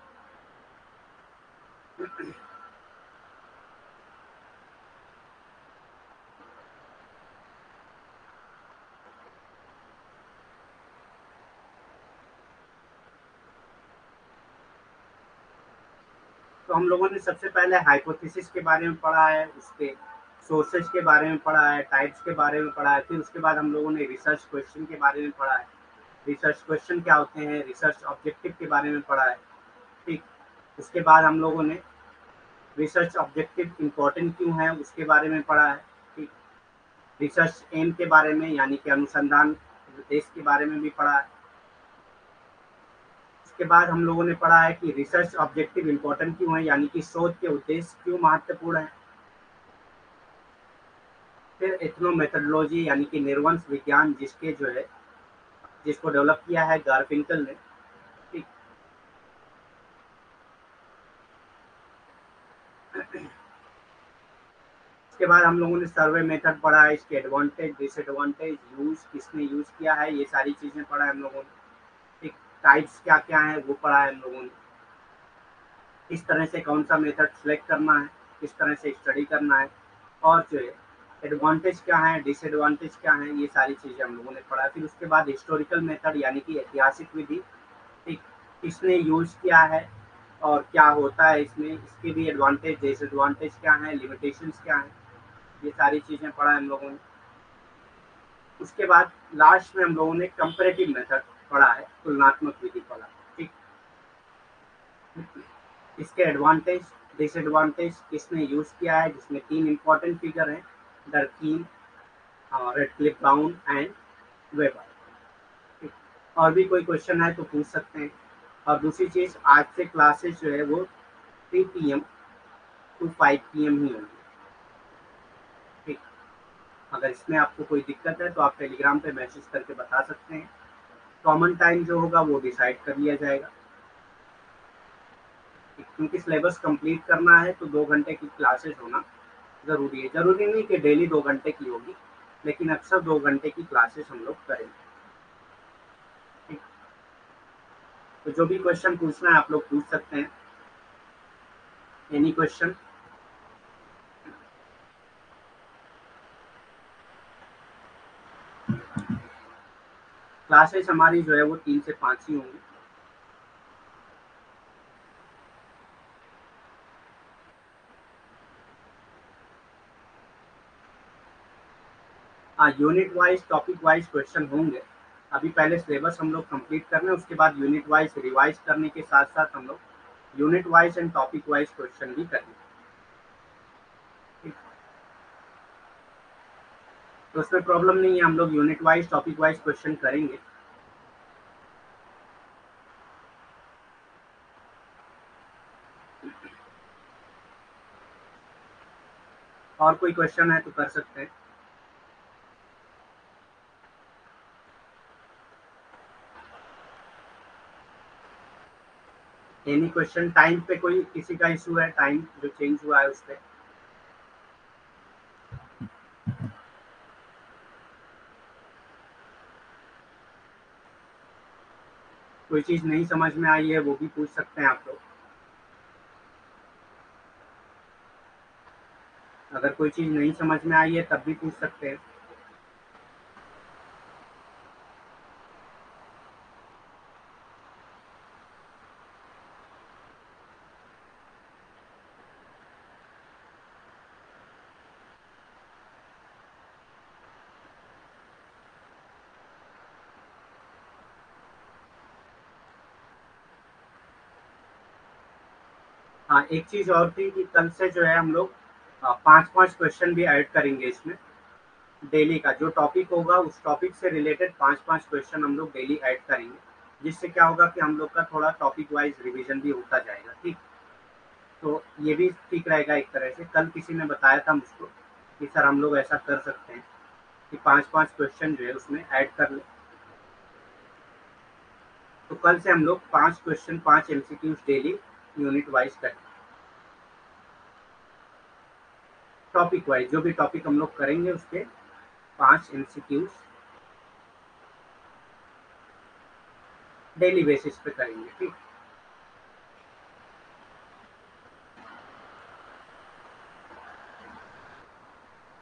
तो हम लोगों ने सबसे पहले हाइपोथेसिस के बारे में पढ़ा है, उसके सोर्सेज के बारे में पढ़ा है, टाइप्स के बारे में पढ़ा है, फिर उसके बाद हम लोगों ने रिसर्च क्वेश्चन के बारे में पढ़ा है, रिसर्च क्वेश्चन क्या होते हैं, रिसर्च ऑब्जेक्टिव के बारे में पढ़ा है। ठीक, उसके बाद हम लोगों ने रिसर्च ऑब्जेक्टिव इम्पोर्टेंट क्यों है उसके बारे में पढ़ा है। ठीक, रिसर्च एम के बारे में यानी कि अनुसंधान उद्देश्य के बारे में भी पढ़ा है। उसके बाद हम लोगों ने पढ़ा है कि रिसर्च ऑब्जेक्टिव इम्पोर्टेंट क्यों है, यानी कि शोध के उद्देश्य क्यों महत्वपूर्ण है। फिर एथनोमेथोडोलॉजी यानी कि निर्वंश विज्ञान, जिसके जो है जिसको डेवलप किया है गारफिंकल ने। ठीक, उसके बाद हम लोगों ने सर्वे मेथड पढ़ा है, इसके एडवांटेज डिसएडवांटेज, यूज किसने यूज किया है, ये सारी चीजें पढ़ा है हम लोगों ने। ठीक, टाइप्स क्या क्या है वो पढ़ा है हम लोगों ने, किस तरह से कौन सा मेथड सिलेक्ट करना है, किस तरह से स्टडी करना है, और जो है एडवांटेज क्या है, डिसएडवांटेज क्या है, ये सारी चीजें हम लोगों ने पढ़ा। फिर उसके बाद हिस्टोरिकल मेथड यानी कि ऐतिहासिक विधि। ठीक, किसने यूज किया है और क्या होता है इसमें, इसके भी एडवांटेज डिसएडवांटेज क्या है, लिमिटेशंस क्या है, ये सारी चीजें पढ़ा है हम लोगों ने। उसके बाद लास्ट में हम लोगों ने कंपैरेटिव मेथड पढ़ा है, तुलनात्मक विधि पढ़ा। ठीक, इसके एडवांटेज डिसएडवांटेज, किसने यूज किया है, जिसमें तीन इंपॉर्टेंट फिगर हैं, डर्कीन, रेडक्लिफ ब्राउन एंड वेबर। ठीक, और भी कोई क्वेश्चन है तो पूछ सकते हैं। और दूसरी चीज, आज से क्लासेस जो है वो 3 PM टू 5 PM ही होंगी। ठीक, अगर इसमें आपको कोई दिक्कत है तो आप टेलीग्राम पे मैसेज करके बता सकते हैं। कॉमन टाइम जो होगा वो डिसाइड कर लिया जाएगा। क्योंकि सिलेबस कंप्लीट करना है तो 2 घंटे की क्लासेस होना जरूरी है। जरूरी नहीं कि डेली 2 घंटे की होगी, लेकिन अक्सर 2 घंटे की क्लासेस हम लोग करेंगे। ठीक, तो जो भी क्वेश्चन पूछना है आप लोग पूछ सकते हैं। Any question? क्लासेस हमारी जो है वो 3 से 5 ही होंगी। हाँ, unit wise topic wise question होंगे। अभी पहले सिलेबस हम लोग कंप्लीट कर रहे हैं, उसके बाद यूनिट वाइज रिवाइज करने के साथ साथ हम लोग unit wise and topic wise question भी करेंगे। ठीक, तो उसमें प्रॉब्लम नहीं है, हम लोग unit wise topic wise question करेंगे। और कोई क्वेश्चन है तो कर सकते हैं। Any question? टाइम पे कोई किसी का इशू है, टाइम जो चेंज हुआ है उस पर? कोई चीज नहीं समझ में आई है वो भी पूछ सकते हैं आप लोग। अगर कोई चीज नहीं समझ में आई है तब भी पूछ सकते हैं। हाँ, एक चीज और थी कि कल से जो है हम लोग 5-5 क्वेश्चन भी ऐड करेंगे इसमें। डेली का जो टॉपिक होगा उस टॉपिक से रिलेटेड 5-5 क्वेश्चन हम लोग डेली ऐड करेंगे, जिससे क्या होगा कि हम लोग का थोड़ा टॉपिक वाइज रिवीजन भी होता जाएगा। ठीक, तो ये भी ठीक रहेगा एक तरह से। कल किसी ने बताया था मुझको कि सर हम लोग ऐसा कर सकते हैं कि 5-5 क्वेश्चन जो है उसमें ऐड कर ले। तो कल से हम लोग 5 question 5 MCQs daily unit wise करें, टॉपिक वाइज जो भी टॉपिक हम लोग करेंगे उसके 5 एमसीक्यूज डेली बेसिस पे करेंगे, ठीक।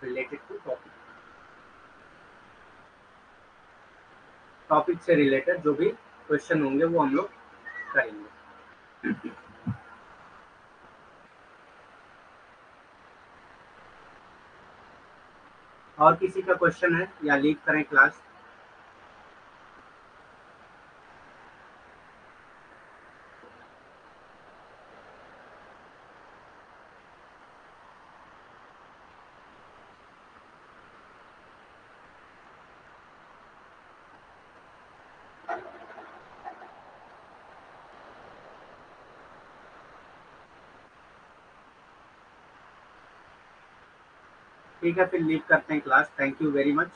रिलेटेड टू टॉपिक, टॉपिक से रिलेटेड जो भी क्वेश्चन होंगे वो हम लोग करेंगे। और किसी का क्वेश्चन है या लीव करें क्लास? ठीक है, फिर लीव करते हैं class. Thank you very much.